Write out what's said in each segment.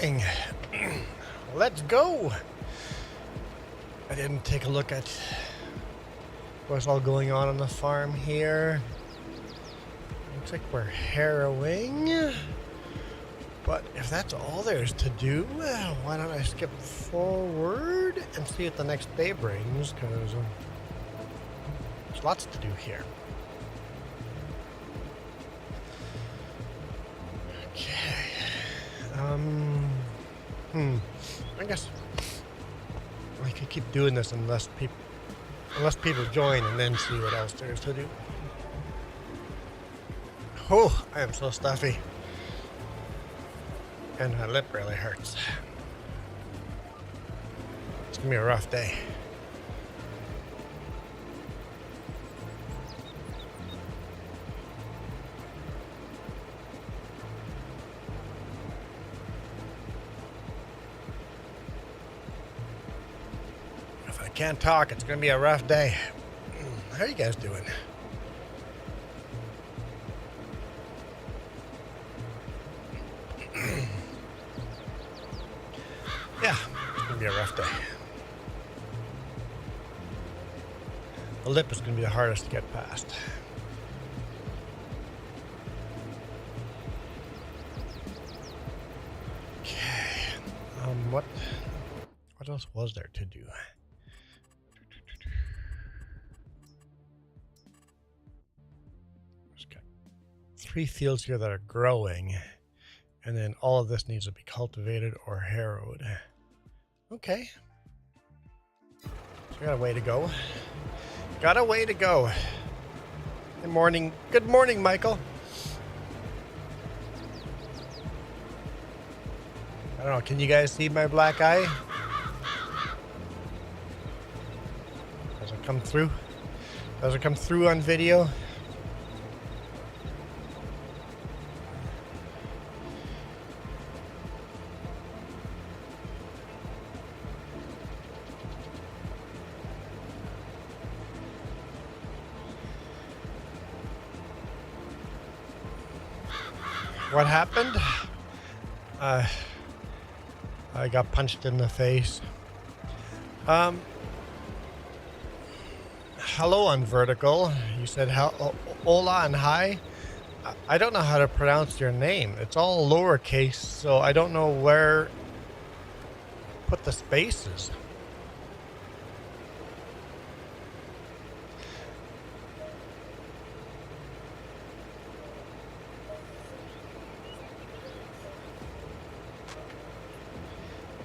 morning. Let's go. I didn't take a look at what's all going on the farm here. Looks like we're harrowing. But if that's all there's to do, why don't I skip forward and see what the next day brings, because there's lots to do here. Okay. I guess I could keep doing this unless people join and then see what else there is to do. Oh, I am so stuffy. And my lip really hurts. It's gonna be a rough day. If I can't talk, it's gonna be a rough day. How are you guys doing? Yeah, it's gonna be a rough day. The lip is gonna be the hardest to get past. Okay. What else was there to do? There's got 3 fields here that are growing, and then all of this needs to be cultivated or harrowed. Okay. So I got a way to go. Got a way to go. Good morning. Good morning, Michael. I don't know. Can you guys see my black eye? Does it come through? Does it come through on video? What happened? I got punched in the face. Hello on vertical. You said hola and hi. I don't know how to pronounce your name. It's all lowercase, so I don't know where to put the spaces.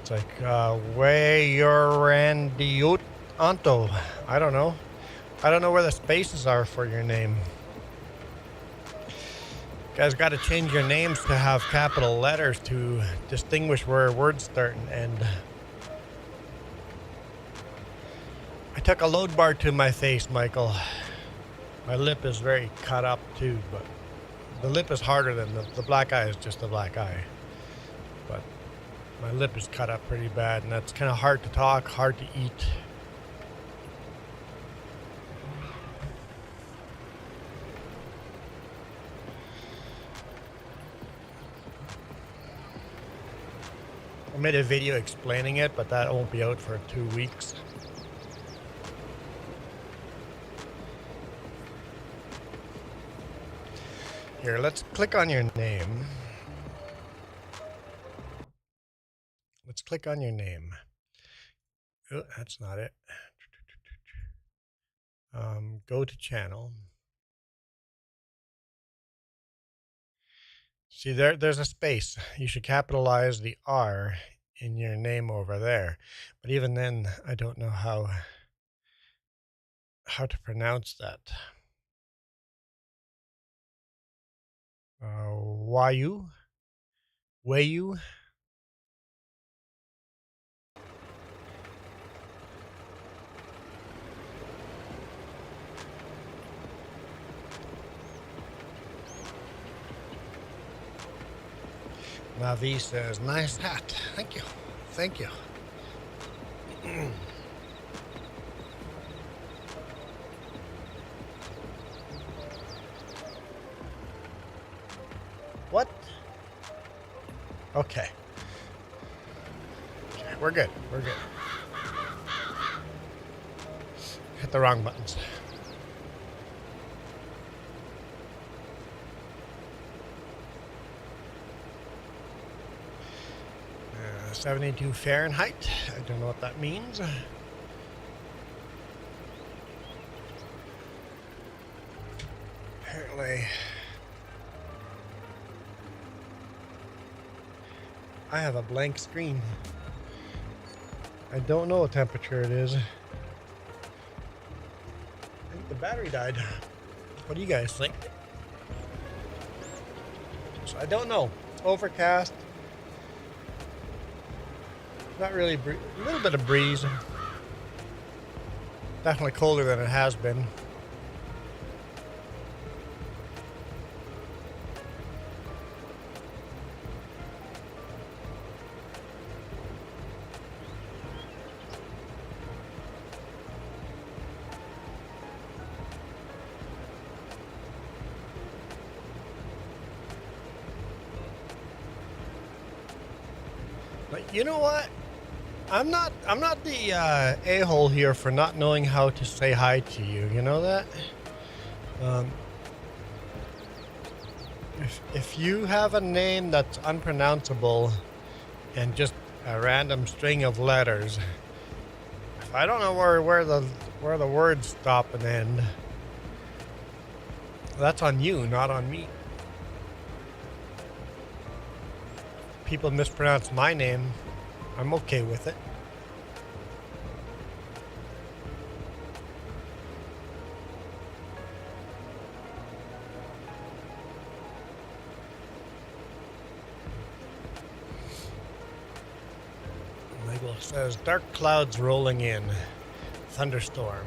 It's like, Anto. I don't know. I don't know where the spaces are for your name. You guys got to change your names to have capital letters to distinguish where words start and end. I took a load bar to my face, Michael. My lip is very cut up too, but the lip is harder than the black eye is just a black eye. But my lip is cut up pretty bad, and that's kind of hard to talk, hard to eat. I made a video explaining it, but that won't be out for 2 weeks. Here, let's click on your name. Let's click on your name. Oh, that's not it. Go to channel. See, there's a space. You should capitalize the R in your name over there. But even then, I don't know how to pronounce that. Wayu? Wayu? Navi says, nice hat. Thank you. Thank you. What? Okay. we're good. We're good. Hit the wrong buttons. 72 Fahrenheit. I don't know what that means. Apparently, I have a blank screen. I don't know what temperature it is. I think the battery died. What do you guys think? So I don't know. Overcast. Not really, a little bit of breeze. Definitely colder than it has been. But you know what? I'm not the a-hole here for not knowing how to say hi to you. You know that? If you have a name that's unpronounceable and just a random string of letters, if I don't know where the words stop and end, that's on you, not on me. People mispronounce my name, I'm okay with it. Michael says, dark clouds rolling in. Thunderstorm.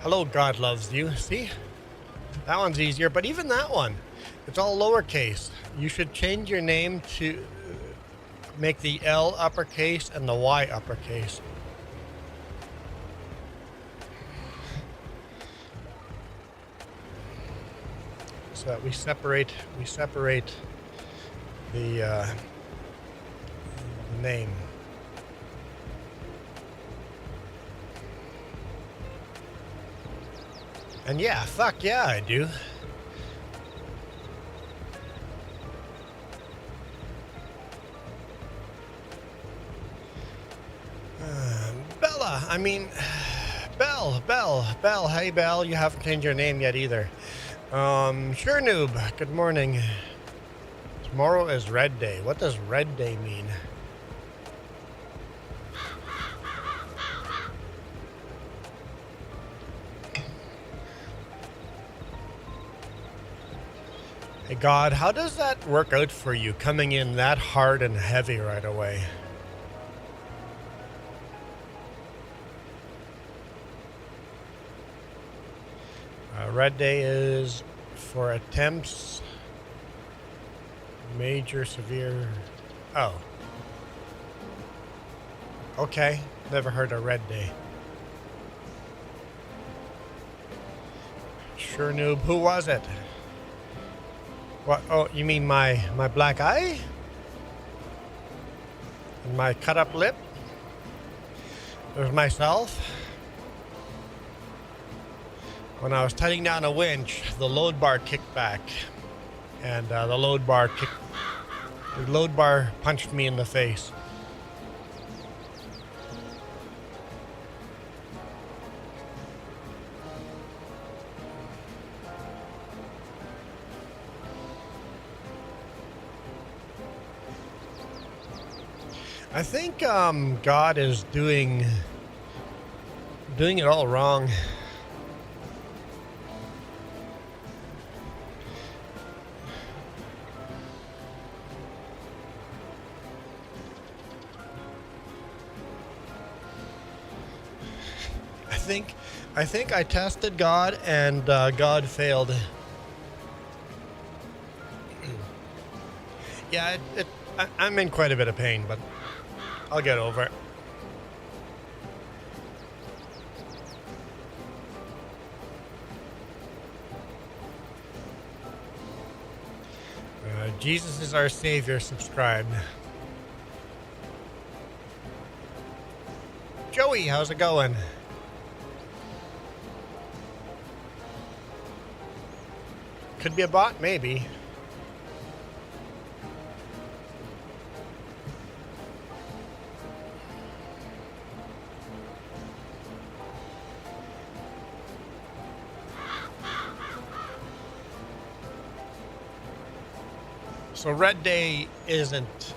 Hello, God loves you. See? That one's easier, but even that one, it's all lowercase. You should change your name to make the L uppercase and the Y uppercase. So that we separate the name. And yeah, fuck yeah, I do. Belle, hey Belle, you haven't changed your name yet either. Sure noob, good morning. Tomorrow is Red Day. What does Red Day mean? Hey God, how does that work out for you, coming in that hard and heavy right away? Red Day is for attempts, major, severe. Oh. Okay, never heard of Red Day. Sure noob, who was it? What? Oh, you mean my black eye? And my cut up lip? It was myself. When I was tightening down a winch, the load bar kicked back, and the load bar punched me in the face. I think God is doing it all wrong. I think I tested God and God failed. Yeah, I'm in quite a bit of pain, but I'll get over it. Jesus is our Savior, subscribed. Joey, how's it going? Could be a bot, maybe. So Red Day isn't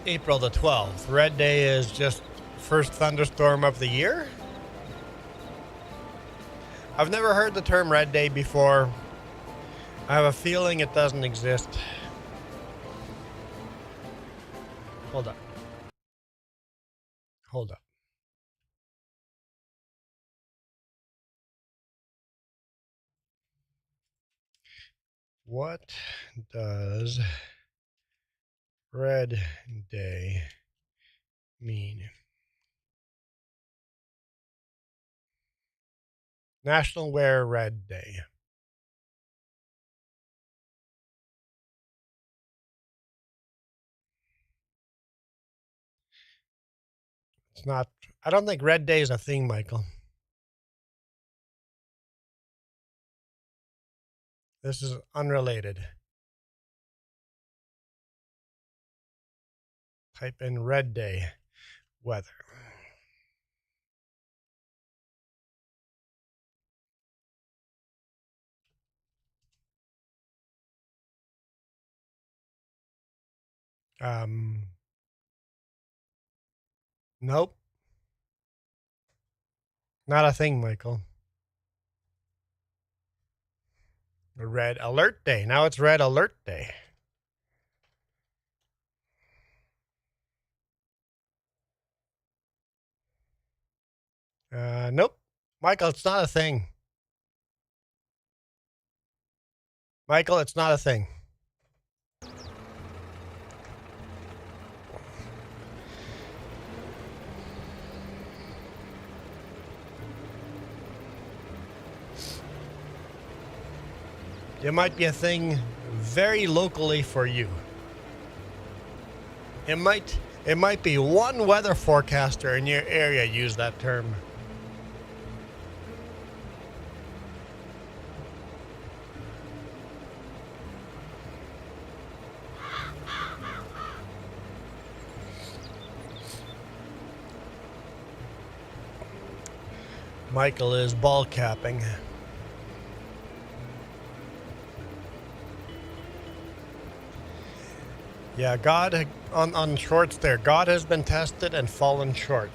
April the 12th. Red Day is just first thunderstorm of the year. I've never heard the term Red Day before. I have a feeling it doesn't exist. Hold up. Hold up. What does Red Day mean? National Wear Red Day. It's not, I don't think Red Day is a thing, Michael. This is unrelated. Type in Red Day weather. Nope. Not a thing, Michael. Red Alert Day. Now it's Red Alert Day. Nope. Michael, it's not a thing. Michael, it's not a thing. It might be a thing very locally for you. It might be one weather forecaster in your area use that term. Michael is ball capping. Yeah, God, on shorts there, God has been tested and fallen short.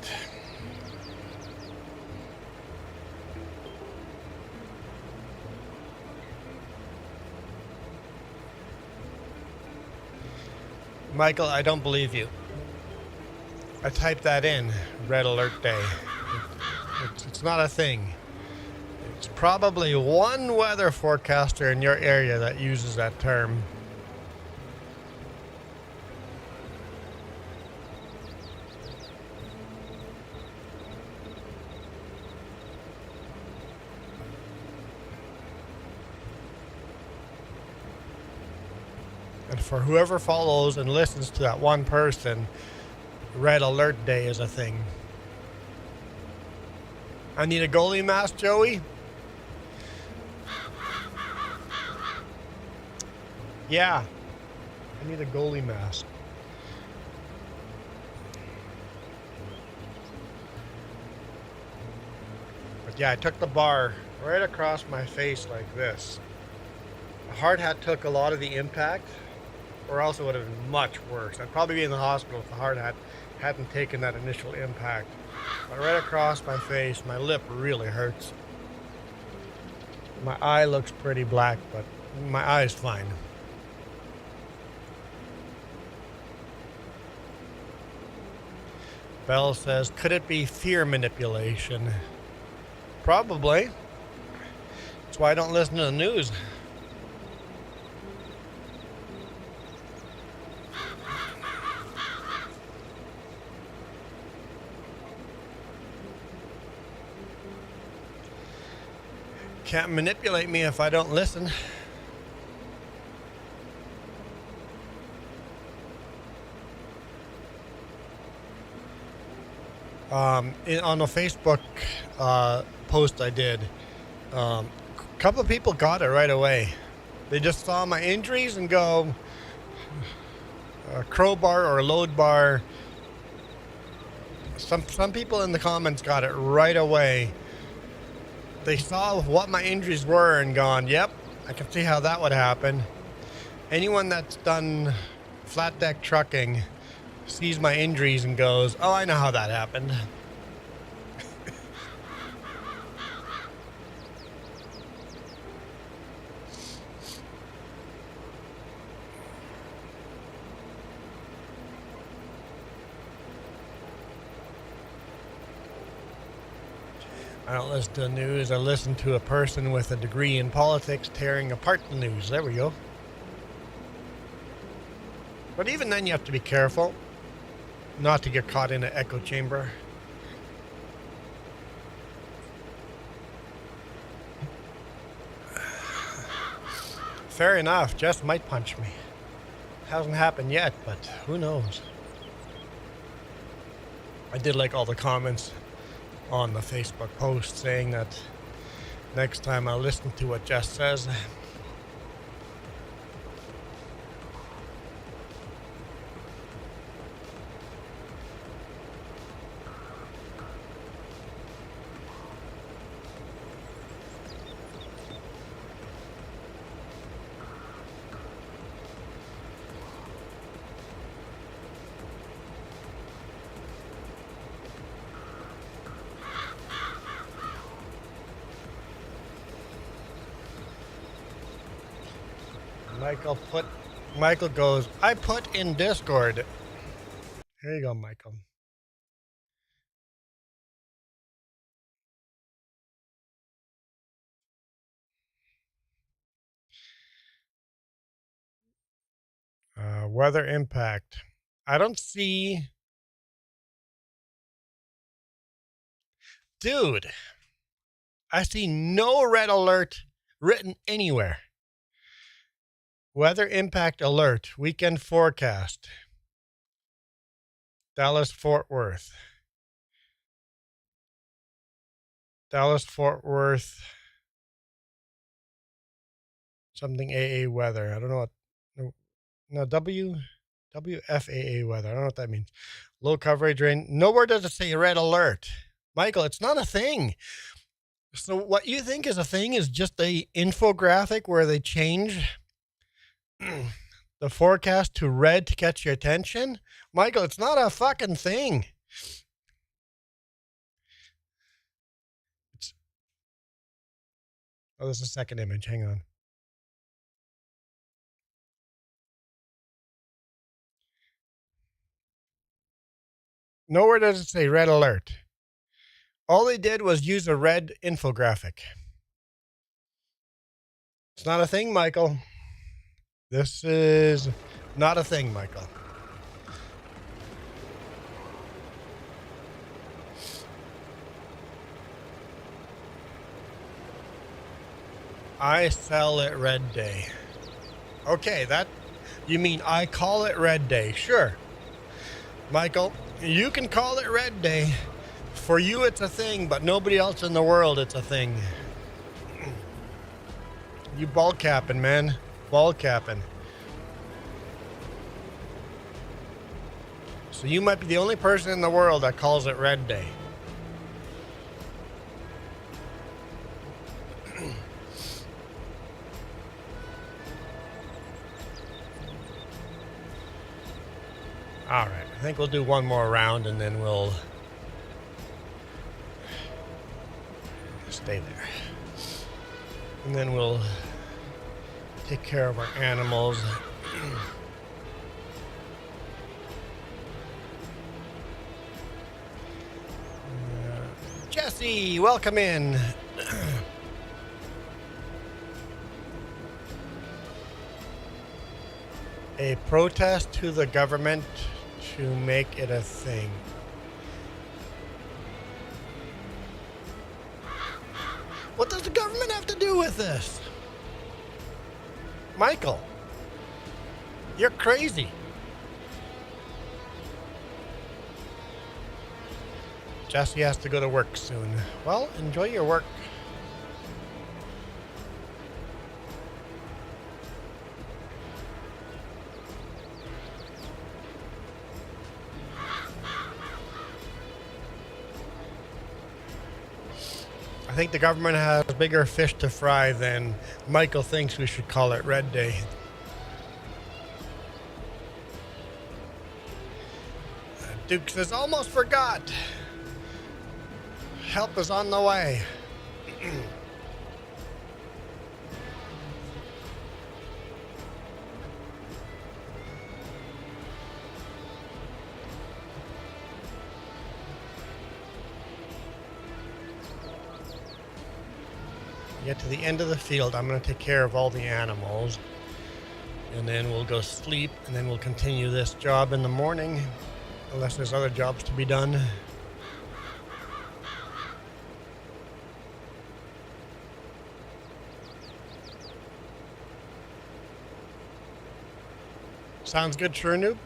Michael, I don't believe you. I typed that in, Red Alert Day. It's not a thing. It's probably one weather forecaster in your area that uses that term. And for whoever follows and listens to that one person, Red Alert Day is a thing. I need a goalie mask, Joey? Yeah. I need a goalie mask. But yeah, I took the bar right across my face like this. A hard hat took a lot of the impact, or else it would have been much worse. I'd probably be in the hospital if the hard hat hadn't taken that initial impact. But right across my face, my lip really hurts. My eye looks pretty black, but my eye's fine. Bell says, could it be fear manipulation? Probably. That's why I don't listen to the news. Can't manipulate me if I don't listen. on the Facebook post I did, a couple of people got it right away. They just saw my injuries and go, crowbar or load bar. Some people in the comments got it right away. They saw what my injuries were and gone, yep, I can see how that would happen. Anyone that's done flat deck trucking sees my injuries and goes, oh, I know how that happened. I don't listen to the news. I listen to a person with a degree in politics tearing apart the news. There we go. But even then, you have to be careful not to get caught in an echo chamber. Fair enough. Jess might punch me. Hasn't happened yet, but who knows? I did like all the comments on the Facebook post saying that next time I'll listen to what Jess says. Michael goes, I put in Discord. Here you go, Michael. Weather impact. I don't see. Dude, I see no red alert written anywhere. Weather impact alert, weekend forecast. Dallas, Fort Worth. Dallas, Fort Worth. Something AA weather. I don't know what. No, WFAA weather. I don't know what that means. Low coverage rain. Nowhere does it say red alert. Michael, it's not a thing. So what you think is a thing is just a infographic where they change the forecast to red to catch your attention. Michael, it's not a fucking thing. Oh, there's a second image. Hang on. Nowhere does it say red alert. All they did was use a red infographic. It's not a thing, Michael. This is not a thing, Michael. I sell it red day. Okay, that, you mean I call it red day? Sure. Michael, you can call it red day. For you, it's a thing, but nobody else in the world, it's a thing. You ball capping, man. Ball capping. So you might be the only person in the world that calls it red day. All right, I think we'll do one more round and then we'll stay there. And then we'll take care of our animals. Jesse, welcome in. A protest to the government to make it a thing. What does the government have to do with this? Michael, you're crazy. Jesse has to go to work soon. Well, enjoy your work. I think the government has bigger fish to fry than Michael thinks we should call it Red Day. Duke says, almost forgot. Help is on the way. Get to the end of the field. I'm going to take care of all the animals. And then we'll go sleep. And then we'll continue this job in the morning. Unless there's other jobs to be done. Sounds good, sure, noob?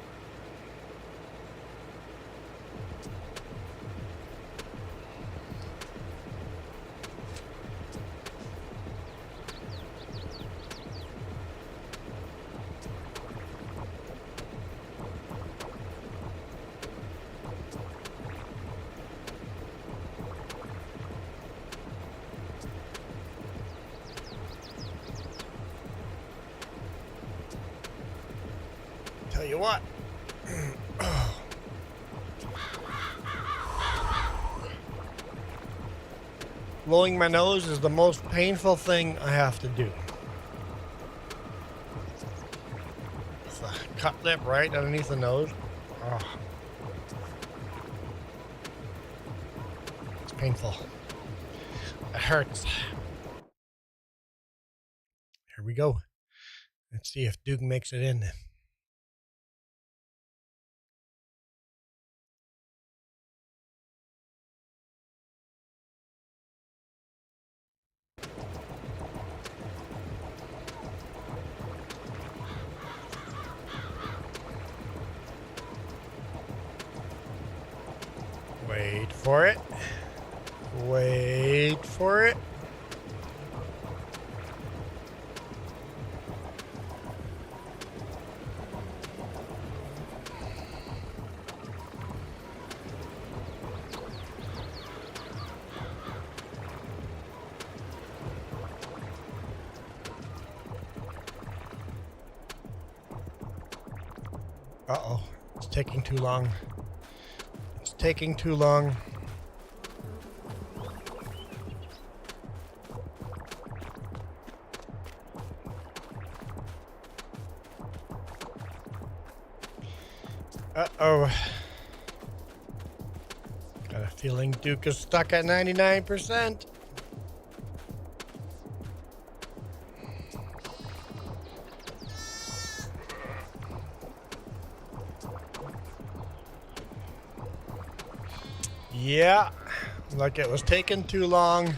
Tell you what. Blowing my nose is the most painful thing I have to do. It's a cut lip right underneath the nose. Oh. It's painful. It hurts. Here we go. Let's see if Duke makes it in. Wait for it. Wait for it. Uh-oh. It's taking too long. It's taking too long. Uh-oh. Got a feeling Duke is stuck at 99%. Yeah, like it was taking too long.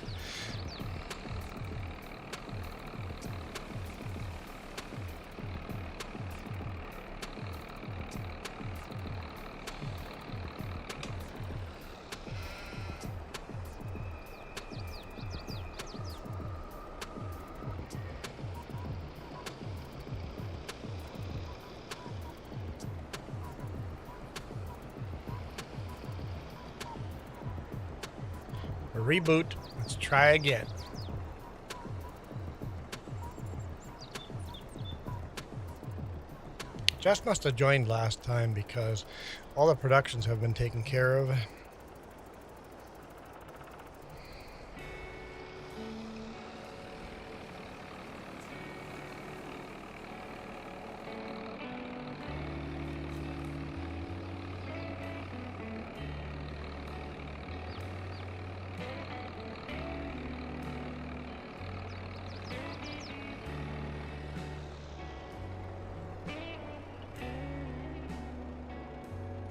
Reboot. Let's try again. Jess must have joined last time because all the productions have been taken care of.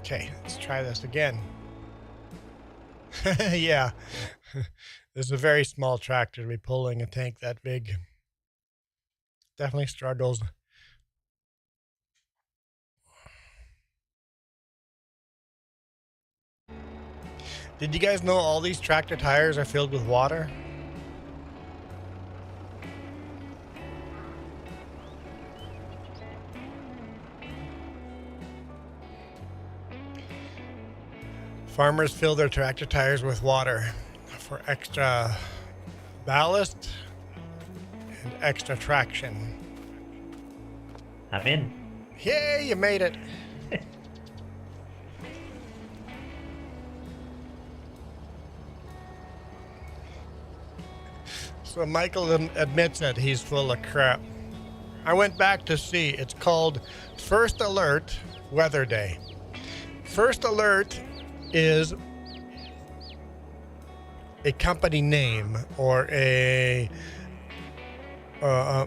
Okay, let's try this again. Yeah, this is a very small tractor to be pulling a tank that big. Definitely struggles. Did you guys know all these tractor tires are filled with water? Farmers fill their tractor tires with water for extra ballast and extra traction. I'm in. Yay, you made it. So Michael admits that he's full of crap. I went back to see. It's called First Alert Weather Day. First Alert is a company name or it's a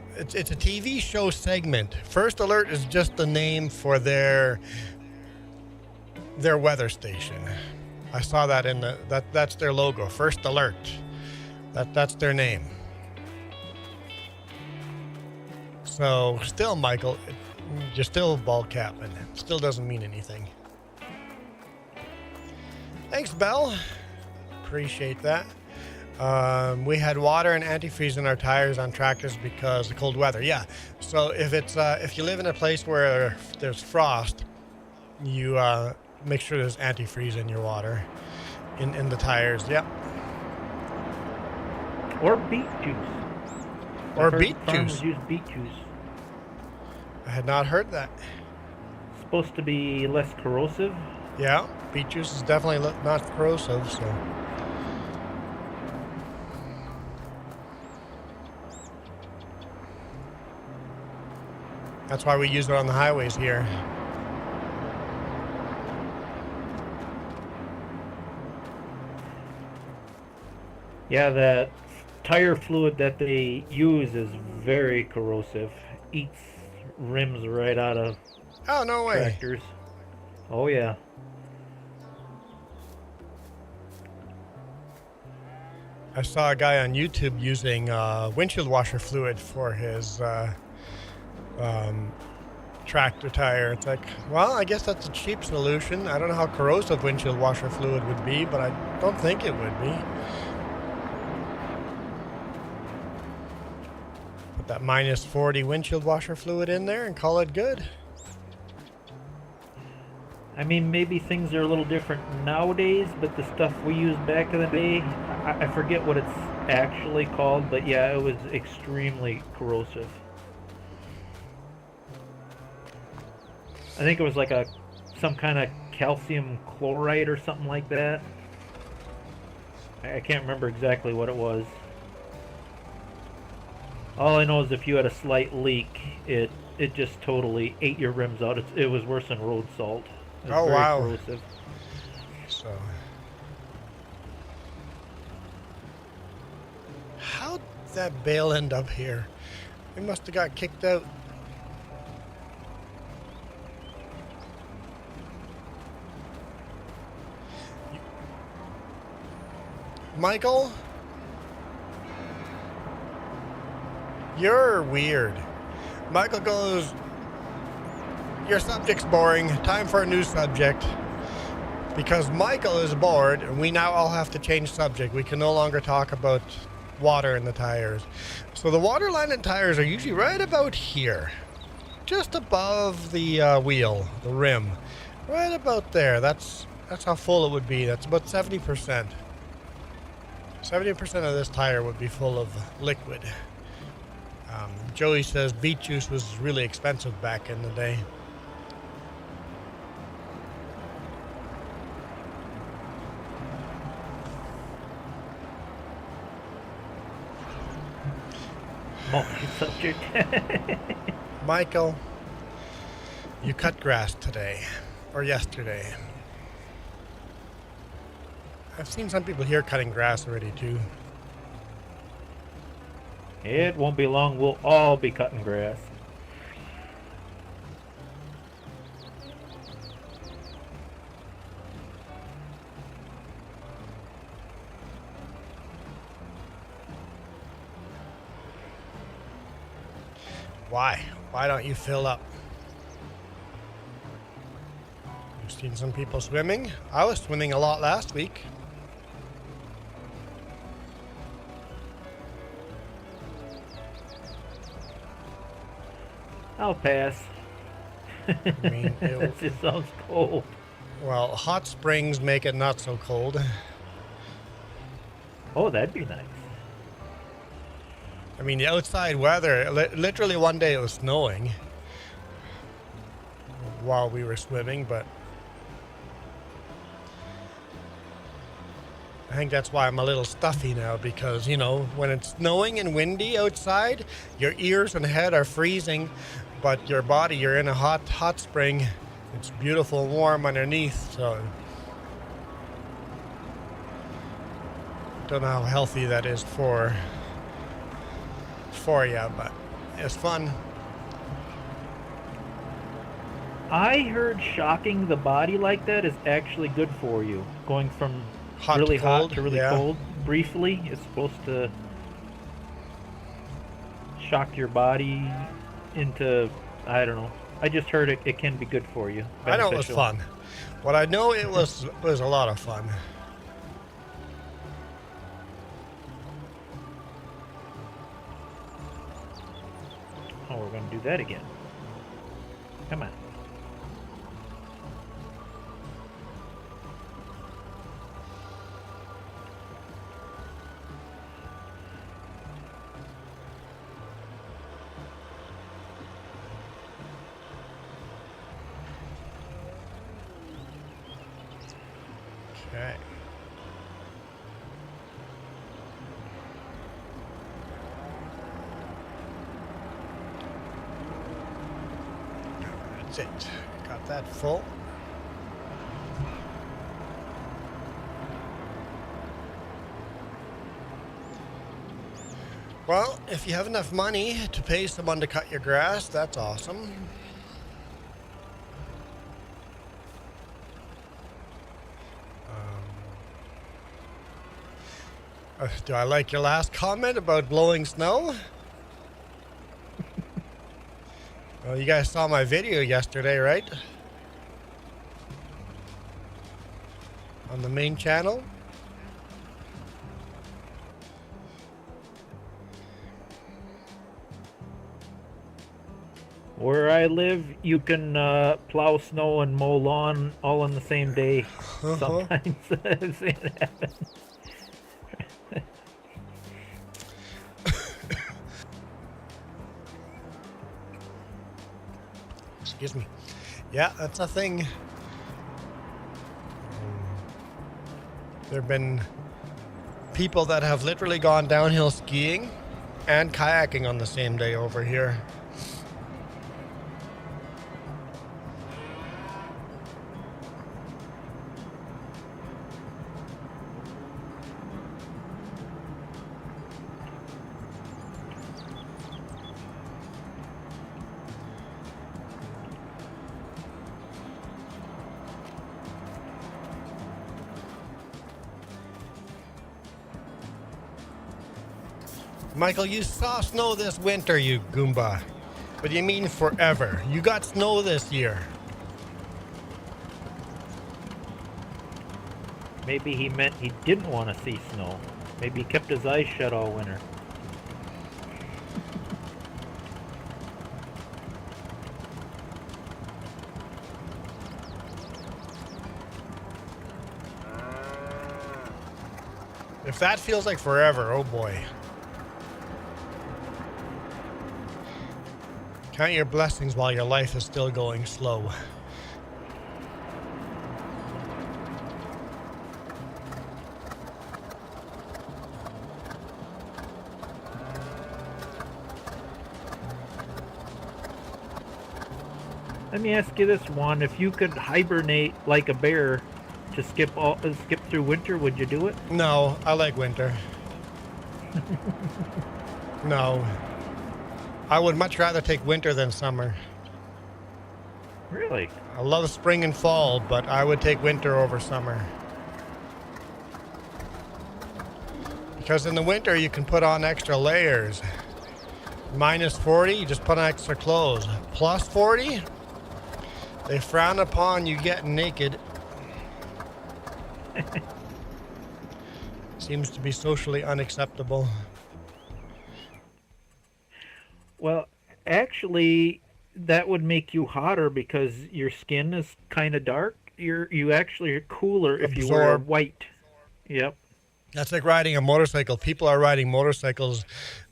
TV show segment. First Alert is just the name for their weather station. I saw that in that's their logo. First Alert. That's their name. So still, Michael, you're still ball capping. Still doesn't mean anything. Thanks, Belle. Appreciate that. We had water and antifreeze in our tires on tractors because of cold weather. Yeah. So if you live in a place where there's frost, you make sure there's antifreeze in your water, in the tires. Yep. Or beet juice. Or beet farmers juice. Use beet juice. I had not heard that. It's supposed to be less corrosive. Yeah, beet juice is definitely not corrosive, so. That's why we use it on the highways here. Yeah, that tire fluid that they use is very corrosive. Eats rims right out of no way. tractors. Oh yeah. I saw a guy on YouTube using windshield washer fluid for his tractor tire. It's like, well, I guess that's a cheap solution. I don't know how corrosive windshield washer fluid would be, but I don't think it would be. Put that minus 40 windshield washer fluid in there and call it good. I mean, maybe things are a little different nowadays, but the stuff we used back in the day, I forget what it's actually called, but yeah, it was extremely corrosive. I think it was like some kind of calcium chloride or something like that. I can't remember exactly what it was. All I know is if you had a slight leak, it just totally ate your rims out. It was worse than road salt. It was very wow. corrosive. So, how'd that bale end up here? It must have got kicked out. Michael? You're weird. Michael goes, your subject's boring. Time for a new subject. Because Michael is bored, and we now all have to change subject. We can no longer talk about water in the tires. So the water line in tires are usually right about here. Just above the wheel, the rim. Right about there. That's how full it would be. That's about 70%. 70% of this tire would be full of liquid. Joey says beet juice was really expensive back in the day. Multi-subject. Michael, you cut grass today or yesterday. I've seen some people here cutting grass already too. It won't be long. We'll all be cutting grass. Why? Why don't you fill up? You've seen some people swimming. I was swimming a lot last week. I'll pass. I mean, That just sounds cold. well, hot springs make it not so cold. Oh, that'd be nice. I mean, the outside weather, literally one day it was snowing while we were swimming, but I think that's why I'm a little stuffy now, because, you know, when it's snowing and windy outside, your ears and head are freezing, but your body, you're in a hot spring. It's beautiful and warm underneath, so don't know how healthy that is for you, but it's fun. I heard shocking the body like that is actually good for you. Going from Hot really to cold, hot to really yeah. cold briefly is supposed to shock your body into, I don't know. I just heard it can be good for you. I know it was Beneficial. fun. What I know it was a lot of fun. Oh, we're going to do that again. Come on. Okay. That's it. Got that full. Well, if you have enough money to pay someone to cut your grass, that's awesome. Do I like your last comment about blowing snow? Well, you guys saw my video yesterday, right? On the main channel. Where I live, you can plow snow and mow lawn all on the same day. Sometimes I've seen it happen. Excuse me. Yeah, that's a thing. There have been people that have literally gone downhill skiing and kayaking on the same day over here. Michael, you saw snow this winter, you Goomba. What do you mean forever? You got snow this year. Maybe he meant he didn't want to see snow. Maybe he kept his eyes shut all winter. If that feels like forever, oh boy. Count your blessings while your life is still going slow. Let me ask you this one: if you could hibernate like a bear to skip through winter, would you do it? No, I like winter. No. I would much rather take winter than summer. Really? I love spring and fall, but I would take winter over summer. Because in the winter you can put on extra layers. Minus 40, you just put on extra clothes. Plus 40, they frown upon you getting naked. Seems to be socially unacceptable. Well, actually, that would make you hotter because your skin is kind of dark. You actually are cooler if you wear Absorb. white. Yep. That's like riding a motorcycle. People are riding motorcycles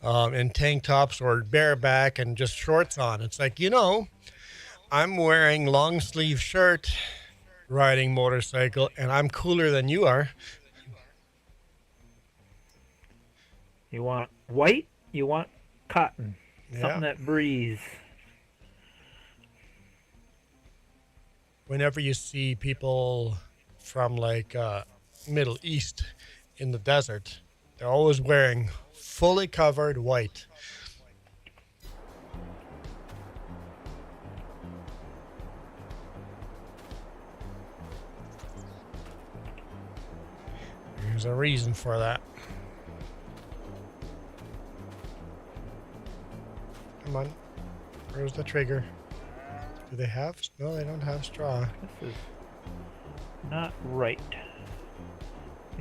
in tank tops or bareback and just shorts on. It's like, I'm wearing long sleeve shirt riding motorcycle and I'm cooler than you are. You want white, you want cotton. Yeah. Something that breathes. Whenever you see people from like Middle East in the desert, they're always wearing fully covered white. There's a reason for that. Come on. Where's the trigger? Do they have? No, they don't have straw. This is not right.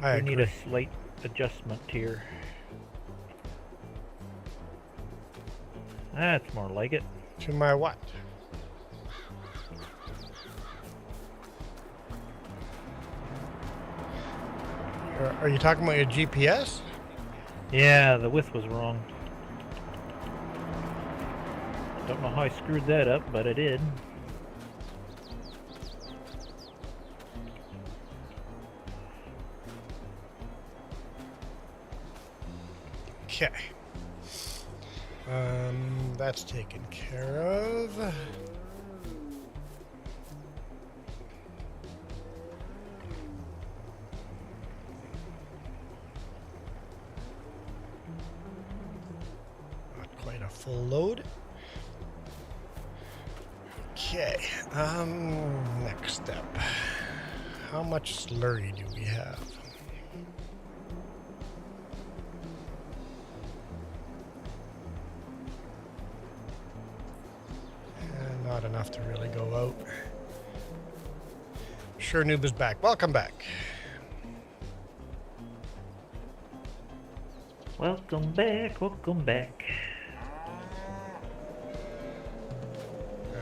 I think we need a slight adjustment here. That's more like it. To my what? Are you talking about your GPS? Yeah, the width was wrong. Don't know how I screwed that up, but I did. Okay. That's taken care of. Not quite a full load. Okay. Next step. How much slurry do we have? Not enough to really go out. Sure Noob is back. Welcome back. Welcome back, welcome back.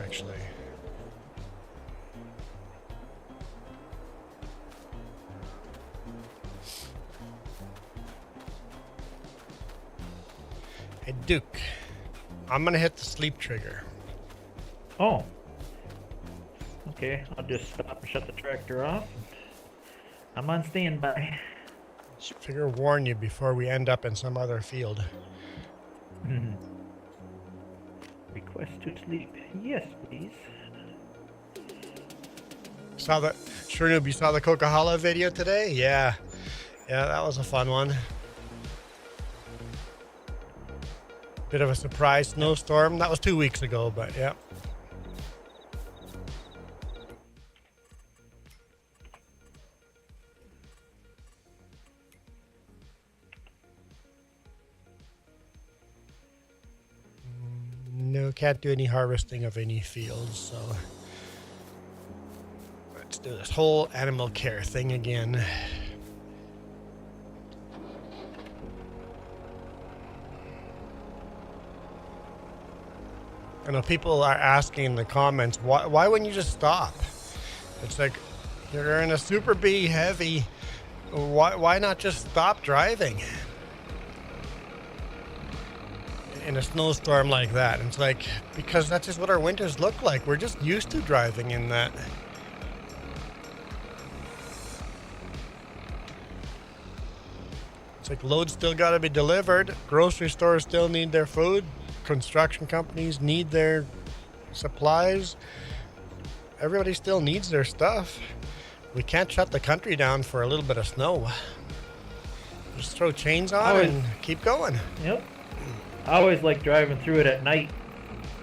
Actually. Hey Duke, I'm gonna hit the sleep trigger. Oh. Okay, I'll just stop and shut the tractor off. I'm on standby. Just figure warn you before we end up in some other field. Request to sleep. Yes, please. Saw the Sure Noob, you saw the Coca-Cola video today? Yeah. Yeah, that was a fun one. Bit of a surprise snowstorm. That was 2 weeks ago, but yeah. No, can't do any harvesting of any fields, so let's do this whole animal care thing again. I know people are asking in the comments, why wouldn't you just stop? It's like, you're in a Super B heavy, why not just stop driving? In a snowstorm like that. And it's like, because that's just what our winters look like. We're just used to driving in that. It's like loads still got to be delivered. Grocery stores still need their food. Construction companies need their supplies. Everybody still needs their stuff. We can't shut the country down for a little bit of snow. Just throw chains on and keep going. Yep. I always like driving through it at night.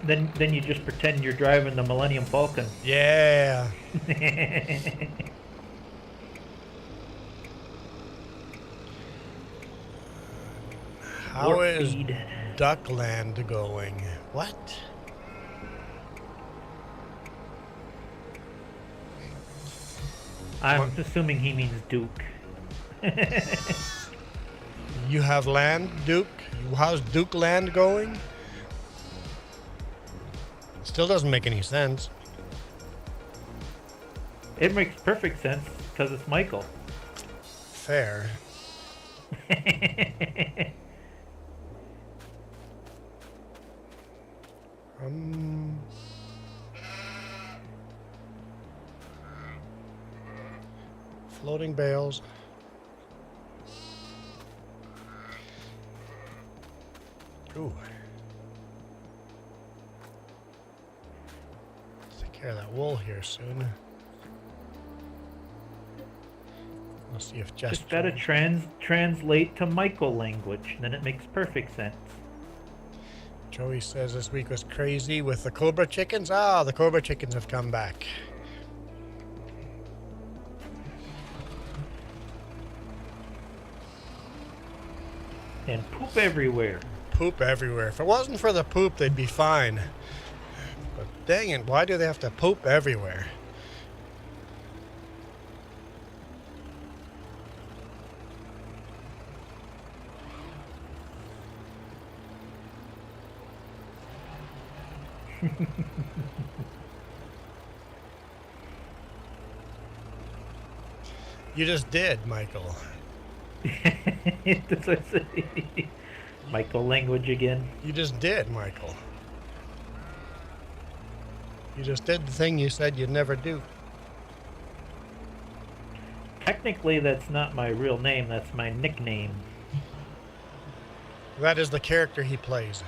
Then you just pretend you're driving the Millennium Falcon. Yeah. How is Duckland going? What? I'm assuming he means Duke. You have land, Duke? How's Duke Land going? Still doesn't make any sense. It makes perfect sense because it's Michael. Fair. Floating bales. Ooh. Let's take care of that wool here soon. We'll see if Just gotta translate to Michael language, then it makes perfect sense. Joey says this week was crazy with the Cobra chickens. Ah, the Cobra chickens have come back. And poop everywhere. Poop everywhere. If it wasn't for the poop, they'd be fine. But dang it, why do they have to poop everywhere? You just did, Michael. That's what I say. Michael language again. You just did, Michael. You just did the thing you said you'd never do. Technically, that's not my real name. That's my nickname. That is the character he plays.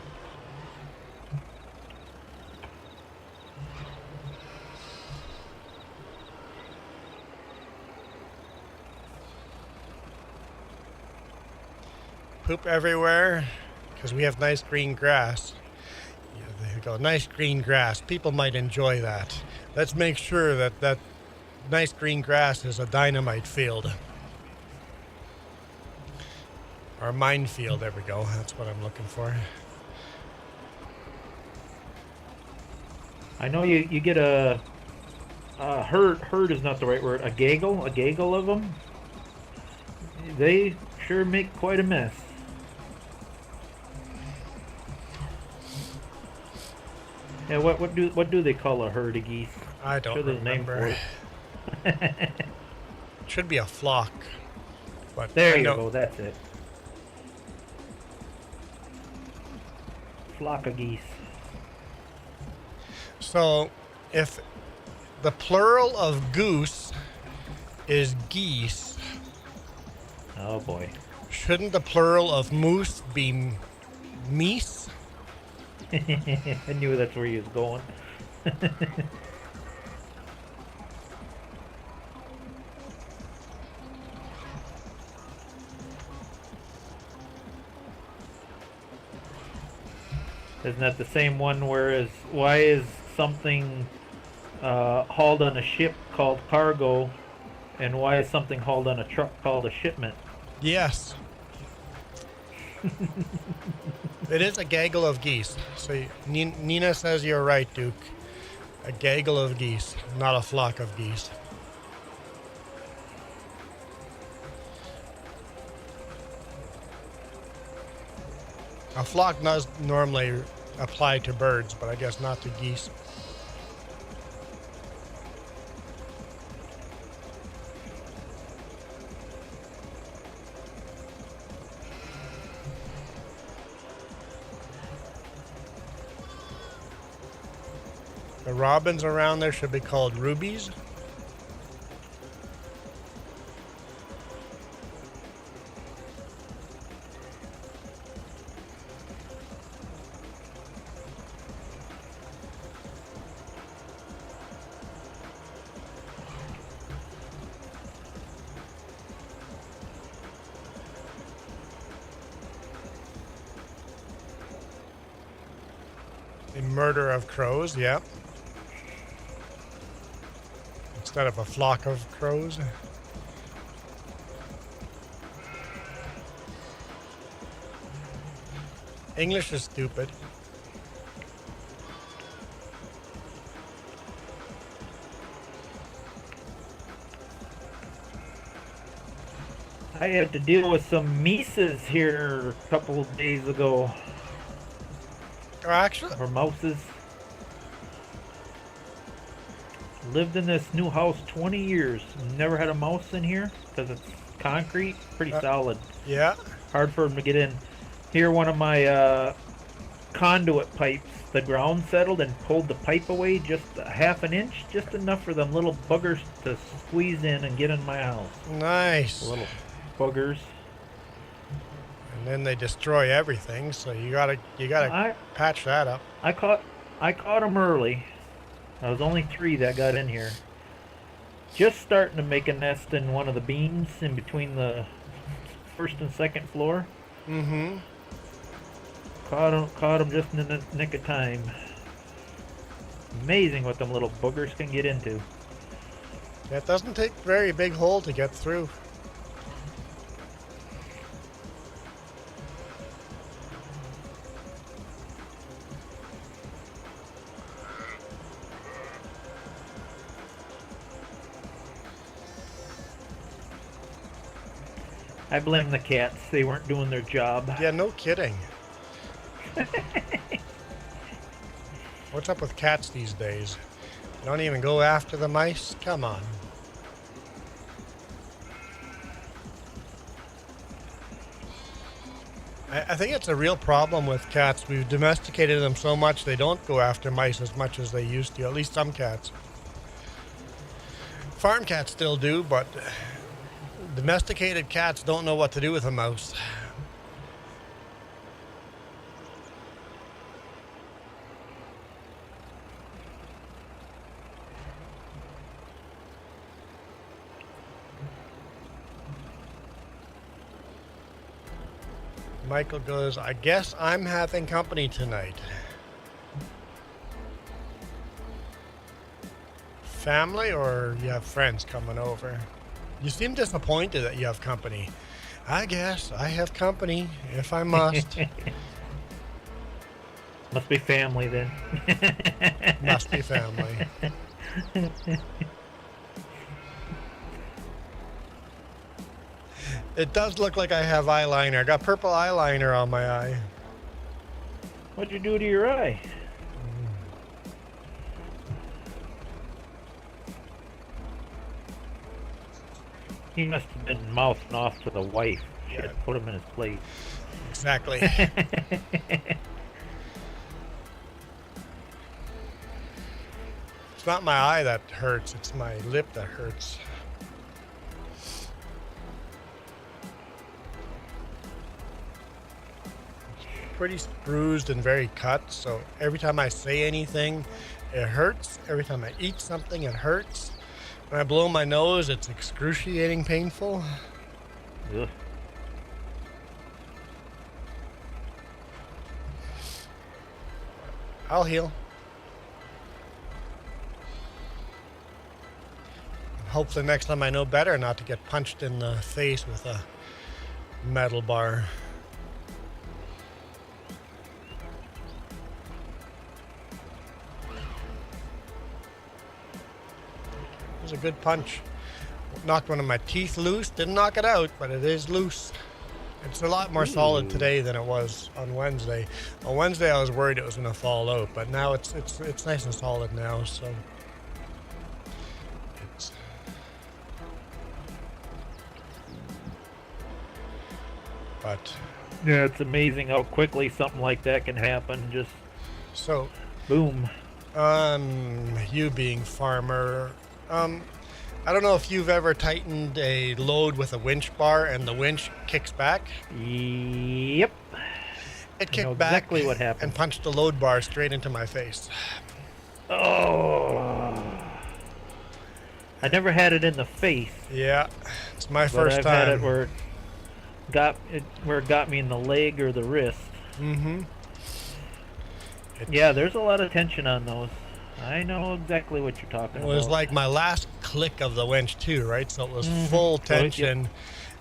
Poop everywhere because we have nice green grass. Yeah, there you go, nice green grass. People might enjoy that. Let's make sure that that nice green grass is a dynamite field. Or a minefield, there we go. That's what I'm looking for. I know you get a herd is not the right word. A gaggle of them. They sure make quite a mess. Yeah, what do they call a herd of geese? I don't sure remember. It Should be a flock. But there I you know. go. That's it. Flock of geese. So, if the plural of goose is geese, Oh boy. shouldn't the plural of moose be meese? I knew that's where he was going. Isn't that the same one where why is something hauled on a ship called cargo, and why is something hauled on a truck called a shipment? Yes. It is a gaggle of geese. So Nina says you're right, Duke. A gaggle of geese, not a flock of geese. A flock does normally apply to birds, but I guess not to geese. The robins around there should be called rubies. A murder of crows, yep. Instead of a flock of crows. English is stupid. I had to deal with some mises here a couple of days ago. Or actually, Or mouses. Lived in this new house 20 years. Never had a mouse in here because it's concrete, pretty solid. Yeah. Hard for them to get in. Here, one of my conduit pipes, the ground settled and pulled the pipe away just a half an inch, just enough for them little buggers to squeeze in and get in my house. Nice. Little buggers. And then they destroy everything, so you gotta patch that up. I caught them early. I was only 3 that got in here. Just starting to make a nest in one of the beams in between the first and second floor. Mm-hmm. Caught them just in the nick of time. Amazing what them little boogers can get into. Yeah, it doesn't take a very big hole to get through. I blame the cats. They weren't doing their job. Yeah, no kidding. What's up with cats these days? Don't even go after the mice? Come on. I think it's a real problem with cats. We've domesticated them so much they don't go after mice as much as they used to. At least some cats. Farm cats still do, but domesticated cats don't know what to do with a mouse. Michael goes, I guess I'm having company tonight. Family or you have friends coming over? You seem disappointed that you have company. I guess I have company if I must. Must be family then. Must be family. It does look like I have eyeliner. I got purple eyeliner on my eye. What'd you do to your eye? He must have been mouthing off to the wife. Should have put him in his place. Exactly. It's not my eye that hurts, it's my lip that hurts. Pretty bruised and very cut, so every time I say anything, it hurts. Every time I eat something, it hurts. When I blow my nose, it's excruciating painful. Ugh. I'll heal. Hopefully next time I know better not to get punched in the face with a metal bar. A good punch. Knocked one of my teeth loose. Didn't knock it out, but it is loose. It's a lot more solid today than it was on Wednesday. On Wednesday I was worried it was going to fall out, but now it's nice and solid now. So it's but yeah, it's amazing how quickly something like that can happen. Just so boom. You being farmer. I don't know if you've ever tightened a load with a winch bar and the winch kicks back. Yep. It kicked back exactly what happened and punched the load bar straight into my face. Oh. I never had it in the face. Yeah, it's my first I've time. had it where it got me in the leg or the wrist. Mm-hmm. Yeah, there's a lot of tension on those. I know exactly what you're talking about. It was like my last click of the winch too, right? So it was full tension,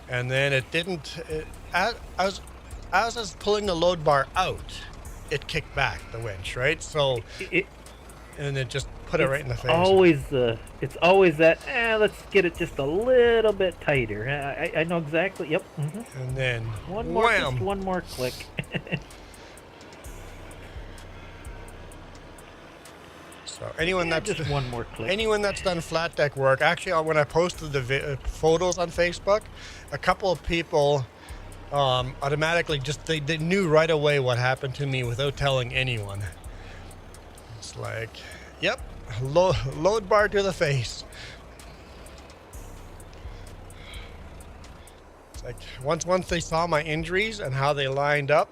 and then it didn't. As I was pulling the load bar out, it kicked back the winch, right? So and it just put it right in the face. It's always that. Let's get it just a little bit tighter. I know exactly. Yep. Mm-hmm. And then just one more click. So anyone that's just one more click. anyone that's done flat deck work, actually, when I posted the photos on Facebook, a couple of people automatically just they knew right away what happened to me without telling anyone. It's like, yep, load bar to the face. It's like once they saw my injuries and how they lined up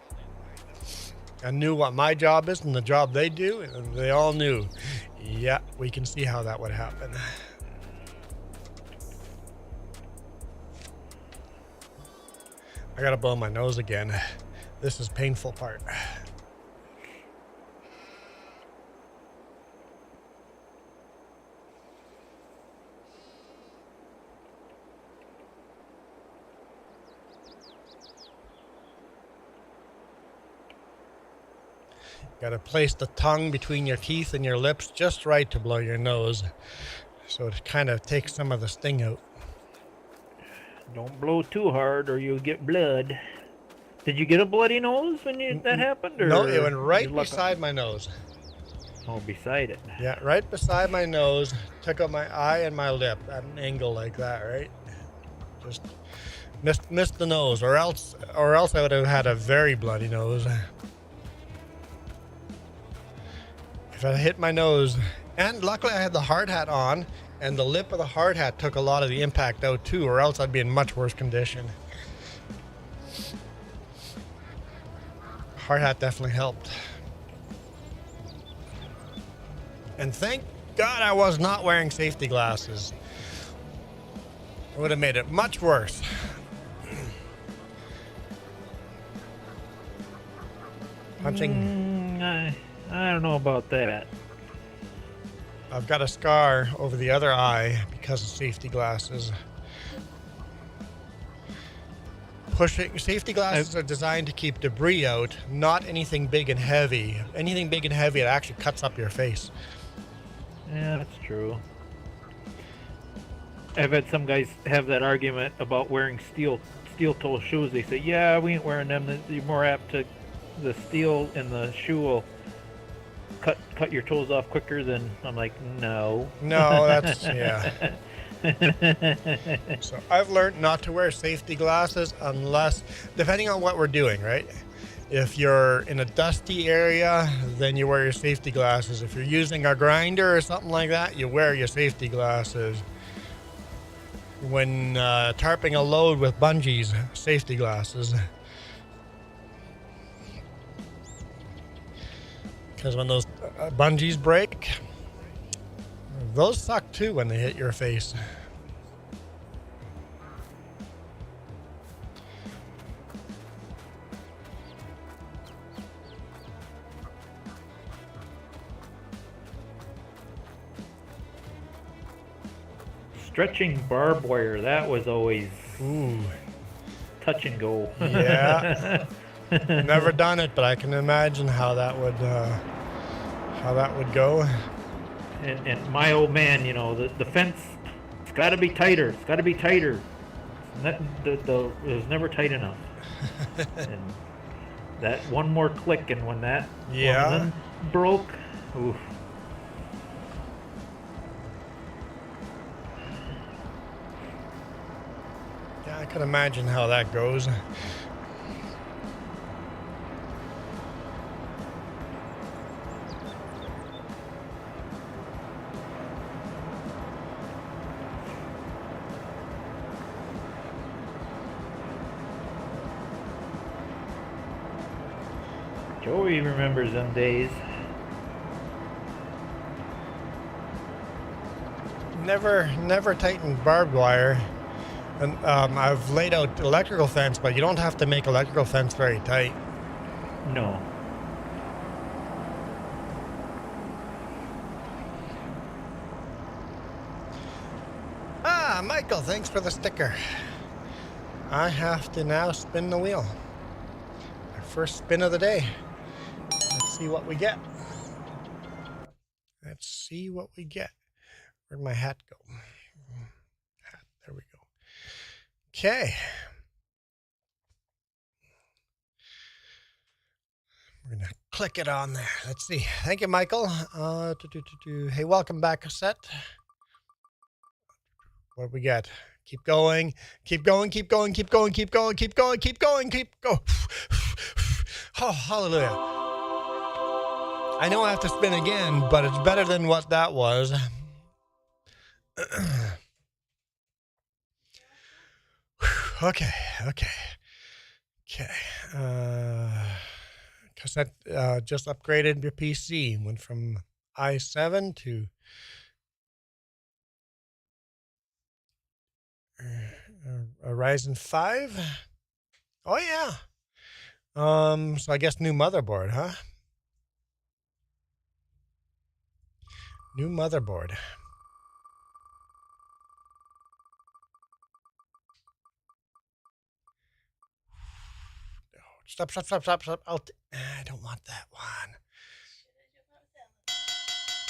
and knew what my job is and the job they do, and they all knew, yeah, we can see how that would happen. I gotta blow my nose again. This is painful part. Gotta place the tongue between your teeth and your lips just right to blow your nose. So it kind of takes some of the sting out. Don't blow too hard or you'll get blood. Did you get a bloody nose when that happened? Or no, it went right beside my nose. Oh, beside it. Yeah, right beside my nose. Took out my eye and my lip at an angle like that, right? Just missed the nose, or else I would have had a very bloody nose. If I hit my nose, and luckily I had the hard hat on, and the lip of the hard hat took a lot of the impact out too, or else I'd be in much worse condition. Hard hat definitely helped. And thank God I was not wearing safety glasses. It would have made it much worse. Punching. I don't know about that. I've got a scar over the other eye because of safety glasses. Safety glasses are designed to keep debris out, not anything big and heavy. Anything big and heavy, it actually cuts up your face. Yeah, that's true. I've had some guys have that argument about wearing steel toe shoes. They say, yeah, we ain't wearing them. You're more apt to, the steel in the shoe will cut your toes off quicker than. I'm like, no. No, that's, yeah. So I've learned not to wear safety glasses unless, depending on what we're doing, right? If you're in a dusty area, then you wear your safety glasses. If you're using a grinder or something like that, you wear your safety glasses. When tarping a load with bungees, safety glasses. Because when those bungees break, those suck too when they hit your face. Stretching barbed wire, that was always touch and go. Yeah. Never done it, but I can imagine how that would go. And my old man, you know, the fence, it's got to be tighter. It's got to be tighter. It was never tight enough. And that one more click, and when that one broke, oof. Yeah, I can imagine how that goes. Joey remembers them days. Never tightened barbed wire. And I've laid out electrical fence, but you don't have to make electrical fence very tight. No. Ah, Michael, thanks for the sticker. I have to now spin the wheel. Our first spin of the day. Let's see what we get. Let's see what we get. Where'd my hat go? Hat, there we go. Okay. We're gonna click it on there. Let's see. Thank you, Michael. Hey, welcome back, Cassette. What do we got? Keep going. Keep going. Keep going. Keep going. Keep going. Keep going. Keep going. Keep go. Oh, hallelujah. I know I have to spin again, but it's better than what that was. Okay. Cassette just upgraded your PC. Went from i7 to a Ryzen 5. Oh yeah. So I guess new motherboard, huh? New motherboard. Stop. I don't want that one.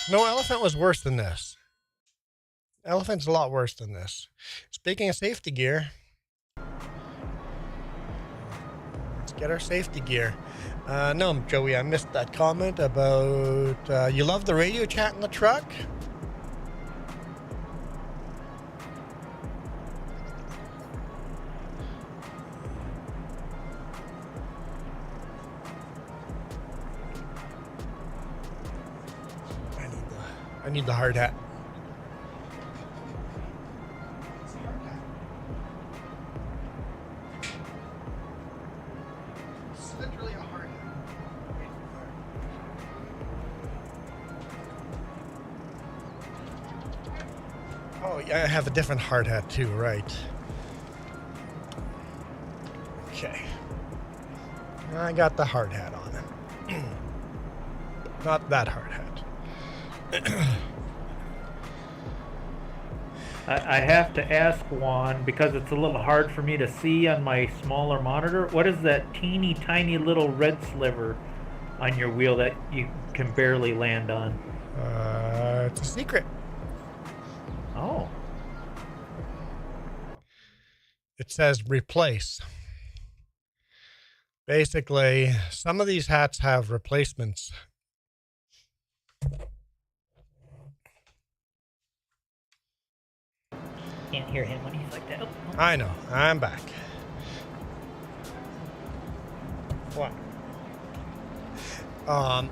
No, Elephant was worse than this. Elephant's a lot worse than this. Speaking of safety gear, let's get our safety gear. No, Joey, I missed that comment about you love the radio chat in the truck. I need the hard hat. It's literally a hard hat. Oh, yeah, I have a different hard hat too, right? Okay. I got the hard hat on. Not that hard hat. I have to ask Juan, because it's a little hard for me to see on my smaller monitor, what is that teeny tiny little red sliver on your wheel that you can barely land on? It's a secret. Oh. It says replace. Basically, some of these hats have replacements. Can't hear him when he's like that. Oh. I know. I'm back. What?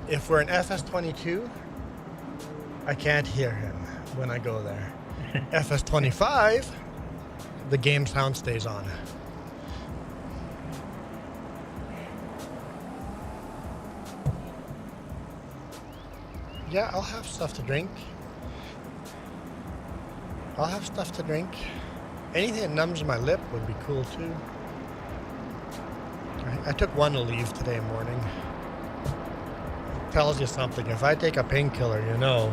If we're in FS22, I can't hear him when I go there. FS25, the game sound stays on. Yeah, I'll have stuff to drink. Anything that numbs my lip would be cool too. I took one to leave today morning. It tells you something. If I take a painkiller, you know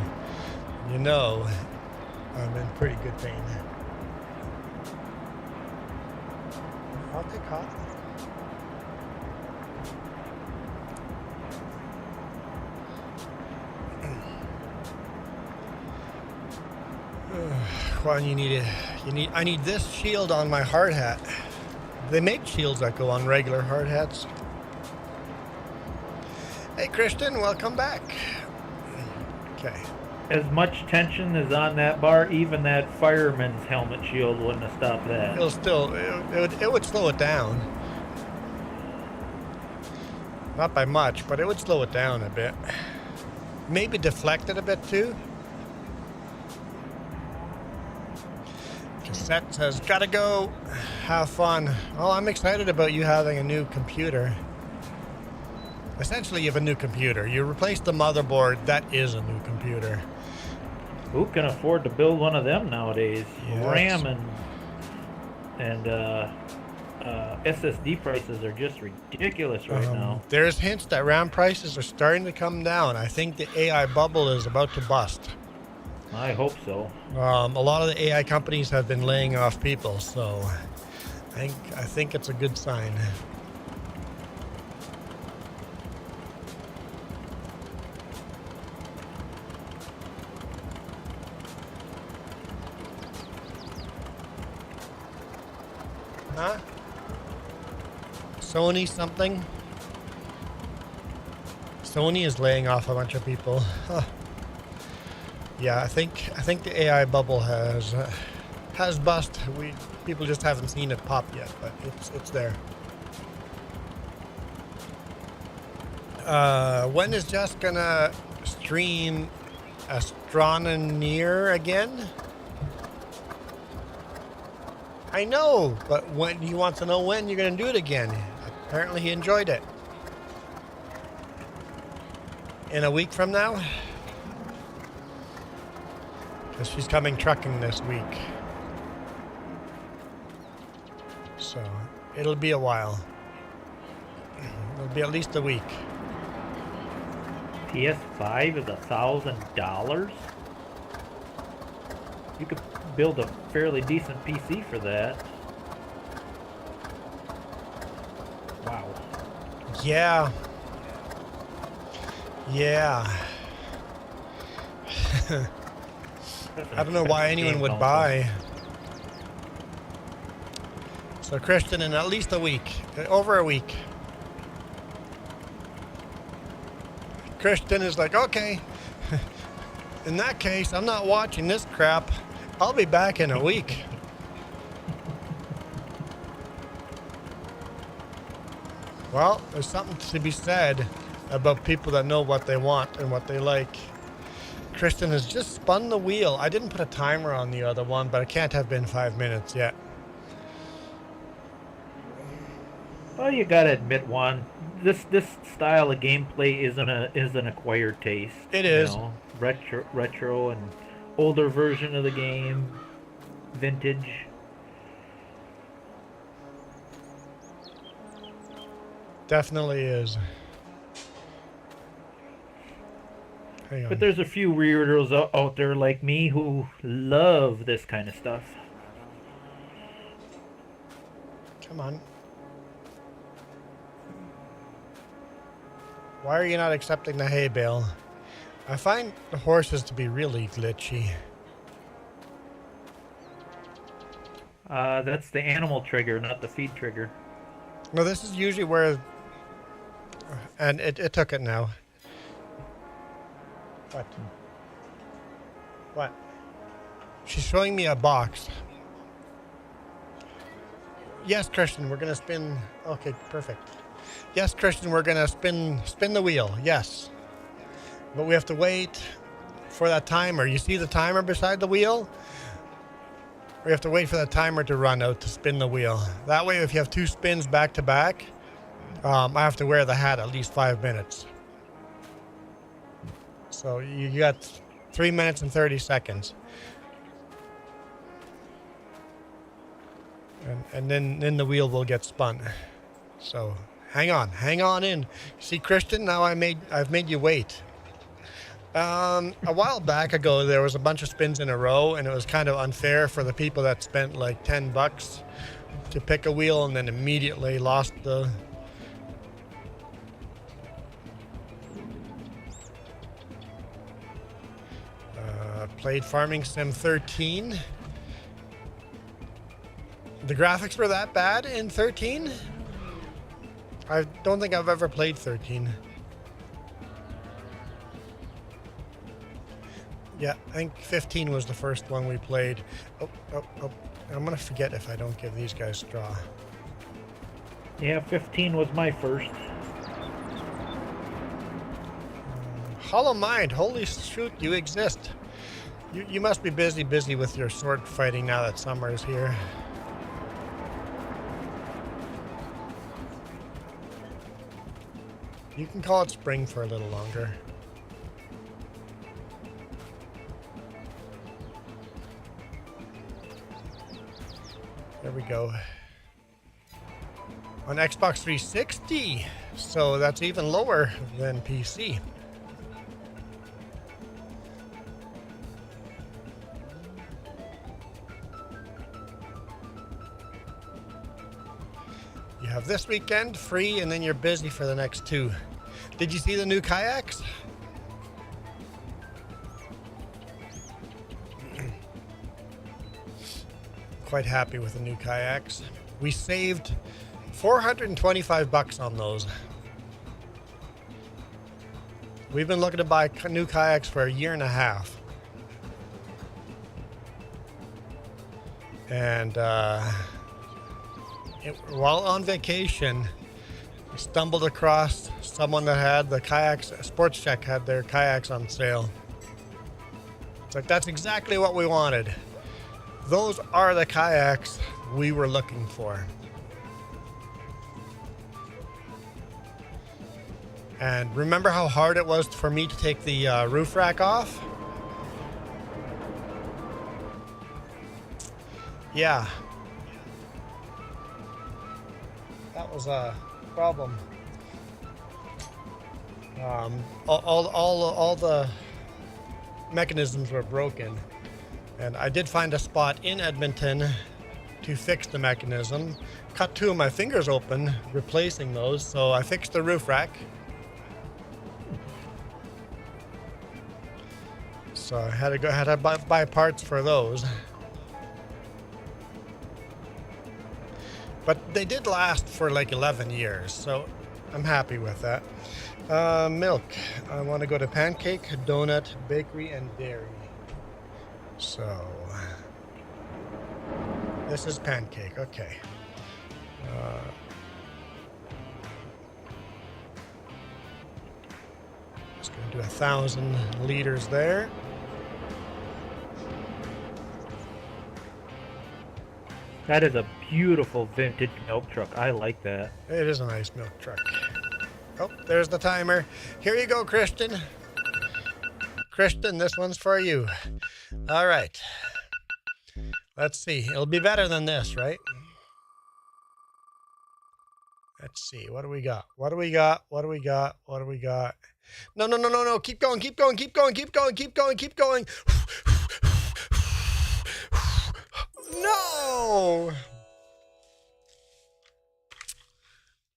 I'm in pretty good pain. I'll take coffee. Juan, I need this shield on my hard hat. They make shields that go on regular hard hats. Hey Christian, welcome back. Okay. As much tension as on that bar, even that fireman's helmet shield wouldn't have stopped that. It would slow it down. Not by much, but it would slow it down a bit. Maybe deflect it a bit too. Cassette says, gotta go. Have fun. Oh, I'm excited about you having a new computer. Essentially, you have a new computer. You replaced the motherboard. That is a new computer. Who can afford to build one of them nowadays? Yes. RAM and SSD prices are just ridiculous right now. There's hints that RAM prices are starting to come down. I think the AI bubble is about to bust. I hope so. A lot of the AI companies have been laying off people, so I think it's a good sign. Huh? Sony something? Sony is laying off a bunch of people. Huh. Yeah, I think the AI bubble has bust. People just haven't seen it pop yet, but it's there. When is Jess gonna stream Astroneer again? I know, but when he wants to know when you're gonna do it again. Apparently he enjoyed it. In a week from now? Because she's coming trucking this week. So, it'll be a while. It'll be at least a week. PS5 is $1,000? You could build a fairly decent PC for that. Wow. Yeah. Yeah. I don't know why anyone would buy. So Christian, in at least a week, over a week. Christian is like, okay, in that case, I'm not watching this crap. I'll be back in a week. Well, there's something to be said about people that know what they want and what they like. Kristen has just spun the wheel. I didn't put a timer on the other one, but it can't have been 5 minutes yet. Well, you gotta admit, Juan, this style of gameplay is an acquired taste. It is. You know, retro and older version of the game, vintage. Definitely is. Hang on. But there's a few weirdos out there like me who love this kind of stuff. Come on. Why are you not accepting the hay bale? I find the horses to be really glitchy. That's the animal trigger, not the feed trigger. No, this is usually where... And it took it now. What? What? She's showing me a box. Yes, Christian, we're gonna spin... Okay, perfect. Yes, Christian, we're gonna spin the wheel. Yes. But we have to wait for that timer. You see the timer beside the wheel? We have to wait for that timer to run out to spin the wheel. That way, if you have 2 spins back to back, I have to wear the hat at least 5 minutes. So you got 3 minutes and 30 seconds. And then the wheel will get spun. So hang on in. See, Christian, now I've made you wait. A while back ago, there was a bunch of spins in a row, and it was kind of unfair for the people that spent like $10 to pick a wheel and then immediately lost the... Played Farming Sim 13. The graphics were that bad in 13? I don't think I've ever played 13. Yeah, I think 15 was the first one we played. Oh. I'm gonna forget if I don't give these guys straw. Yeah, 15 was my first. Hollow Mind, holy shoot, you exist. You must be busy with your sword fighting now that summer is here. You can call it spring for a little longer. There we go. On Xbox 360, so that's even lower than PC. You have this weekend free, and then you're busy for the next 2. Did you see the new kayaks? Quite happy with the new kayaks. We saved $425 on those. We've been looking to buy new kayaks for a year and a half. And while on vacation, we stumbled across someone that had the kayaks. Sports Check had their kayaks on sale. It's like, that's exactly what we wanted. Those are the kayaks we were looking for. And remember how hard it was for me to take the roof rack off? Yeah. That was a problem. All the mechanisms were broken. And I did find a spot in Edmonton to fix the mechanism. Cut 2 of my fingers open replacing those, so I fixed the roof rack. So I had to buy parts for those. But they did last for like 11 years, so I'm happy with that. Milk. I want to go to Pancake, Donut, Bakery, and Dairy. So this is Pancake. Okay. Just gonna do 1,000 liters there. That is a beautiful vintage milk truck. I like that. It is a nice milk truck. Oh, there's the timer. Here you go, Christian. Christian, this one's for you. All right. Let's see. It'll be better than this, right? Let's see. What do we got? What do we got? What do we got? What do we got? No, no, no, no, no. Keep going, keep going, keep going, keep going, keep going, keep going. No!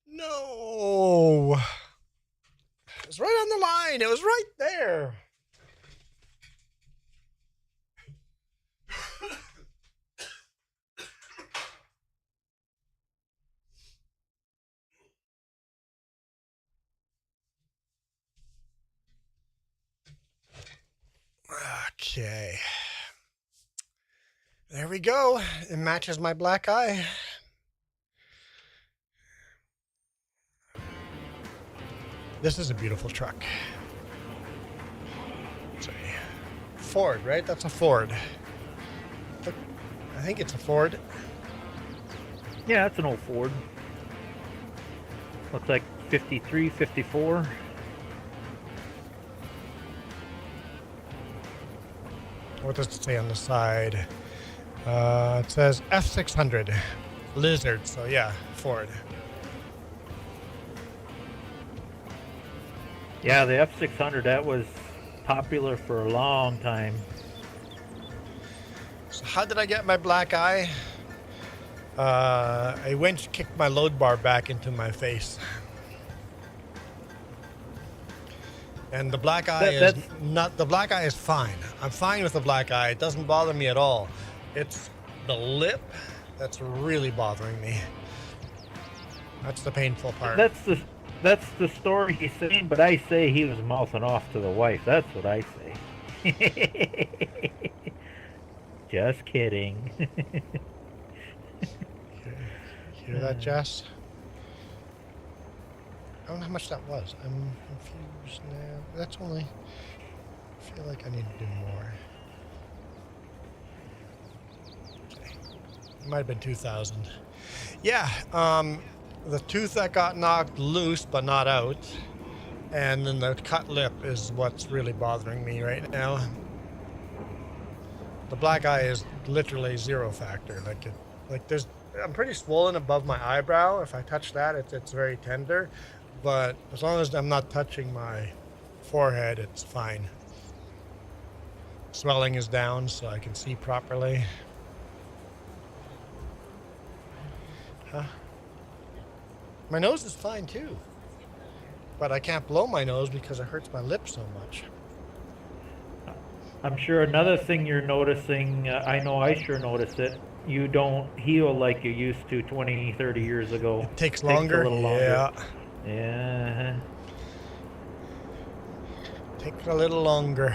No! It was right on the line. It was right there. Okay. There we go. It matches my black eye. This is a beautiful truck. It's a Ford, right? That's a Ford. I think it's a Ford. Yeah, that's an old Ford. Looks like 53, 54. What does it say on the side? It says F600 Lizard. So yeah, Ford. Yeah, the F600, that was popular for a long time. So how did I get my black eye? A winch kicked my load bar back into my face. And the black eye is fine. I'm fine with the black eye. It doesn't bother me at all. It's the lip that's really bothering me. That's the painful part. That's the story he's saying, but I say he was mouthing off to the wife. That's what I say. Just kidding. Hear that, Jess? I don't know how much that was. I'm confused now. That's only... I feel like I need to do more. Okay. It might have been 2,000. Yeah, the tooth that got knocked loose but not out, and then the cut lip is what's really bothering me right now. The black eye is literally zero factor. I'm pretty swollen above my eyebrow. If I touch that, it's very tender. But as long as I'm not touching my forehead, it's fine. Swelling is down so I can see properly. Huh? My nose is fine too. But I can't blow my nose because it hurts my lips so much. I'm sure another thing you're noticing, I know I sure noticed it, you don't heal like you used to 20, 30 years ago. It takes longer? A little longer. Yeah. Yeah. a little longer.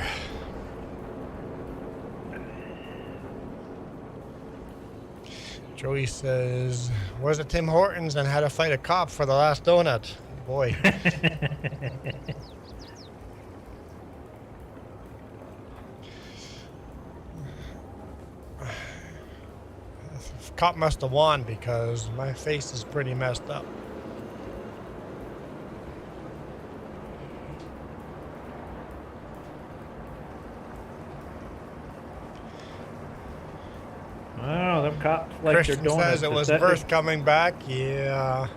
Joey says, was at Tim Hortons and had to fight a cop for the last donut. Boy. Cop must have won because my face is pretty messed up. I don't know, them cops like Christian their donuts. says it was worth coming back. Yeah.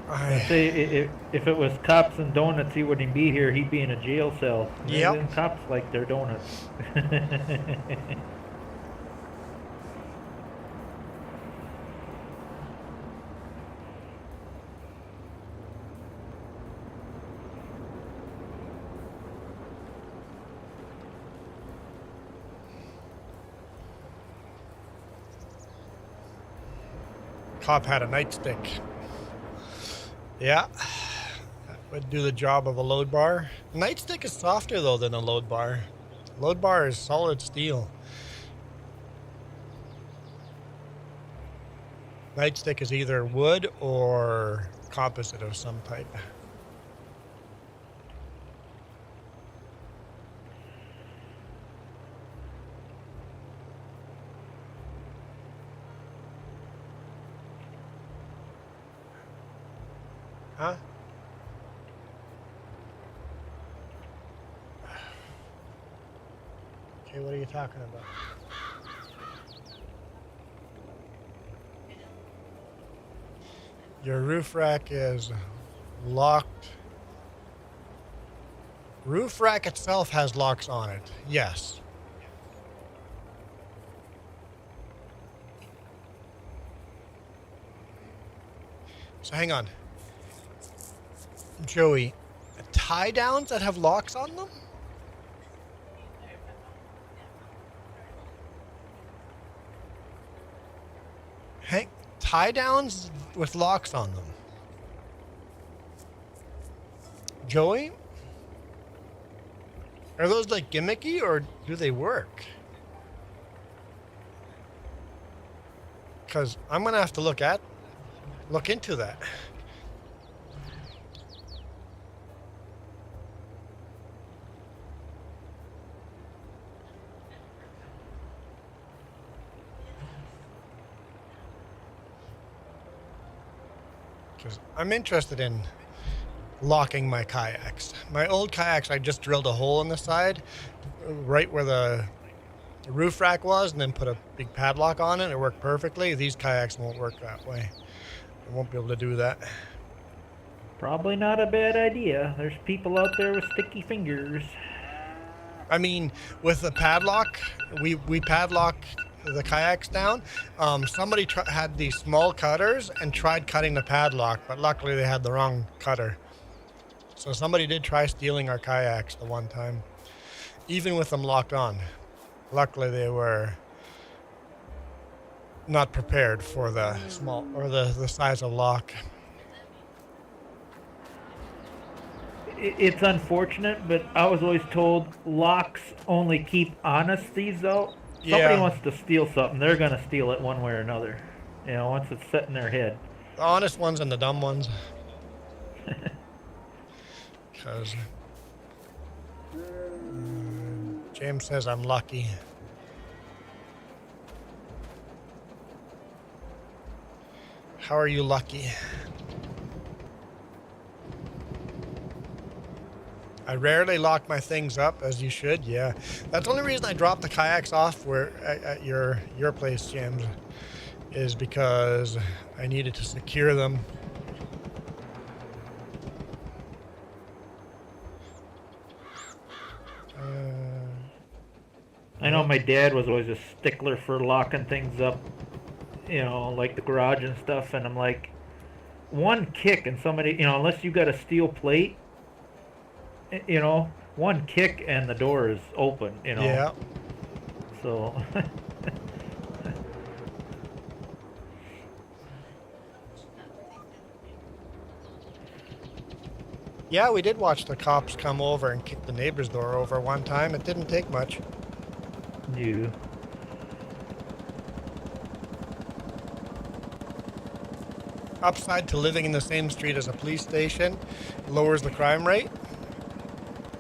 I say if it was cops and donuts, he wouldn't be here. He'd be in a jail cell. Yep. Them cops like their donuts. Cop had a nightstick. Yeah, that would do the job of a load bar. Nightstick is softer though than a load bar. Load bar is solid steel. Nightstick is either wood or composite of some type. Huh? Okay, what are you talking about? Your roof rack is locked. Roof rack itself has locks on it. Yes. So hang on. Joey, tie downs that have locks on them? Hey, tie downs with locks on them. Joey? Are those like gimmicky or do they work? Because I'm going to have to look into that. Because I'm interested in locking my kayaks. My old kayaks, I just drilled a hole in the side, right where the roof rack was, and then put a big padlock on it. It worked perfectly. These kayaks won't work that way. I won't be able to do that. Probably not a bad idea. There's people out there with sticky fingers. I mean, with the padlock, we padlock the kayaks down. Somebody had these small cutters and tried cutting the padlock, but luckily they had the wrong cutter. So somebody did try stealing our kayaks the one time, even with them locked on. Luckily they were not prepared for the small or the size of lock. It's unfortunate, but I was always told locks only keep honest thieves out. Somebody wants to steal something, they're going to steal it one way or another. You know, once it's set in their head. The honest ones and the dumb ones. Because James says I'm lucky. How are you lucky? I rarely lock my things up, as you should. Yeah, that's the only reason I dropped the kayaks off at your place, James, is because I needed to secure them. I know my dad was always a stickler for locking things up, you know, like the garage and stuff, and I'm like, one kick and somebody, you know, unless you got a steel plate, you know, one kick and the door is open, you know. Yeah. So. Yeah, we did watch the cops come over and kick the neighbor's door over one time. It didn't take much. You. Upside to living in the same street as a police station lowers the crime rate.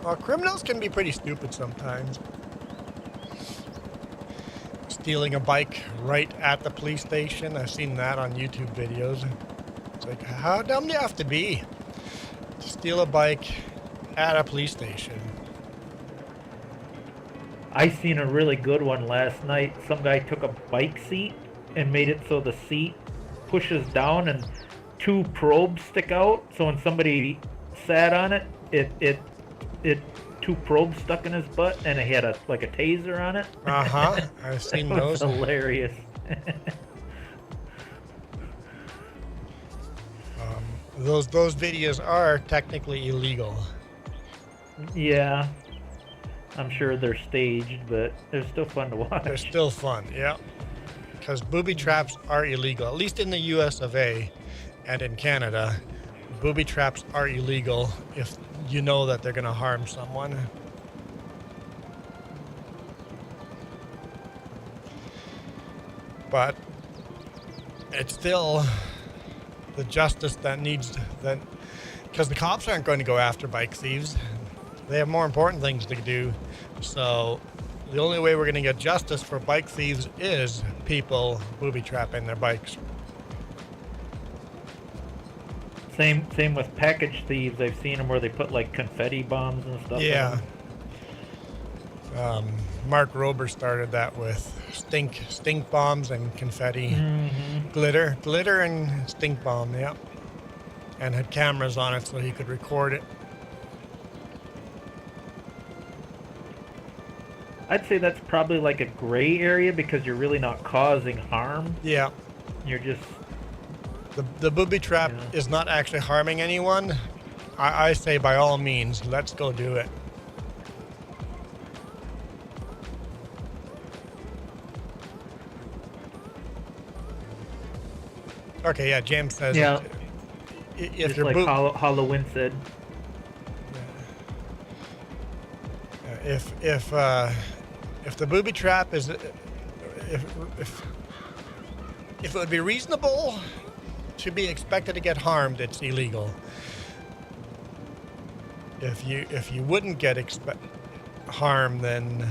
Well, criminals can be pretty stupid sometimes. Stealing a bike right at the police station. I've seen that on YouTube videos. It's like, how dumb do you have to be to steal a bike at a police station? I seen a really good one last night. Some guy took a bike seat and made it so the seat pushes down and two probes stick out. So when somebody sat on it, it two probes stuck in his butt, and it had like a taser on it. I've seen That was those. hilarious. Those videos are technically illegal. Yeah, I'm sure they're staged, but they're still fun to watch. They're still fun, yeah. Because booby traps are illegal, at least in the US of A and in Canada. Booby traps are illegal if you know that they're going to harm someone. But it's still the justice that needs that, because the cops aren't going to go after bike thieves. They have more important things to do. So the only way we're going to get justice for bike thieves is people booby trapping their bikes. Same with package thieves. I've seen them where they put like confetti bombs and stuff. Yeah. Mark Rober started that with stink bombs and confetti, glitter and stink bomb. Yeah, and had cameras on it so he could record it. I'd say that's probably like a gray area because you're really not causing harm. Yeah. You're just... The booby trap is not actually harming anyone. I say by all means, let's go do it. Okay, yeah, James says if just you're like Halloween said. If the booby trap is if it would be reasonable to be expected to get harmed, it's illegal. If you wouldn't get harmed, then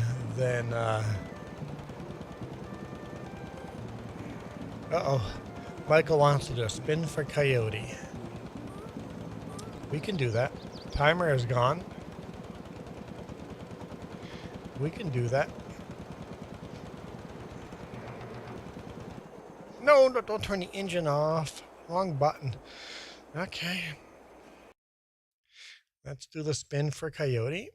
Michael wants to do a spin for coyote. We can do that. Timer is gone. We can do that. No, don't turn the engine off. Wrong button. Okay. Let's do the spin for coyote.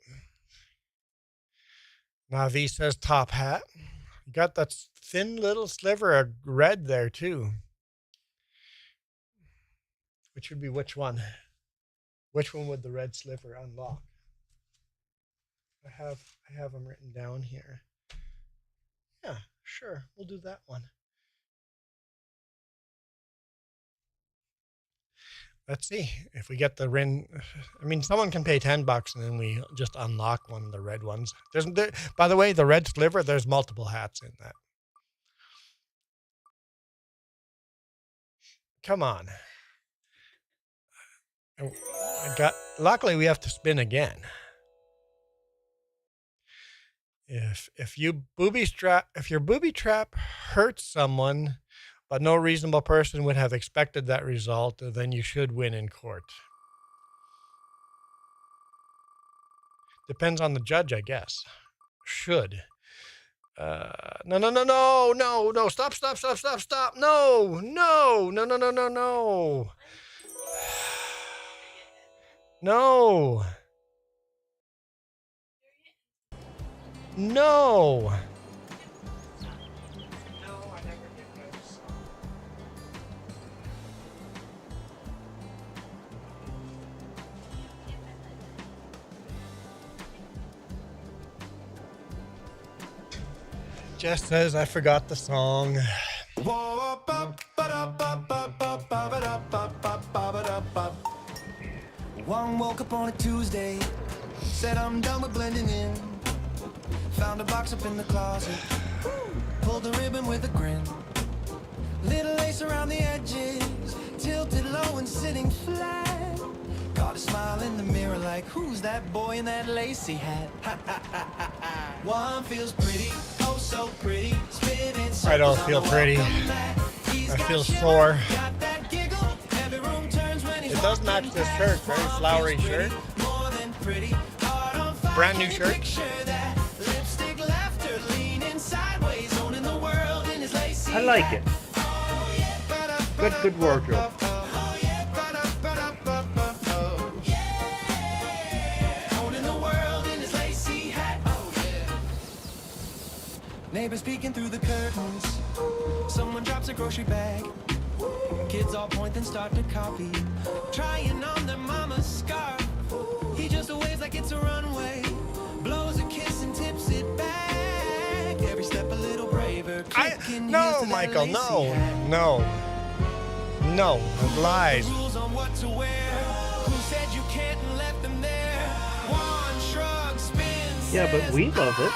Navi says top hat. You got that thin little sliver of red there too. Which would be which one? Which one would the red sliver unlock? I have them written down here. Yeah, sure. We'll do that one. Let's see if we get the ring. I mean, someone can pay $10 and then we just unlock one of the red ones. By the way, the red sliver, there's multiple hats in that. Come on. Luckily, we have to spin again. If your booby trap hurts someone, but no reasonable person would have expected that result, then you should win in court. Depends on the judge, I guess. Should. No. Stop. No. No. No. Jess says I forgot the song. One woke up on a Tuesday, said I'm done with blending in. Found a box up in the closet, pulled the ribbon with a grin. Little lace around the edges, tilted low and sitting flat. Caught a smile in the mirror like, who's that boy in that lacy hat? One feels pretty, oh so pretty, spinning circles. I don't feel pretty. I feel sore. It does match this shirt, very flowery shirt. Brand new shirt. I like it. Good wardrobe. Neighbors peeking through the curtains. Someone drops a grocery bag. Kids all point then start to copy. Trying on their mama's scarf. He just waves like it's a runway. Blows a kiss and tips it back. Every step a little braver. No, Michael, no. No, lies. Rules on what to wear. Who said you can't and left them there? One shrug spins. Yeah, but we love it.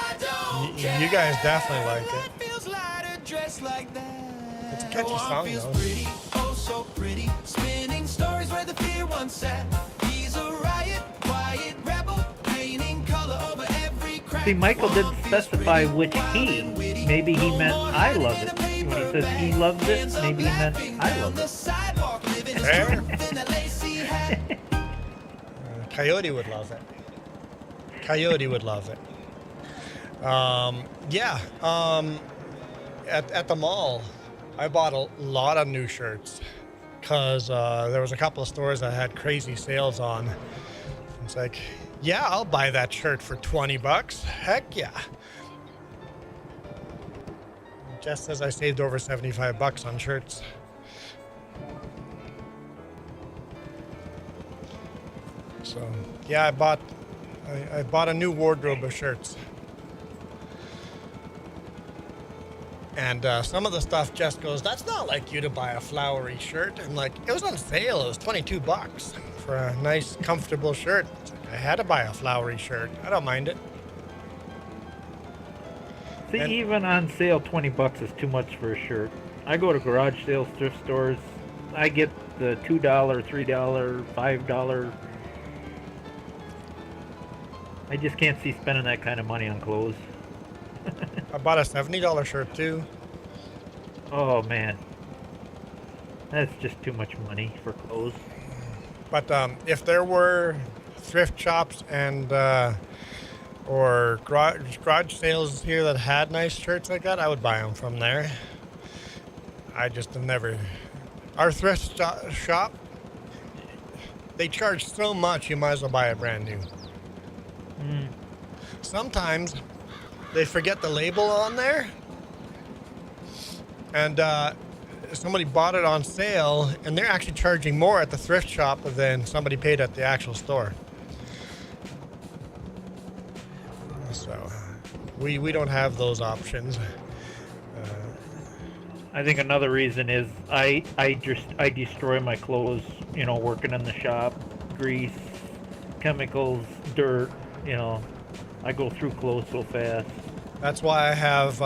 You guys definitely like it. Feels lighter dressed like that. It's a catchy song, feels though. pretty, oh so pretty. Spinning stories where the fear once sat. He's a riot, quiet rebel, painting color over every crack. See, Michael didn't specify which he. Maybe he meant I love it. When he says he loves it, maybe he meant I love it. Fair. Coyote would love it. Coyote would love it. At the mall, I bought a lot of new shirts because there was a couple of stores that had crazy sales on. It's like, yeah, I'll buy that shirt for $20. Heck yeah. Just as I saved over $75 on shirts. So yeah, I bought a new wardrobe of shirts. And some of the stuff just goes, that's not like you to buy a flowery shirt. And like, it was on sale. It was $22 for a nice, comfortable shirt. I had to buy a flowery shirt. I don't mind it. See, And- even on sale, $20 is too much for a shirt. I go to garage sales, thrift stores. I get the $2, $3, $5. I just can't see spending that kind of money on clothes. I bought a $70 shirt too. Oh man, that's just too much money for clothes. But if there were thrift shops and or garage sales here that had nice shirts like that, I would buy them from there. I just have never. Our thrift shop, they charge so much, you might as well buy it brand new. Sometimes they forget the label on there, and somebody bought it on sale, and they're actually charging more at the thrift shop than somebody paid at the actual store. So we don't have those options. I think another reason is I destroy my clothes, working in the shop, grease, chemicals, dirt, I go through clothes so fast. That's why I have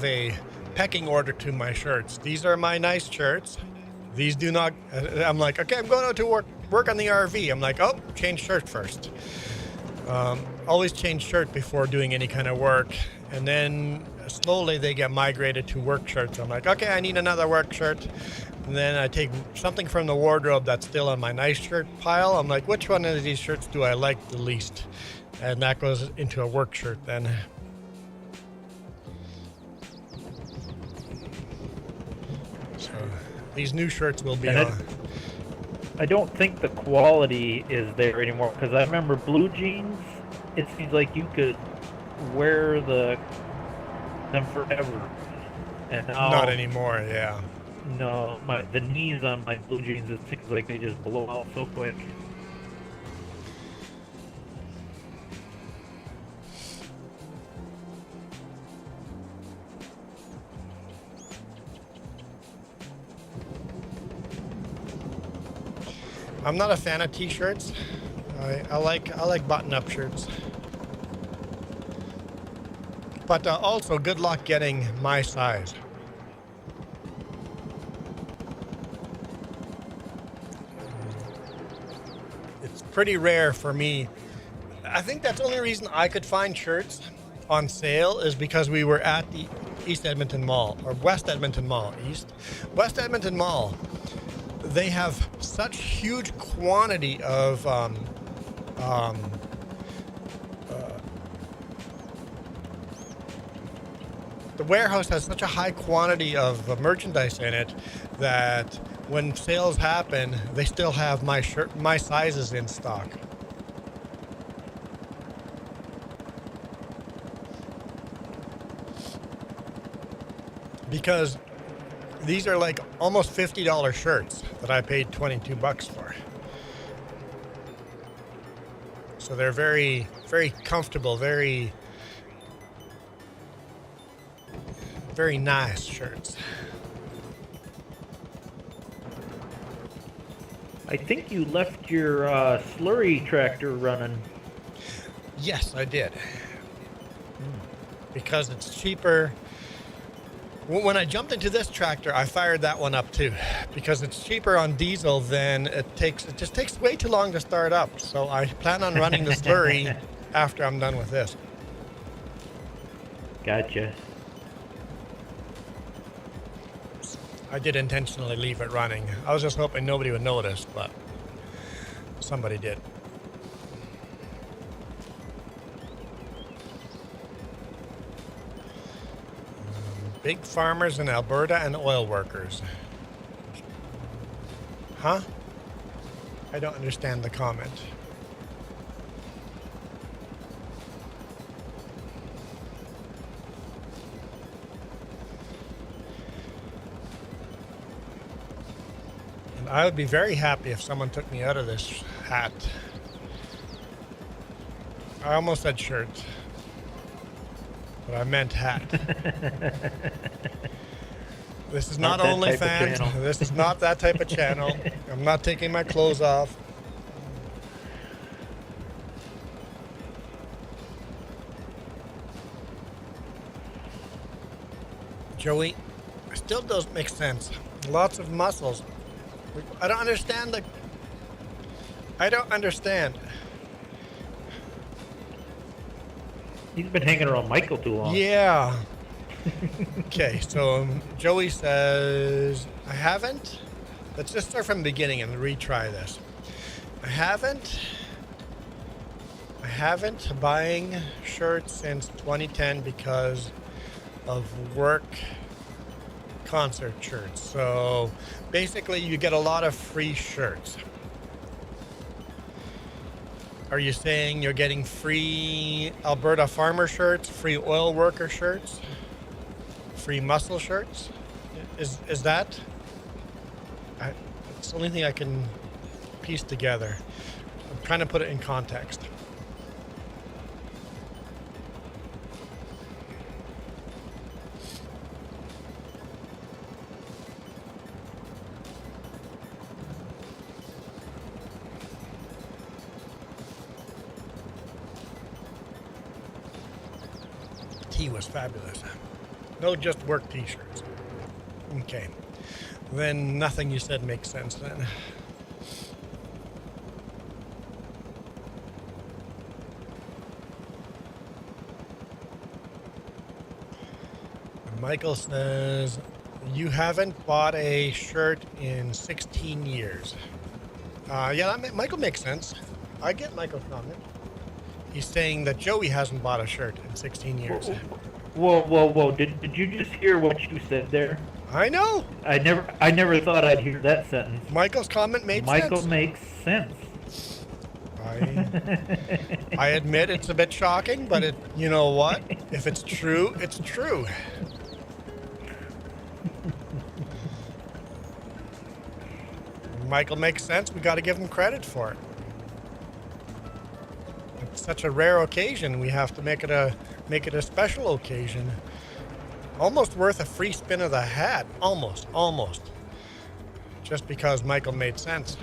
a pecking order to my shirts. These are my nice shirts. These do not. I'm like, okay, I'm going out to work on the RV. I'm like, oh, change shirt first. Always change shirt before doing any kind of work, and then slowly they get migrated to work shirts. I'm like, okay, I need another work shirt. And then I take something from the wardrobe that's still on my nice shirt pile. I'm like, which one of these shirts do I like the least? And that goes into a work shirt then. So these new shirts will be on. I don't think the quality is there anymore, because I remember blue jeans, it seems like you could wear them forever. And now, Not anymore, yeah. No, the knees on my blue jeans, it seems like they just blow out so quick. I'm not a fan of t-shirts. I like button-up shirts. But also, good luck getting my size. It's pretty rare for me. I think that's the only reason I could find shirts on sale is because we were at the East Edmonton Mall, or West Edmonton Mall. West Edmonton Mall. They have such huge quantity of the warehouse has such a high quantity of merchandise in it that when sales happen, they still have my sizes in stock. Because these are like almost $50 shirts that I paid $22 for. So they're very, very comfortable, very, very nice shirts. I think you left your slurry tractor running. Yes, I did. Because it's cheaper. When I jumped into this tractor, I fired that one up too, because it's cheaper on diesel than it just takes way too long to start up. So I plan on running the slurry after I'm done with this. Gotcha. I did intentionally leave it running. I was just hoping nobody would notice, but somebody did. Big farmers in Alberta and oil workers. Huh? I don't understand the comment. And I would be very happy if someone took me out of this hat. I almost said shirt. But I meant hat. This is not OnlyFans. This is not that type of channel. I'm not taking my clothes off. Joey, it still doesn't make sense. Lots of muscles. I don't understand I don't understand. He's been hanging around Michael too long. Yeah. Okay, so Joey says, I haven't. Let's just start from the beginning and retry this. I haven't buying shirts since 2010 because of work concert shirts. So basically you get a lot of free shirts. Are you saying you're getting free Alberta farmer shirts, free oil worker shirts, free muscle shirts? Is that? It's the only thing I can piece together. I'm trying to put it in context. Was fabulous. No, just work t-shirts. Okay. Then nothing you said makes sense then. Michael says, you haven't bought a shirt in 16 years. Yeah, Michael makes sense. I get Michael's comment. He's saying that Joey hasn't bought a shirt in 16 years. Whoa. Did you just hear what you said there? I know. I never thought I'd hear that sentence. Michael's comment made sense. Michael makes sense. I admit it's a bit shocking, but you know what? If it's true, it's true. Michael makes sense. We got to give him credit for it. It's such a rare occasion. We have to make it a special occasion. Almost worth a free spin of the hat. Almost. Just because Michael made sense.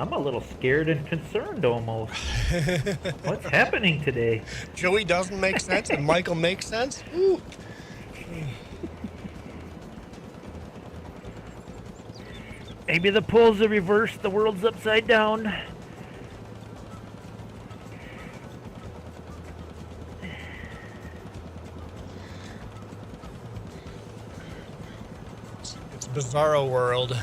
I'm a little scared and concerned almost. What's happening today? Joey doesn't make sense and Michael makes sense? Ooh. Maybe the poles are reversed, the world's upside down. It's bizarro world.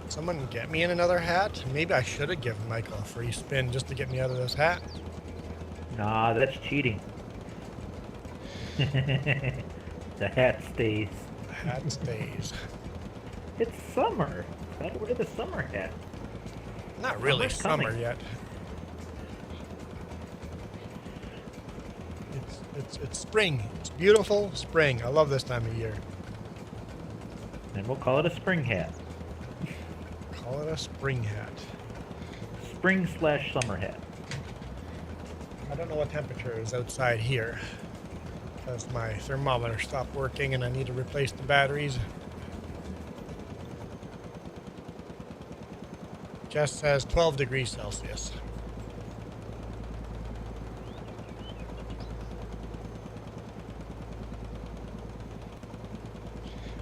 Someone get me in another hat? Maybe I should have given Michael a free spin just to get me out of this hat. Nah, that's cheating. The hat stays. The hat stays. It's summer. Got rid of the summer hat. Not really Summer's summer coming. yet. It's spring. It's beautiful spring. I love this time of year. And we'll call it a spring hat. Call it a spring hat. Spring/summer hat. I don't know what temperature is outside here because my thermometer stopped working and I need to replace the batteries. Jess says 12 degrees Celsius.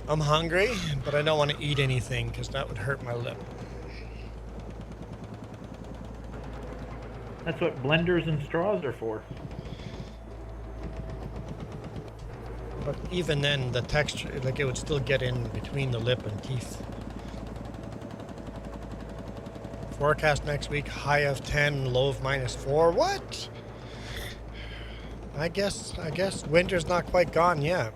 I'm hungry, but I don't want to eat anything because that would hurt my lip. That's what blenders and straws are for. But even then, the texture, like it would still get in between the lip and teeth. Forecast next week, high of 10, low of -4. What? I guess winter's not quite gone yet.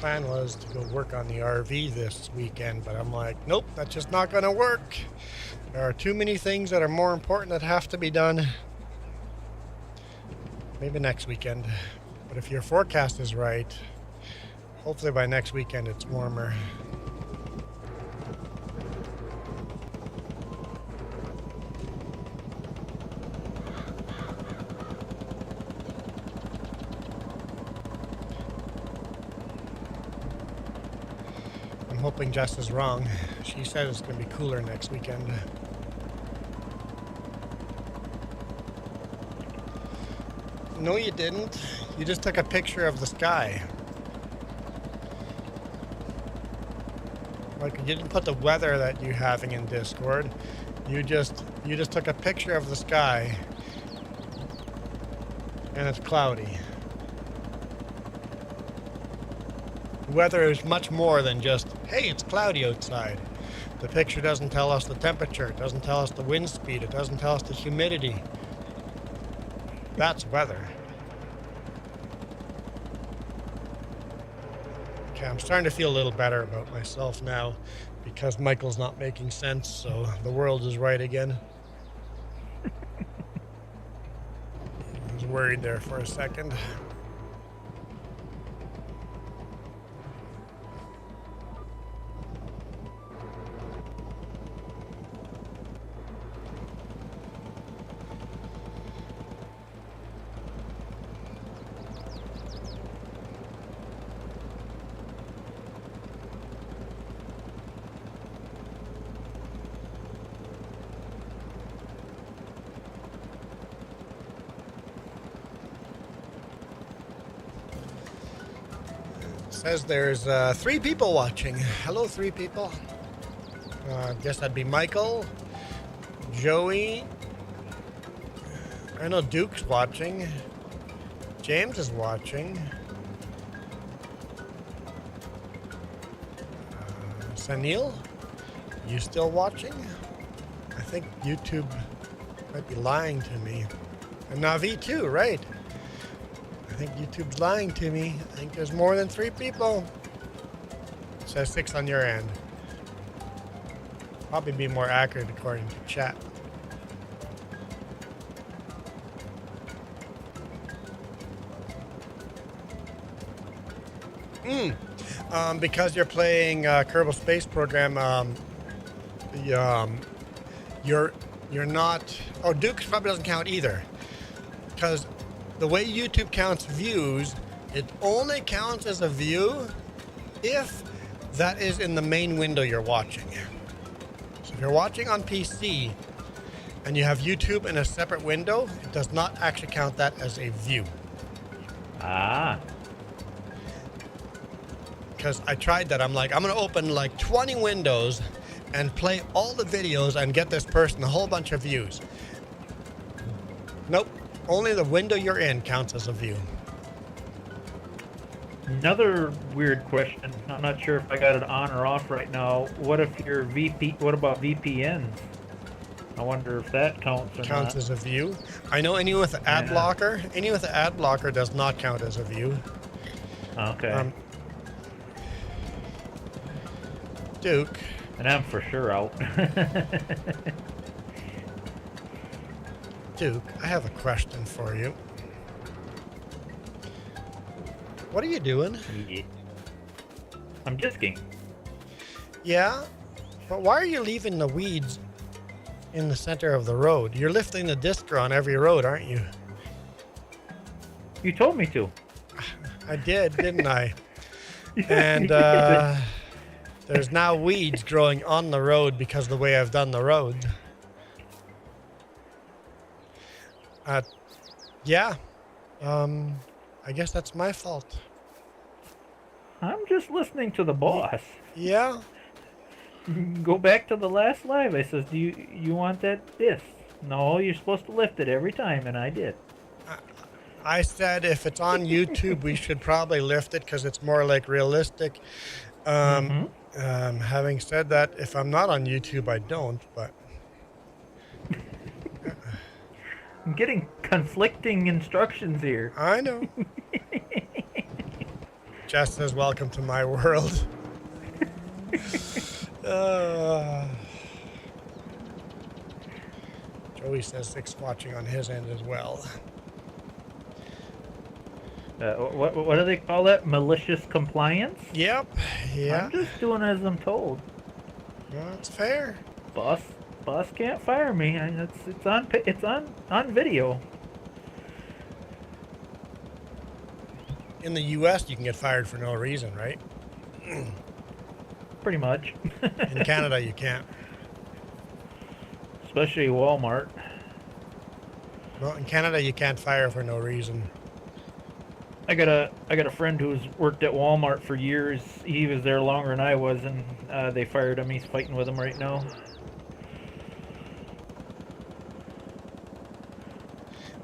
Plan was to go work on the RV this weekend, but I'm like, nope, that's just not gonna work. There are too many things that are more important that have to be done. Maybe next weekend. But if your forecast is right, hopefully by next weekend it's warmer. I'm hoping Jess is wrong. She said it's going to be cooler next weekend. No, you didn't. You just took a picture of the sky. Like, you didn't put the weather that you're having in Discord. You just took a picture of the sky. And it's cloudy. Weather is much more than just, hey, it's cloudy outside. The picture doesn't tell us the temperature. It doesn't tell us the wind speed. It doesn't tell us the humidity. That's weather. Okay, I'm starting to feel a little better about myself now because Michael's not making sense, so the world is right again. I was worried there for a second. Says there's 3 people watching. Hello, 3 people. I guess that'd be Michael, Joey. I know Duke's watching. James is watching. Sanil, you still watching? I think YouTube might be lying to me. And Navi too, right? I think YouTube's lying to me. I think there's more than 3 people. It says 6 on your end. Probably be more accurate according to chat. Because you're playing Kerbal Space Program, you're not. Oh, Duke probably doesn't count either. Because the way YouTube counts views, it only counts as a view if that is in the main window you're watching. So if you're watching on PC and you have YouTube in a separate window, it does not actually count that as a view. Ah. Because I tried that. I'm like, I'm going to open like 20 windows and play all the videos and get this person a whole bunch of views. Nope. Only the window you're in counts as a view. Another weird question. I'm not sure if I got it on or off right now. What if your what about VPNs? I wonder if that counts or Counts not. as a view. I know any with the ad Yeah. blocker. Any with the ad blocker does not count as a view. Okay. Duke. And I'm for sure out. Duke, I have a question for you. What are you doing? Yeah. I'm disking. Yeah? But why are you leaving the weeds in the center of the road? You're lifting the disc on every road, aren't you? You told me to. I did, didn't I? And there's now weeds growing on the road because of the way I've done the road. Yeah. I guess that's my fault. I'm just listening to the boss. Yeah. Go back to the last live. I says, do you want that disc? No, you're supposed to lift it every time, and I did. I said if it's on YouTube, we should probably lift it because it's more like realistic. Having said that, if I'm not on YouTube, I don't, but... I'm getting conflicting instructions here. I know. Jess says, welcome to my world. Joey says 6 watching on his end as well. What do they call that? Malicious compliance? Yep. Yeah. I'm just doing as I'm told. Well, that's fair. Boss can't fire me. It's on video. In the U.S., you can get fired for no reason, right? Pretty much. In Canada, you can't. Especially Walmart. Well, in Canada, you can't fire for no reason. I got a friend who's worked at Walmart for years. He was there longer than I was, and they fired him. He's fighting with them right now.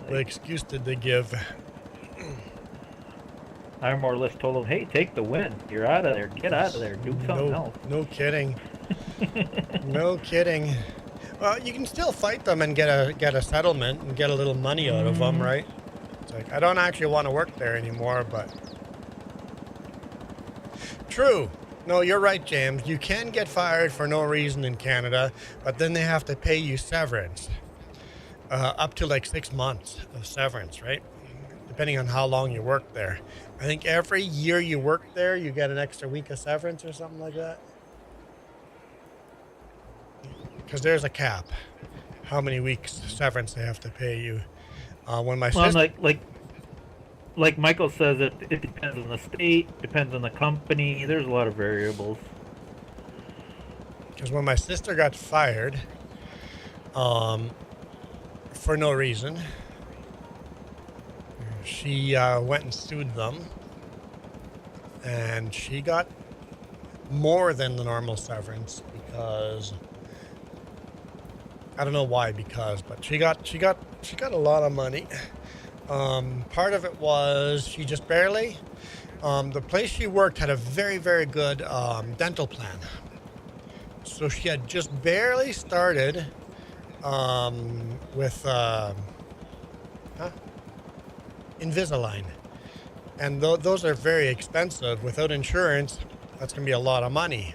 What excuse did they give? I more or less told him, "Hey, take the win. You're out of there. Get out of there. Do something else." No kidding. No kidding. Well, you can still fight them and get a settlement and get a little money out of them, right? It's like, I don't actually want to work there anymore, but... True. No, you're right, James. You can get fired for no reason in Canada, but then they have to pay you severance. Up to like 6 months of severance, right? Depending on how long you work there. I think every year you work there, you get an extra week of severance or something like that. Because there's a cap. How many weeks severance they have to pay you. When my sister... like Michael says, it depends on the state, depends on the company. There's a lot of variables. Because when my sister got fired, for no reason, she went and sued them, and she got more than the normal severance because I don't know why, but she got a lot of money. Part of it was she just barely. The place she worked had a very, very good dental plan, so she had just barely started with Invisalign, and those are very expensive. Without insurance, that's gonna be a lot of money.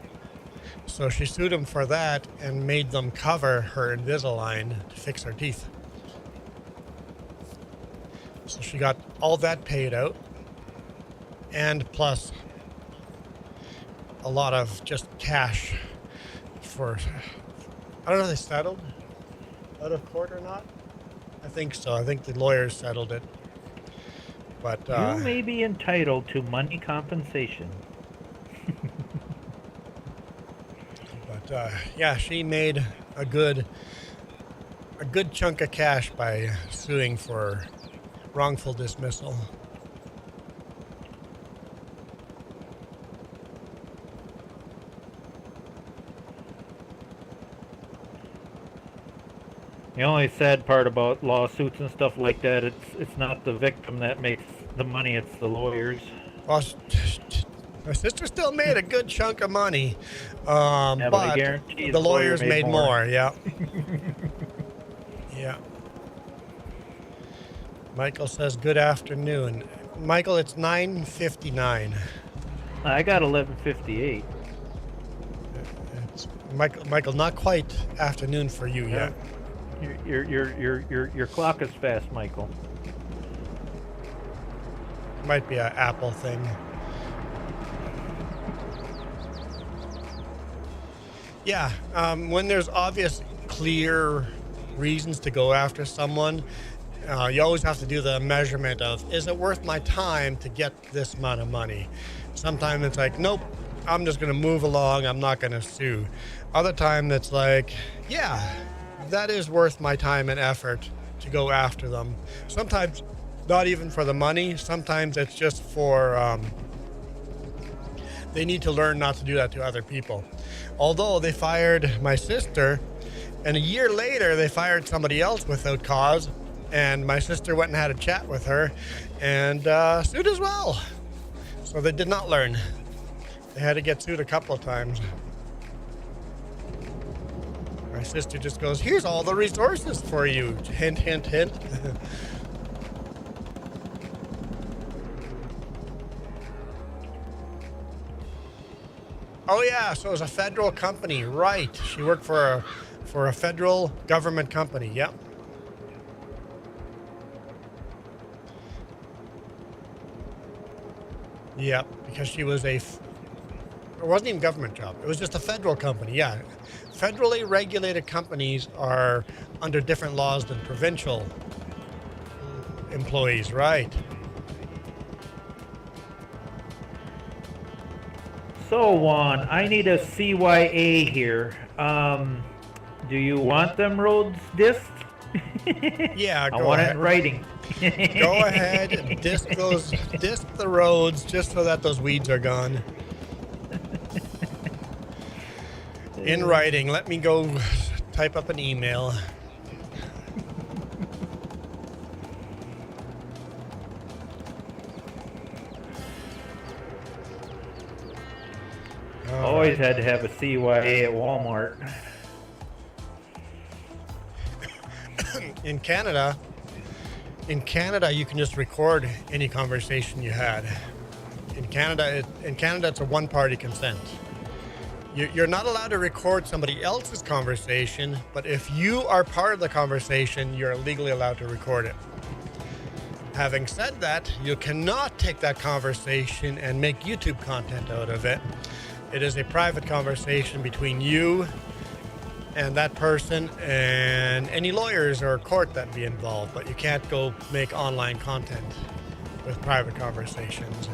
So she sued them for that and made them cover her Invisalign to fix her teeth. So she got all that paid out, and plus a lot of just cash for, I don't know if they settled out of court or not. I think so. I think the lawyers settled it. But You may be entitled to money compensation. but yeah, she made a good chunk of cash by suing for wrongful dismissal. The only sad part about lawsuits and stuff like that, it's not the victim that makes the money, it's the lawyers. Well, my sister still made a good chunk of money, Yeah, but I but guarantee the lawyers made more. Yeah. Yeah. Michael says, good afternoon. Michael, it's 9:59. I got 11:58. It's Michael, not quite afternoon for you yet. Your clock is fast, Michael. Might be an Apple thing. Yeah, when there's obvious, clear reasons to go after someone, you always have to do the measurement of, is it worth my time to get this amount of money? Sometimes it's like, nope, I'm just going to move along. I'm not going to sue. Other time it's like, yeah, that is worth my time and effort to go after them. Sometimes not even for the money. Sometimes it's just for, they need to learn not to do that to other people. Although they fired my sister, and a year later they fired somebody else without cause, and my sister went and had a chat with her and sued as well. So they did not learn. They had to get sued a couple of times. My sister just goes, here's all the resources for you. Hint, hint, hint. Oh yeah, so it was a federal company, right? She worked for a federal government company. Yep. Yep, because she was it wasn't even a government job. It was just a federal company. Yeah, federally regulated companies are under different laws than provincial employees, right? So Juan, I need a CYA here. Do you want them roads dissed? Yeah, I want ahead. it in writing. Go ahead and disc the roads just so that those weeds are gone. In writing, let me go type up an email. Always had to have a CYA at Walmart. In Canada, you can just record any conversation you had. In Canada, it's a one-party consent. You're not allowed to record somebody else's conversation, but if you are part of the conversation, you're legally allowed to record it. Having said that, you cannot take that conversation and make YouTube content out of it. It is a private conversation between you and that person and any lawyers or court that be involved, but you can't go make online content with private conversations.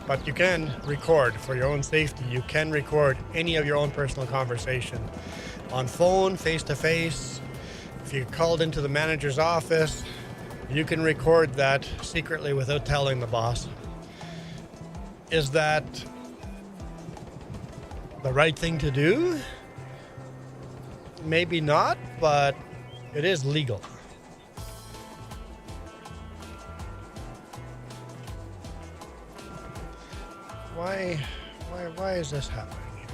But you can record for your own safety. You can record any of your own personal conversation on phone, face-to-face. If you're called into the manager's office, you can record that secretly without telling the boss. Is that the right thing to do? Maybe not, but it is legal. Why is this happening here?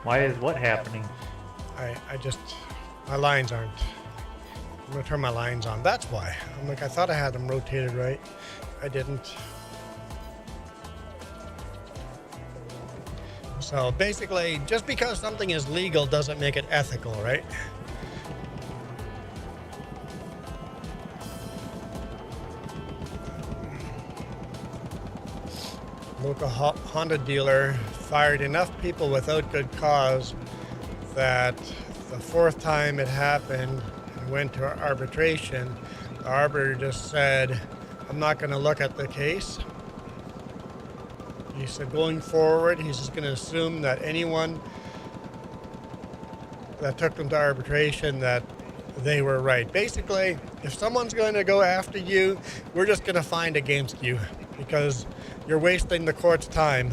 Why is what happening? My lines aren't. I'm gonna turn my lines on. That's why. I'm like, I thought I had them rotated right. I didn't. So basically, just because something is legal doesn't make it ethical, right? Local Honda dealer fired enough people without good cause that the fourth time it happened and went to arbitration, the arbiter just said, I'm not going to look at the case. He said going forward, he's just going to assume that anyone that took them to arbitration, that they were right. Basically, if someone's going to go after you, we're just going to find against you because you're wasting the court's time.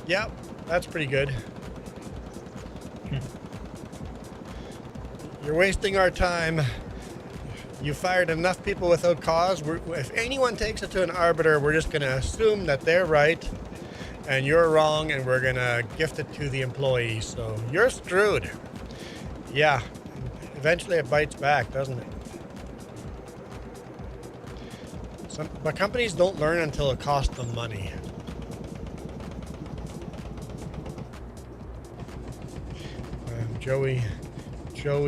Yep, that's pretty good. You're wasting our time. You fired enough people without cause. If anyone takes it to an arbiter, we're just going to assume that they're right and you're wrong, and we're going to gift it to the employee. So you're screwed. Yeah, eventually it bites back, doesn't it? But companies don't learn until it costs them money. Joey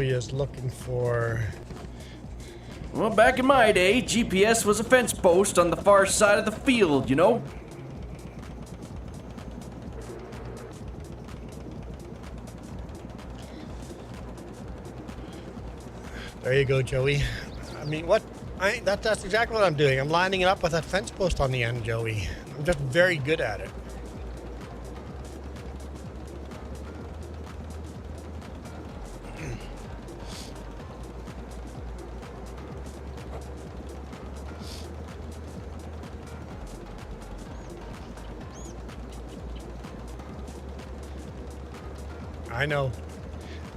is looking for... Well, back in my day, GPS was a fence post on the far side of the field, you know? There you go, Joey. I mean, that's exactly what I'm doing. I'm lining it up with that fence post on the end, Joey. I'm just very good at it. I know.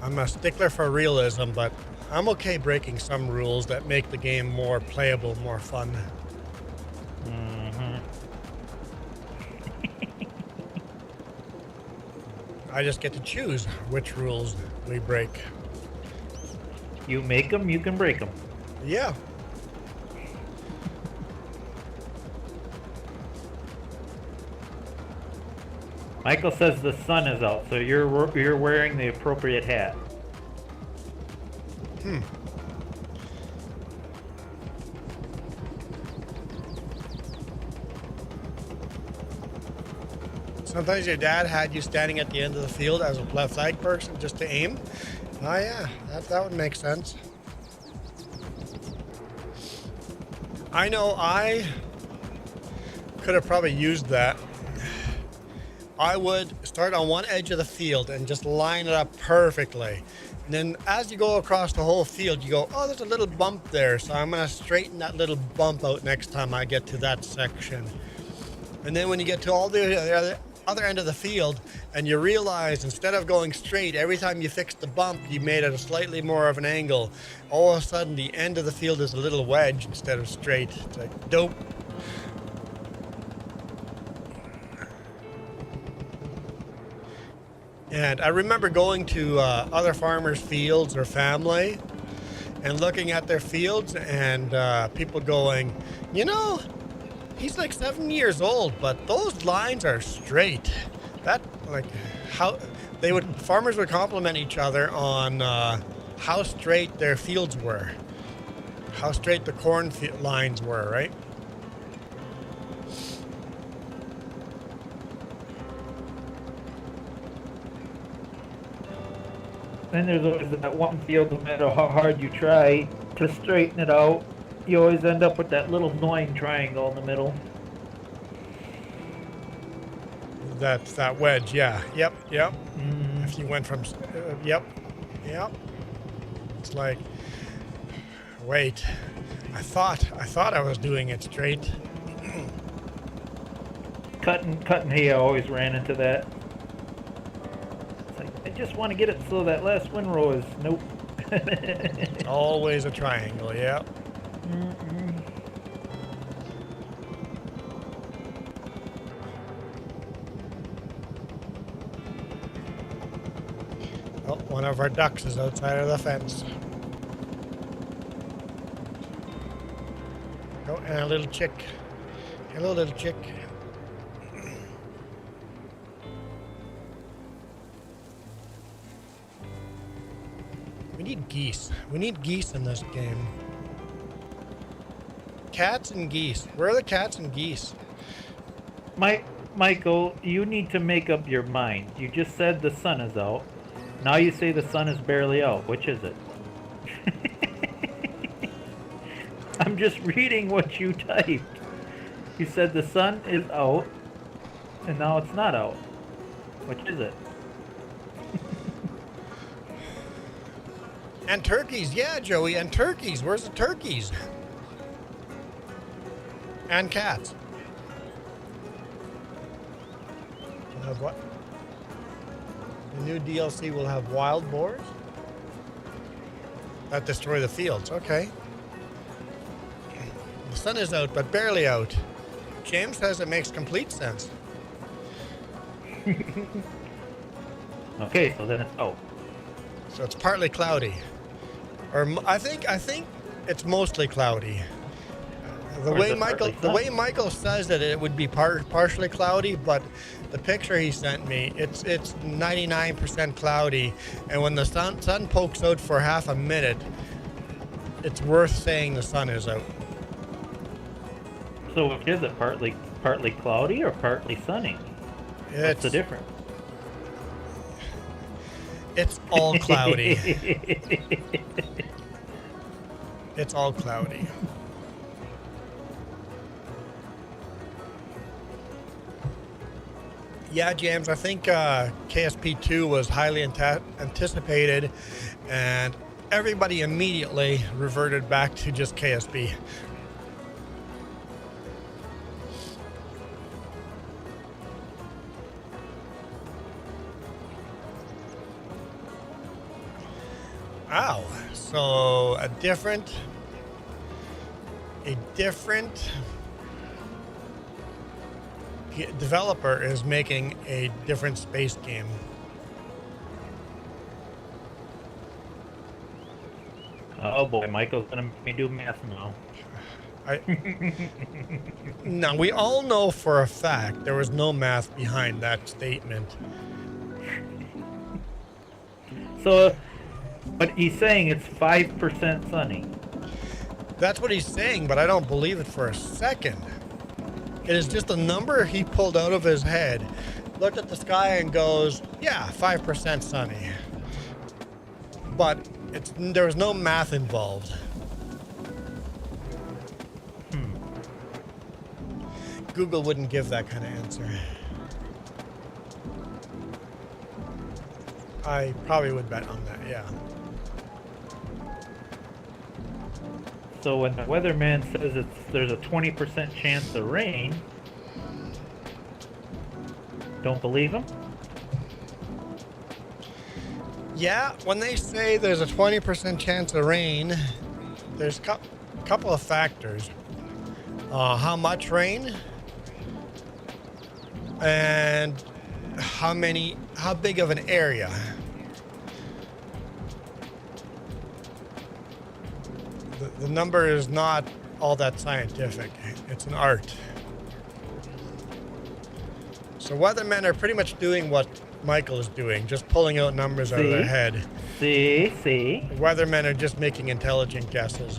I'm a stickler for realism, but I'm okay breaking some rules that make the game more playable, more fun. Mm-hmm. I just get to choose which rules we break. You make them, you can break them. Yeah. Michael says the sun is out, so you're wearing the appropriate hat. Sometimes your dad had you standing at the end of the field as a left side person just to aim. Oh yeah, that would make sense. I know I could have probably used that. I would start on one edge of the field and just line it up perfectly. And then as you go across the whole field, you go, oh, there's a little bump there. So I'm going to straighten that little bump out next time I get to that section. And then when you get to all the other end of the field and you realize instead of going straight, every time you fix the bump, you made it a slightly more of an angle. All of a sudden, the end of the field is a little wedge instead of straight. It's like, dope. And I remember going to other farmers' fields or family and looking at their fields and people going, you know, he's like 7 years old, but those lines are straight. That, like, how farmers would compliment each other on how straight their fields were, how straight the corn lines were, right? Then there's always that one field, no matter how hard you try to straighten it out, you always end up with that little annoying triangle in the middle. That's that wedge, yeah. Yep. If you went from, yep. It's like, wait, I thought I was doing it straight. Cutting hay, I always ran into that. I just want to get it so that last windrow is nope. Always a triangle, yeah. Oh, one of our ducks is outside of the fence. Oh, and a little chick. Hello, little chick. We need geese. We need geese in this game. Cats and geese. Where are the cats and geese? My Michael, you need to make up your mind. You just said the sun is out. Now you say the sun is barely out. Which is it? I'm just reading what you typed. You said the sun is out, and now it's not out. Which is it? And turkeys, yeah, Joey, and turkeys. Where's the turkeys? And cats. We'll have what? The new DLC will have wild boars? That destroy the fields, okay. The sun is out, but barely out. James says it makes complete sense. Okay, so then it's out. So it's partly cloudy. Or I think it's mostly cloudy. The way Michael says that it would be partially cloudy, but the picture he sent me, it's 99% cloudy, and when the sun pokes out for half a minute, it's worth saying the sun is out. So which is it? Partly cloudy or partly sunny? What's the difference? It's all cloudy. It's all cloudy. Yeah, James, I think KSP2 was highly anticipated, and everybody immediately reverted back to just KSP. Wow, so a different developer is making a different space game. Oh boy, Michael's gonna make me do math now. Now, we all know for a fact there was no math behind that statement. So, but he's saying it's 5% sunny. That's what he's saying, but I don't believe it for a second. It is just a number he pulled out of his head, looked at the sky and goes, yeah, 5% sunny. But there was no math involved. Google wouldn't give that kind of answer. I probably would bet on that, yeah. So when the weatherman says there's a 20% chance of rain, don't believe him? Yeah, when they say there's a 20% chance of rain, there's a couple of factors. How much rain, and how big of an area. The number is not all that scientific. It's an art. So weathermen are pretty much doing what Michael is doing, just pulling out numbers out of their head. See? Weathermen are just making intelligent guesses.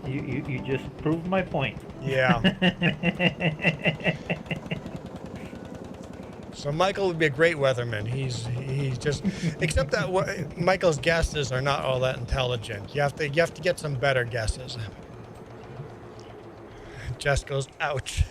You just proved my point. Yeah. So Michael would be a great weatherman. He's just, except that Michael's guesses are not all that intelligent. You have to get some better guesses. Jess goes, ouch.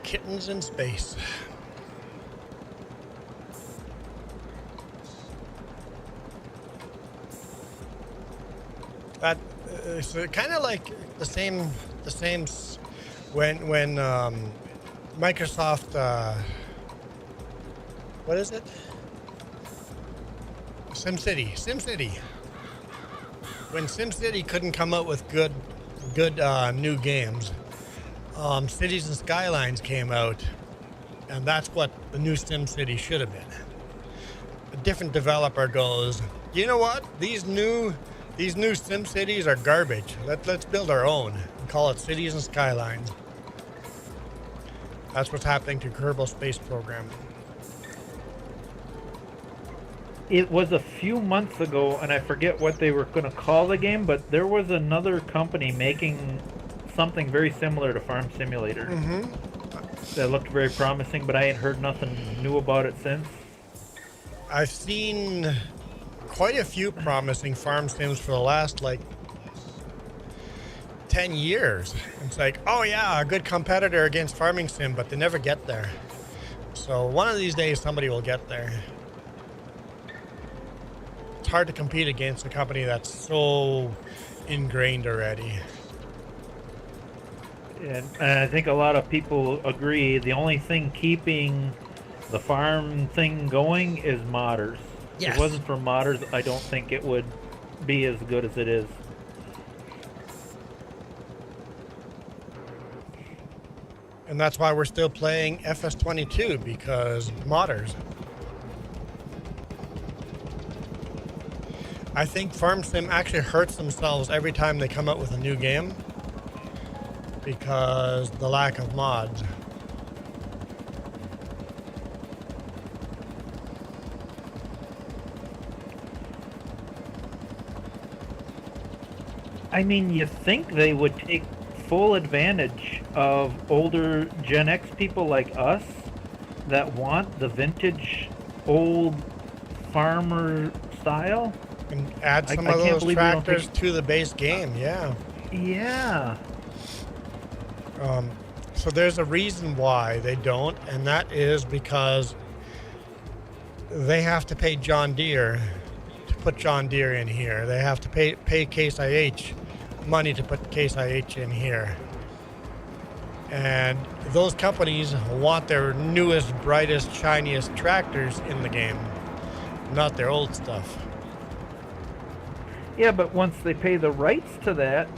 Kittens in space. That it's kind of like the same when Microsoft what is it? SimCity. When SimCity couldn't come out with good new games, Cities and Skylines came out, and that's what the new SimCity should have been. A different developer goes, you know what? These new SimCities are garbage. Let's build our own and call it Cities and Skylines. That's what's happening to Kerbal Space Program. It was a few months ago, and I forget what they were going to call the game, but there was another company making something very similar to Farm Simulator. That looked very promising, but I ain't heard nothing new about it since. I've seen quite a few promising farm sims for the last, like, 10 years. It's like, oh yeah, a good competitor against farming sim, but they never get there. So one of these days, somebody will get there. It's hard to compete against a company that's so ingrained already. And I think a lot of people agree the only thing keeping the farm thing going is modders. Yes. If it wasn't for modders, I don't think it would be as good as it is. And that's why we're still playing FS22, because modders. I think Farm Sim actually hurts themselves every time they come out with a new game, because the lack of mods. I mean, you think they would take full advantage of older Gen X people like us that want the vintage old farmer style? And add some I of can't those believe we don't tractors take- to the base game, yeah. Yeah. So there's a reason why they don't, and that is because they have to pay John Deere to put John Deere in here. They have to pay Case IH money to put Case IH in here. And those companies want their newest, brightest, shiniest tractors in the game, not their old stuff. Yeah, but once they pay the rights to that,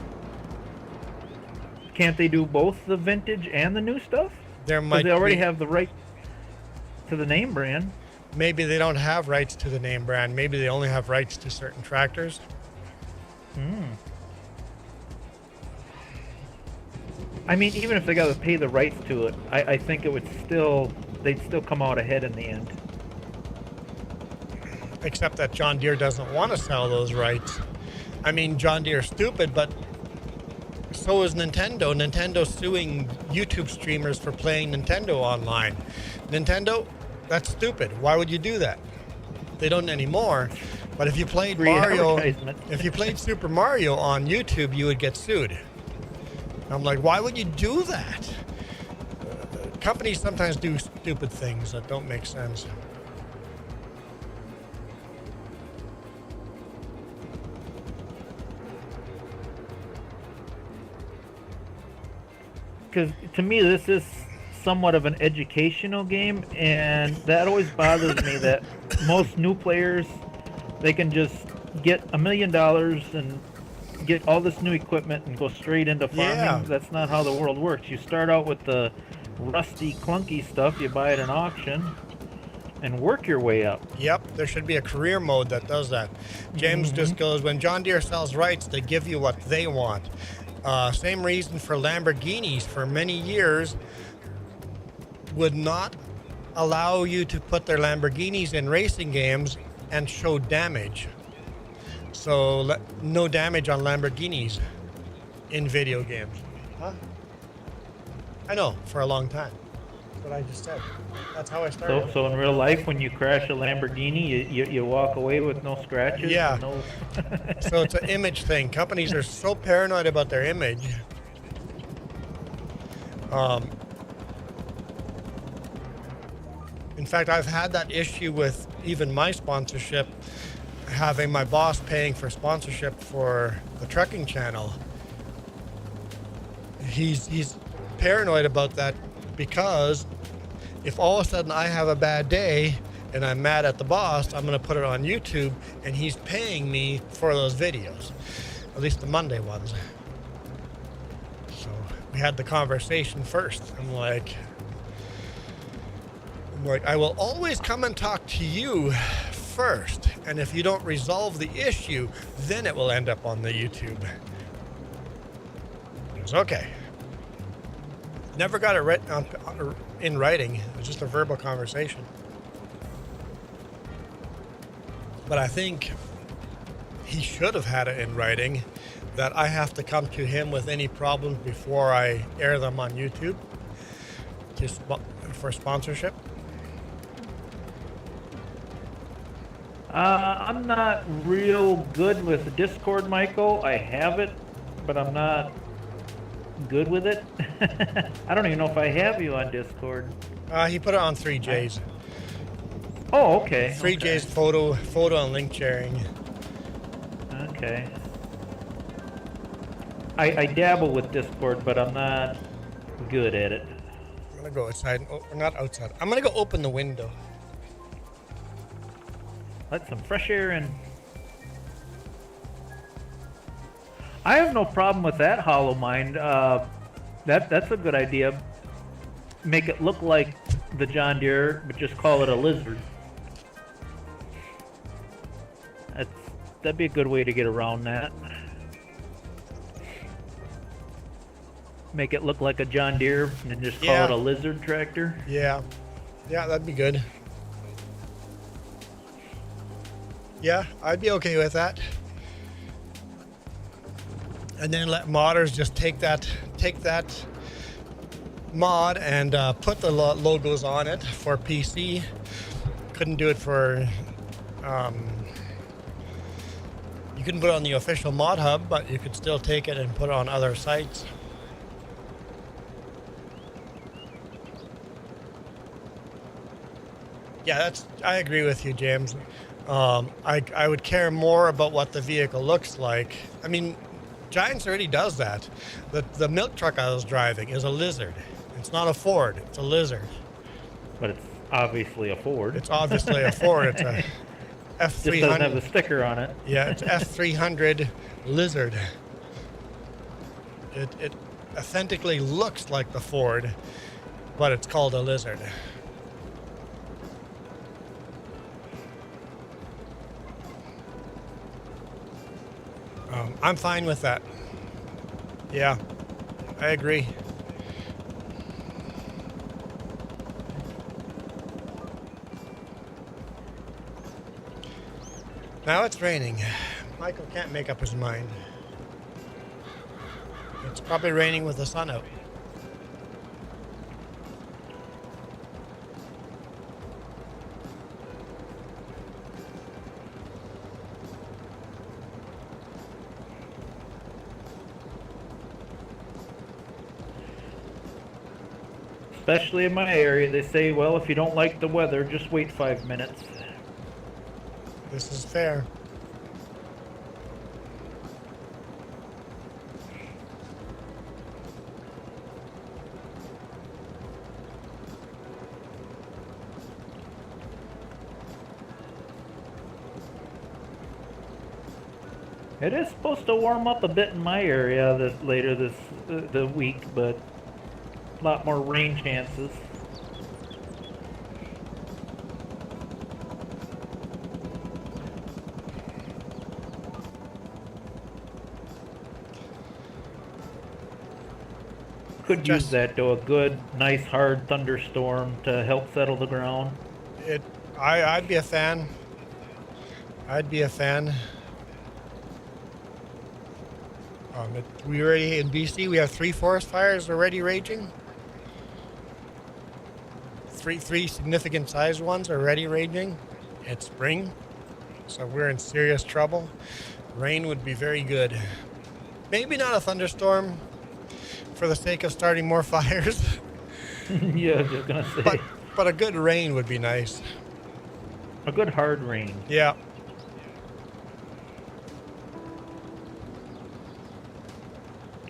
can't they do both the vintage and the new stuff? There Because might they already be, have the right to the name brand. maybe they don't have rights to the name brand. Maybe they only have rights to certain tractors. I mean, even if they got to pay the rights to it, I think it would still, they'd still come out ahead in the end. Except that John Deere doesn't want to sell those rights. I mean, John Deere's stupid, but so is Nintendo. Nintendo's suing YouTube streamers for playing Nintendo online. Nintendo, that's stupid. Why would you do that? They don't anymore. But if you played Free Mario, advertisement. if you played Super Mario on YouTube, you would get sued. I'm like, why would you do that? Companies sometimes do stupid things that don't make sense. Because to me, this is somewhat of an educational game, and that always bothers me that most new players, they can just get $1 million and get all this new equipment and go straight into farming. Yeah. That's not how the world works. You start out with the rusty, clunky stuff you buy at an auction and work your way up. Yep, there should be a career mode that does that. James just goes, when John Deere sells rights, they give you what they want. Same reason for Lamborghinis for many years would not allow you to put their Lamborghinis in racing games and show damage. So no damage on Lamborghinis in video games. Huh? I know, for a long time. That's what I just said. That's how I started. So in real life, when you crash a Lamborghini, you walk away with no scratches? Yeah. No... So it's an image thing. Companies are so paranoid about their image. In fact, I've had that issue with even my sponsorship, having my boss paying for sponsorship for the trucking channel. He's paranoid about that because if all of a sudden I have a bad day and I'm mad at the boss, I'm going to put it on YouTube, and he's paying me for those videos, at least the Monday ones. So we had the conversation first. I'm like, I will always come and talk to you first, and if you don't resolve the issue, then it will end up on the YouTube. It's okay. Never got it in writing. It was just a verbal conversation. But I think he should have had it in writing that I have to come to him with any problems before I air them on YouTube for sponsorship. I'm not real good with Discord, Michael. I have it, but I'm not good with it. I don't even know if I have you on Discord. He put it on 3J's. Oh, okay. 3J's photo and link sharing. Okay. I dabble with Discord, but I'm not good at it. I'm gonna go outside. Oh, not outside. I'm gonna go open the window. Let some fresh air in. I have no problem with that, Hollow Mind. That's a good idea. Make it look like the John Deere, but just call it a lizard. That'd be a good way to get around that. Make it look like a John Deere and just call it a lizard tractor. Yeah, that'd be good. Yeah, I'd be okay with that. And then let modders just take that mod and put the logos on it for PC. Couldn't do it for. You couldn't put it on the official mod hub, but you could still take it and put it on other sites. Yeah, I agree with you, James. I would care more about what the vehicle looks like. I mean, Giants already does that. The milk truck I was driving is a lizard. It's not a Ford, it's a lizard. But it's obviously a Ford. It's obviously a Ford. It's a F300. Just doesn't have the sticker on it. Yeah, it's F300 Lizard. It authentically looks like the Ford, but it's called a Lizard. I'm fine with that. Yeah, I agree. Now it's raining. Michael can't make up his mind. It's probably raining with the sun out. Especially in my area, they say, well, if you don't like the weather, just wait 5 minutes. This is fair. It is supposed to warm up a bit in my area later this the week, but a lot more rain chances. Could use that though, a good, nice, hard thunderstorm to help settle the ground. I'd be a fan. I'd be a fan. We already in BC. We have 3 forest fires already raging. Three significant sized ones already raging. It's spring, so we're in serious trouble. Rain would be very good. Maybe not a thunderstorm, for the sake of starting more fires. Yeah, I was just gonna say. But a good rain would be nice. A good hard rain. Yeah.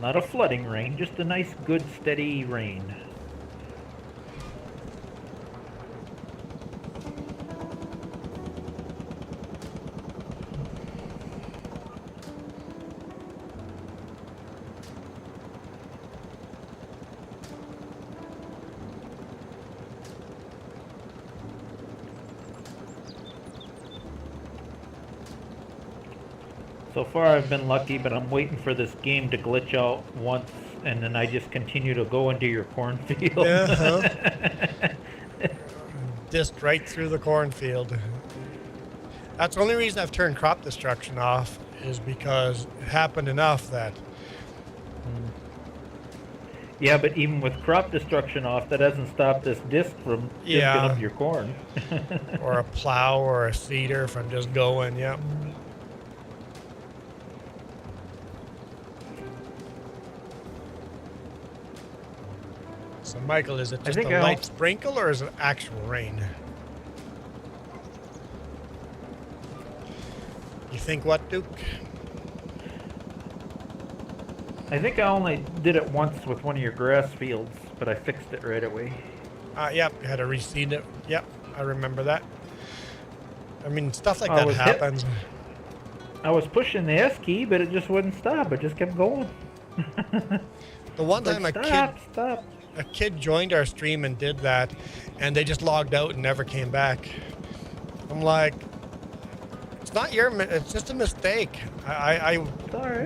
Not a flooding rain, just a nice, good, steady rain. So far I've been lucky, but I'm waiting for this game to glitch out once and then I just continue to go into your cornfield. Uh-huh. Just right through the cornfield. That's the only reason I've turned crop destruction off, is because it happened enough that. Yeah, but even with crop destruction off, that doesn't stop this disc from disking up your corn. Or a plow or a seeder from just going, yep. So, Michael, is it just a light sprinkle or is it actual rain? You think what, Duke? I think I only did it once with one of your grass fields, but I fixed it right away. Yep, you had to reseed it. Yep, I remember that. I mean, stuff like that happens. I was pushing the S key, but it just wouldn't stop. It just kept going. The one time stop. A kid joined our stream and did that, and they just logged out and never came back. I'm like, it's not it's just a mistake.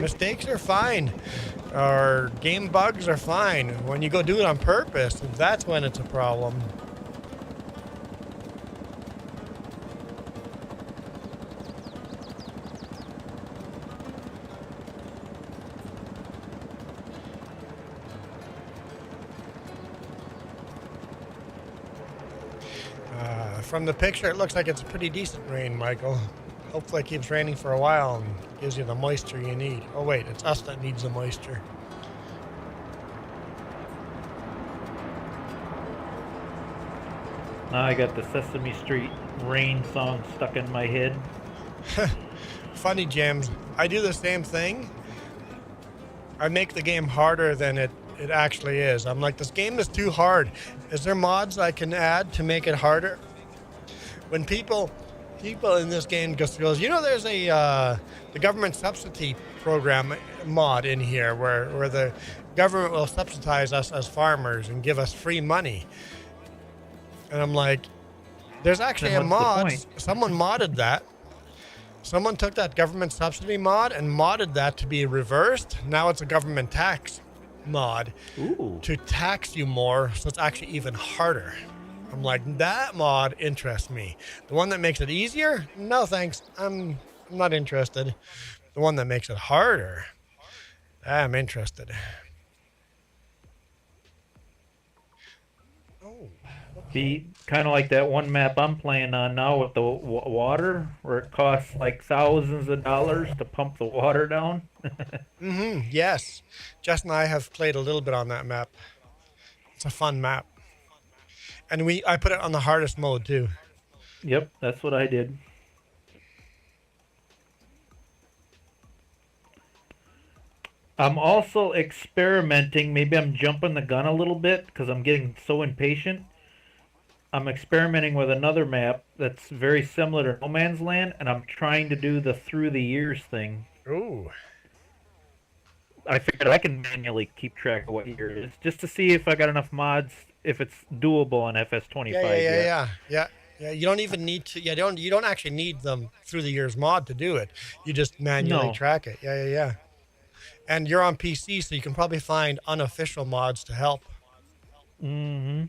Mistakes are fine, or game bugs are fine. When you go do it on purpose, that's when it's a problem. From the picture, it looks like it's a pretty decent rain, Michael. Hopefully it keeps raining for a while and gives you the moisture you need. Oh wait, it's us that needs the moisture. Now I got the Sesame Street rain song stuck in my head. Funny, James. I do the same thing. I make the game harder than it actually is. I'm like, this game is too hard. Is there mods I can add to make it harder? When people in this game goes, you know, there's the government subsidy program mod in here where the government will subsidize us as farmers and give us free money. And I'm like, there's actually a mod. Someone modded that. Someone took that government subsidy mod and modded that to be reversed. Now it's a government tax mod. Ooh. To tax you more, so it's actually even harder. I'm like, that mod interests me. The one that makes it easier? No, thanks. I'm not interested. The one that makes it harder, I'm interested. Oh. Be kind of like that one map I'm playing on now with the water, where it costs like thousands of dollars to pump the water down. Yes. Jess and I have played a little bit on that map. It's a fun map. And I put it on the hardest mode too. Yep, that's what I did. I'm also experimenting. Maybe I'm jumping the gun a little bit because I'm getting so impatient. I'm experimenting with another map that's very similar to No Man's Land, and I'm trying to do the through the years thing. Ooh. I figured I can manually keep track of what year it is, just to see if I got enough mods, if it's doable on FS25. Yeah. You don't even need to. You don't actually need them through the years mod to do it. You just manually track it. Yeah. And you're on PC, so you can probably find unofficial mods to help. Mm-hmm.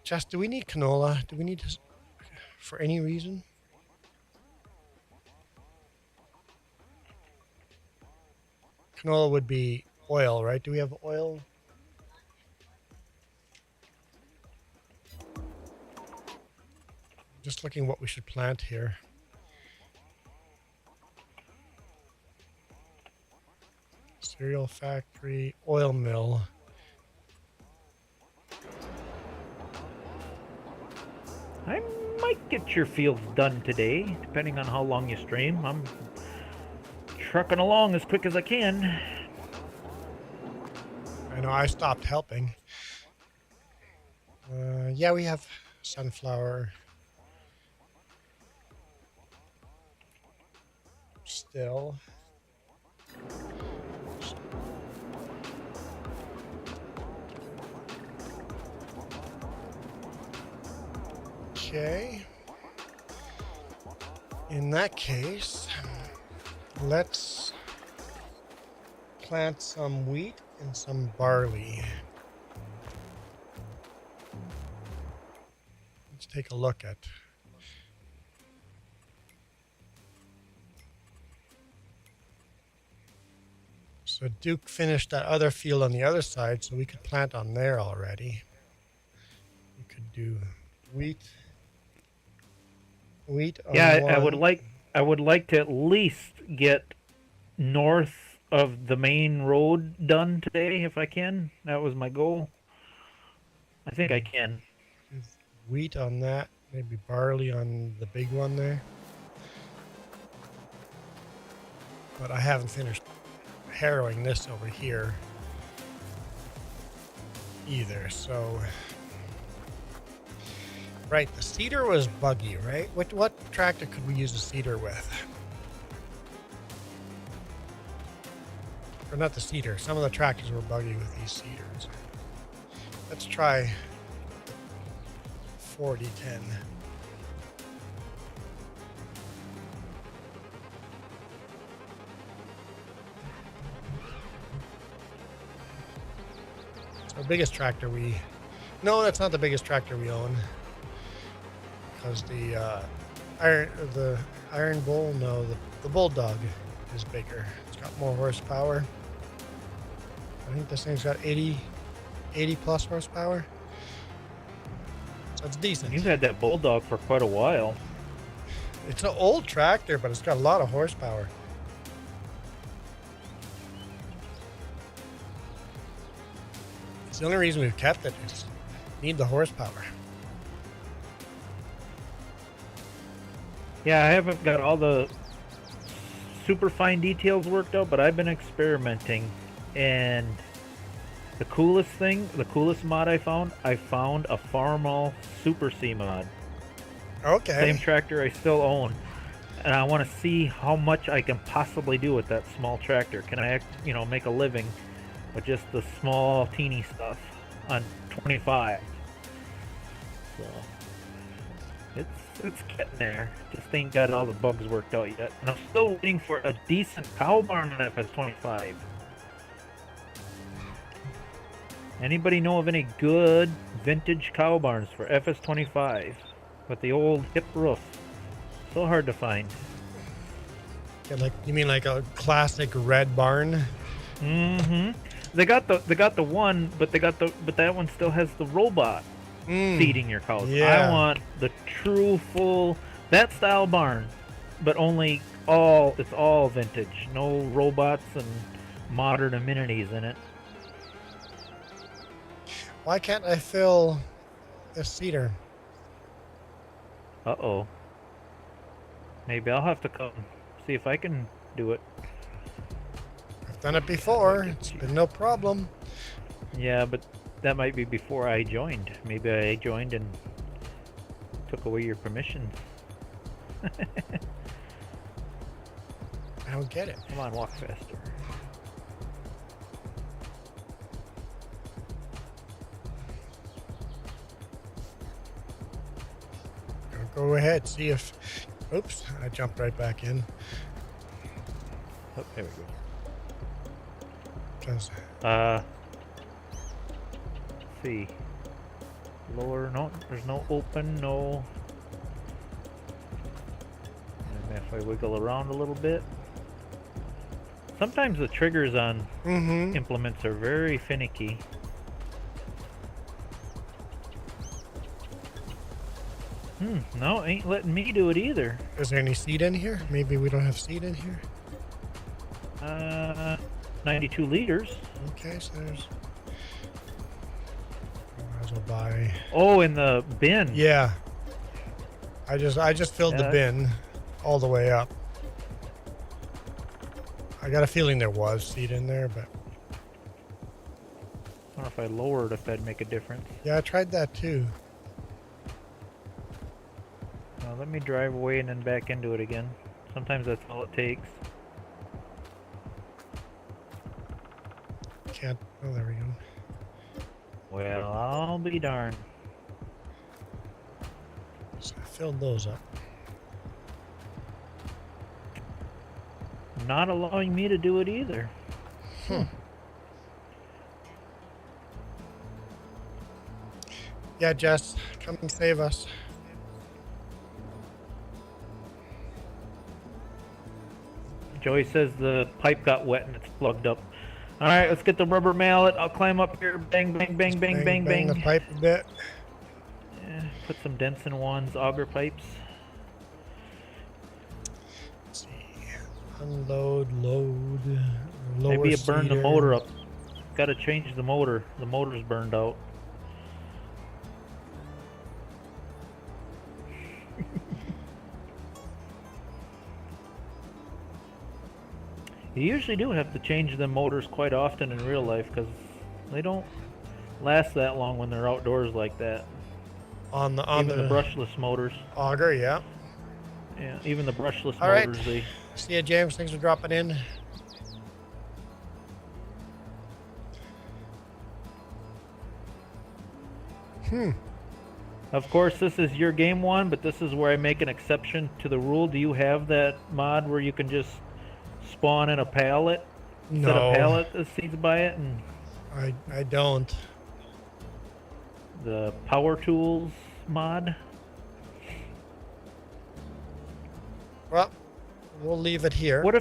Jess, do we need canola? Do we need to, for any reason? Canola would be oil, right? Do we have oil? Just looking what we should plant here. Cereal factory, oil mill. I might get your fields done today, depending on how long you stream. I'm trucking along as quick as I can. I know, I stopped helping. Yeah, we have sunflower. Still. Okay. In that case, let's plant some wheat and some barley. Let's take a look at. So Duke finished that other field on the other side, so we could plant on there already. We could do wheat. Wheat on Yeah, one. I would like to at least get north of the main road done today if I can. That was my goal. I think I can. Wheat on that, maybe barley on the big one there. But I haven't finished harrowing this over here either, so right, the seeder was buggy, right? What tractor could we use the seeder with? Or not the seeder, some of the tractors were buggy with these seeders. Let's try 4010. Our biggest tractor no, that's not the biggest tractor we own, because the Iron Bull, no, the Bulldog is bigger. It's got more horsepower. I think this thing's got 80 plus horsepower, so it's decent. You've had that Bulldog for quite a while. It's an old tractor, but it's got a lot of horsepower. The only reason we've kept it is need the horsepower. Yeah, I haven't got all the super fine details worked out, but I've been experimenting, and the coolest mod I found a Farmall Super C mod. Okay. Same tractor I still own, and I want to see how much I can possibly do with that small tractor. Can I, make a living with just the small, teeny stuff on 25? So it's getting there. Just ain't got all the bugs worked out yet, and I'm still waiting for a decent cow barn on FS25. Anybody know of any good vintage cow barns for FS25 with the old hip roof? So hard to find. Yeah, you mean like a classic red barn? Mm-hmm. They got the one, but that one still has the robot feeding your cows. Yeah. I want the true full that style barn, but only it's all vintage. No robots and modern amenities in it. Why can't I fill the cedar? Uh-oh. Maybe I'll have to come see if I can do it. I've done it before. It's been no problem. Yeah, but that might be before I joined. Maybe I joined and took away your permissions. I don't get it. Come on, walk faster. Go ahead, see if... Oops, I jumped right back in. Oh, there we go. 'Cause Let's see. Lower, no, there's no open, no. And if I wiggle around a little bit. Sometimes the triggers on implements are very finicky. No, ain't letting me do it either. Is there any seed in here? Maybe we don't have seed in here. 92 liters. Okay, so there's... Might as well buy... Oh, in the bin. Yeah. I just filled the bin all the way up. I got a feeling there was seed in there, but... I wonder if I lowered if that'd make a difference. Yeah, I tried that too. Let me drive away and then back into it again. Sometimes that's all it takes. Can't... Oh, there we go. Well, I'll be darned. So I filled those up. not allowing me to do it either. Yeah, Jess, come and save us. Joey says the pipe got wet and it's plugged up. All right, let's get the rubber mallet. I'll climb up here. Bang, bang, bang, bang, bang, bang. the pipe a bit. Yeah, put some dents in one's auger pipes. Let's see. Unload, load, lower Maybe it burned the cedar. motor up. Got to change the motor. The motor's burned out. You usually do have to change the motors quite often in real life because they don't last that long when they're outdoors like that. On the Even the brushless motors. auger, yeah. Yeah, even the brushless All right. motors. They See ya, James. Thanks for dropping in. Of course, this is your game one, but this is where I make an exception to the rule. Do you have that mod where you can just spawn in a pallet? Set a No, pallet that seeds by it, and I don't. the power tools mod? Well, we'll leave it here. What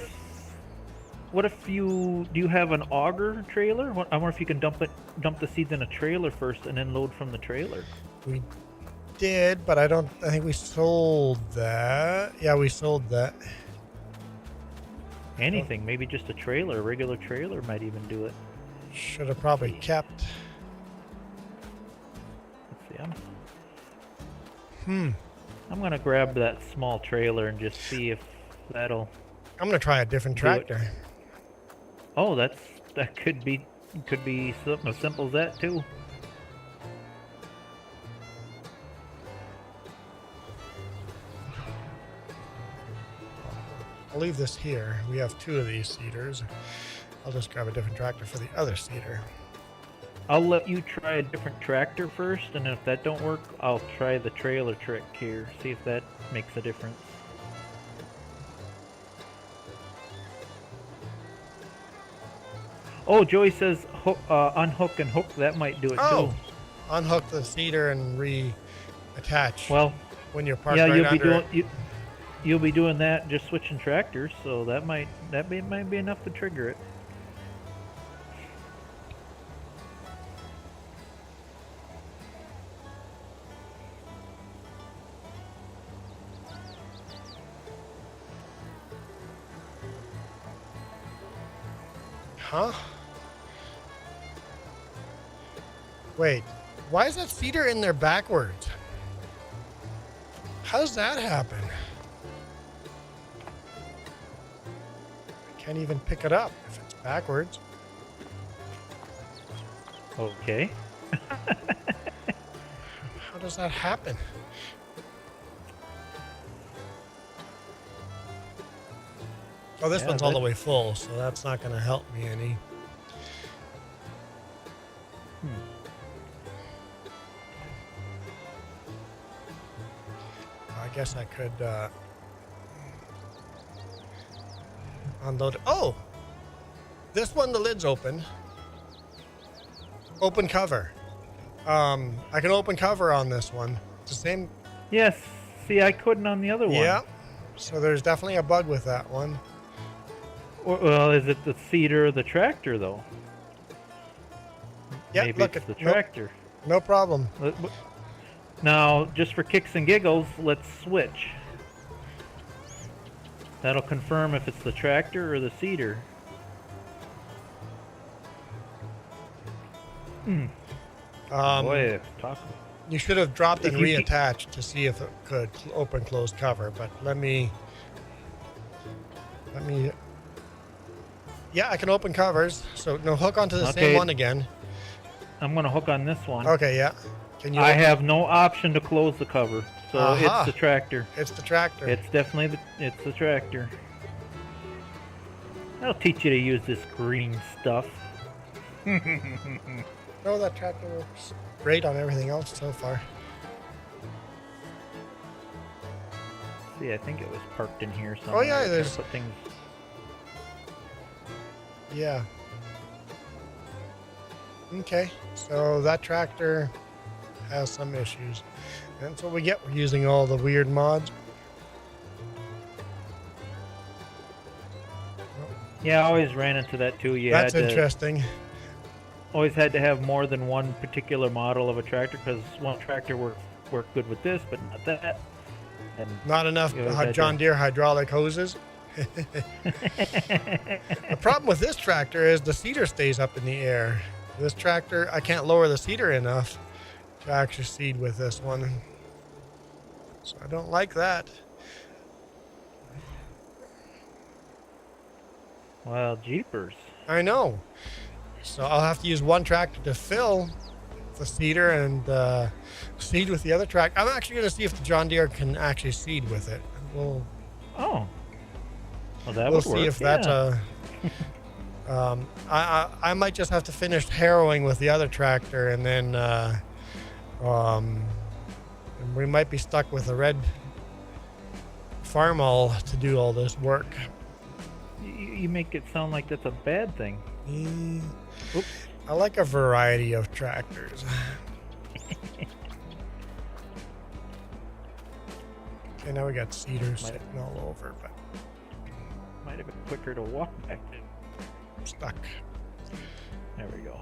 if do you have an auger trailer? I wonder if you can dump the seeds in a trailer first and then load from the trailer. We did, but I think we sold that. Yeah, we sold that. Anything, maybe just a trailer, a regular trailer might even do it. Should have probably kept. Let's see, I'm gonna grab that small trailer and just see if that'll. I'm gonna try a different Do it. tractor. Oh, that could be something as simple as that too. I'll leave this here. We have 2 of these seeders. I'll just grab a different tractor for the other seeder. I'll let you try a different tractor first, and if that don't work, I'll try the trailer trick here. See if that makes a difference. Oh, Joey says unhook and hook. That might do it Oh, too. unhook the seeder and reattach. Well, when you're parked yeah, right you'll be under doing you'll be doing that, just switching tractors. So that might be enough to trigger it. Huh? Wait, why is that seeder in there backwards? How does that happen? I can't even pick it up if it's backwards. Okay. How does that happen? Oh, this Yeah, one's all the that- way full, so that's not going to help me any. I guess I could unload it. Oh! This one, the lid's open. Open cover. I can open cover on this one. It's the same. Yes. See, I couldn't on the other one. Yeah. So there's definitely a bug with that one. Well, is it the seeder or the tractor, though? Yeah, Maybe look it's the at nope, tractor. no problem. Now, just for kicks and giggles, let's switch. That'll confirm if it's the tractor or the seeder. Boy, talk. You should have dropped and If you keep- reattached to see if it could open close cover, but let me. Yeah, I can open covers. So no, hook onto the Okay. same one again. I'm gonna hook on this one. Okay, yeah. Can you? I open- have no option to close the cover, so Aha. it's the tractor. It's the tractor. It's definitely it's the tractor. I'll teach you to use this green stuff. No, that tractor works great on everything else so far. See, I think it was parked in here somewhere. Oh, yeah, I gotta there's- put things. Yeah. Okay, so that tractor has some issues. That's what we get for using all the weird mods. Yeah, I always ran into that too. That's interesting. Always had to have more than one particular model of a tractor because one tractor worked good with this, but not that. And Not enough John Deere hydraulic hoses. The problem with this tractor is the seeder stays up in the air. This tractor, I can't lower the seeder enough to actually seed with this one. So I don't like that. Well, jeepers. I know. So I'll have to use one tractor to fill the seeder and seed with the other tractor. I'm actually going to see if the John Deere can actually seed with it. Oh. Well, that we'll would work. See if that's a... I might just have to finish harrowing with the other tractor, and then we might be stuck with a red farm-all to do all this work. You make it sound like that's a bad thing. Oops. I like a variety of tractors. Okay, now we got cedars sitting all over, but might have been quicker to walk back then. Stuck. There we go.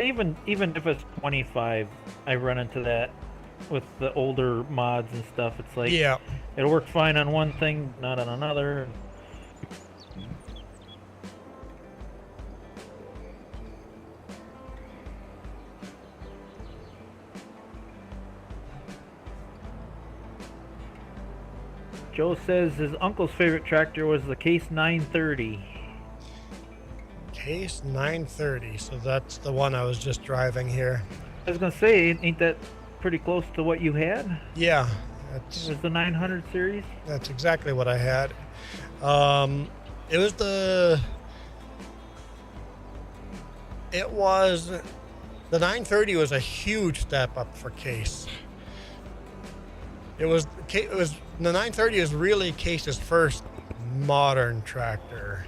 Even if it's 25, I run into that with the older mods and stuff. It's like, yeah, it'll work fine on one thing, not on another. Joe says his uncle's favorite tractor was the Case 930. Case 930, so that's the one I was just driving here. I was gonna say, ain't that pretty close to what you had? Yeah, it was the 900 series. That's exactly what I had. It was the 930 was a huge step up for Case. The 930 is really Case's first modern tractor,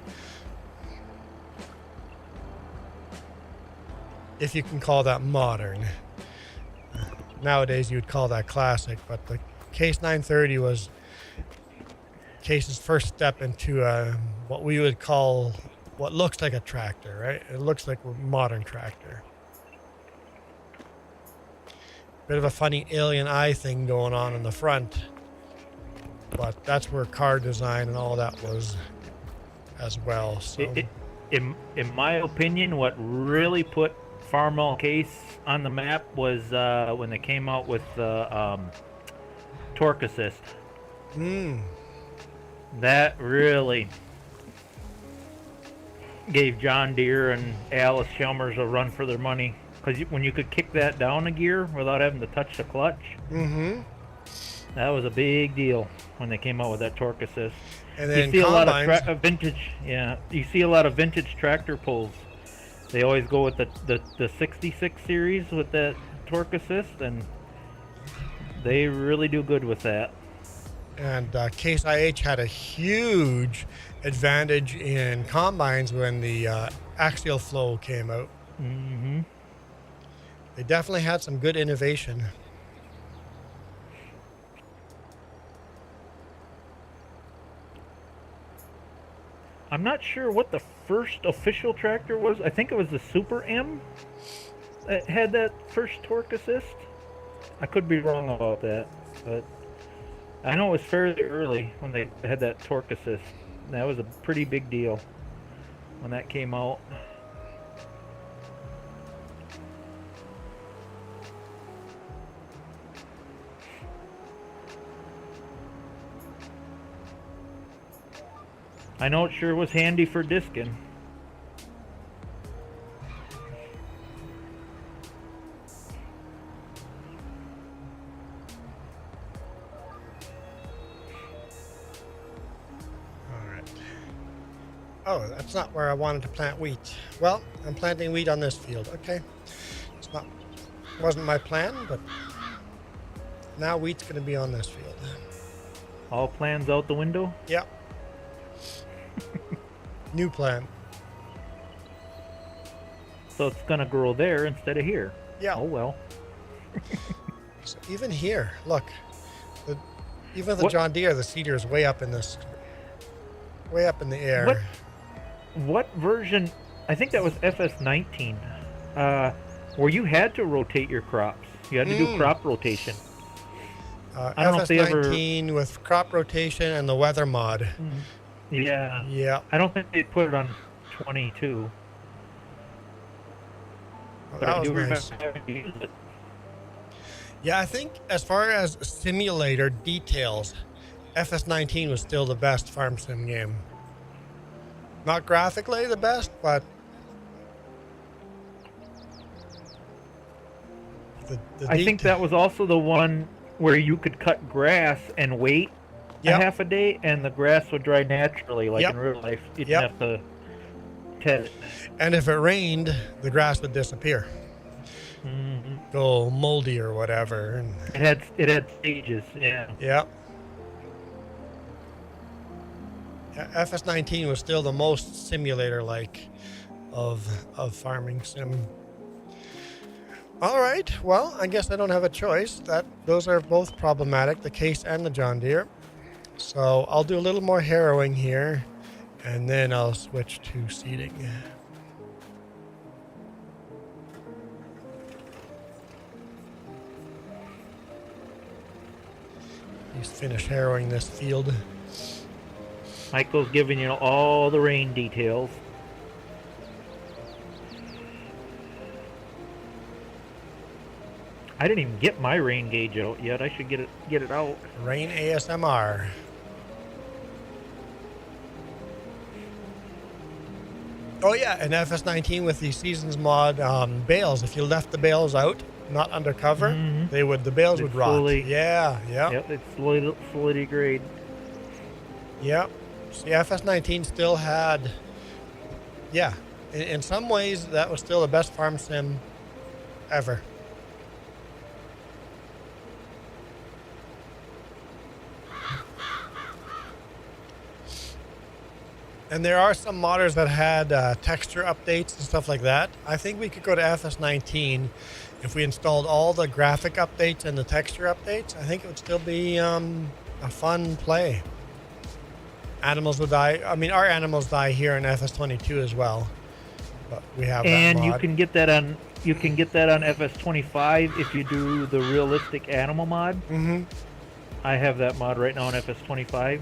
if you can call that modern. Nowadays you would call that classic, but the Case 930 was Case's first step into what we would call what looks like a tractor, right? It looks like a modern tractor. Bit of a funny alien eye thing going on in the front, but that's where car design and all that was as well. So, in my opinion, what really put Farmall Case on the map was when they came out with the torque assist. That really gave John Deere and Alice Chalmers a run for their money. Because when you could kick that down a gear without having to touch the clutch, that was a big deal when they came out with that torque assist. And then you see a lot of vintage, you see a lot of vintage tractor pulls. They always go with the 66 series with that torque assist, and they really do good with that. And Case IH had a huge advantage in combines when the axial flow came out. They definitely had some good innovation. I'm not sure what the first official tractor was. I think it was the Super M that had that first torque assist. I could be wrong about that, but I know it was fairly early when they had that torque assist. That was a pretty big deal when that came out. I know it sure was handy for discing. Alright. Oh, that's not where I wanted to plant wheat. Well, I'm planting wheat on this field. Okay. Wasn't my plan, but Now wheat's going to be on this field. All plans out the window? Yep. New plan. So it's gonna grow there instead of here. Yeah. Oh well. So even here, look. Even the What- John Deere, the cedar is way up in this, way up in the air. What version? I think that was FS19, where you had to rotate your crops. You had to do crop rotation. I don't know if they ever- FS19 with crop rotation and the weather mod. Yeah. Yeah. I don't think they put it on 22. Well, But that I was do nice. remember having to use it. Yeah, I think as far as simulator details, FS19 was still the best farm sim game. Not graphically the best, but I think that was also the one where you could cut grass and wait Yep. a half a day, and the grass would dry naturally, like Yep. in real life. You didn't Yep. have to test it. And if it rained, the grass would disappear, go moldy or whatever. And It had stages, yeah. yeah. FS19 was still the most simulator-like of farming sim. All right, well, I guess I don't have a choice. Those are both problematic, the Case and the John Deere. So I'll do a little more harrowing here, and then I'll switch to seeding. Just finish harrowing this field. Michael's giving you all the rain details. I didn't even get my rain gauge out yet. I should get it out. Rain ASMR. Oh yeah, and FS19 with the Seasons mod bales. If you left the bales out, not undercover, the bales would rot. slowly- Yeah. Yep, it's slowly degrade. Yep. See, FS19 still had, yeah, in some ways that was still the best farm sim ever. And there are some modders that had texture updates and stuff like that. I think we could go to FS19 if we installed all the graphic updates and the texture updates. I think it would still be a fun play. Animals would die. I mean, our animals die here in FS22 as well, but we have And that mod. you can get that on FS25 if you do the realistic animal mod. Mm-hmm. I have that mod right now on FS25.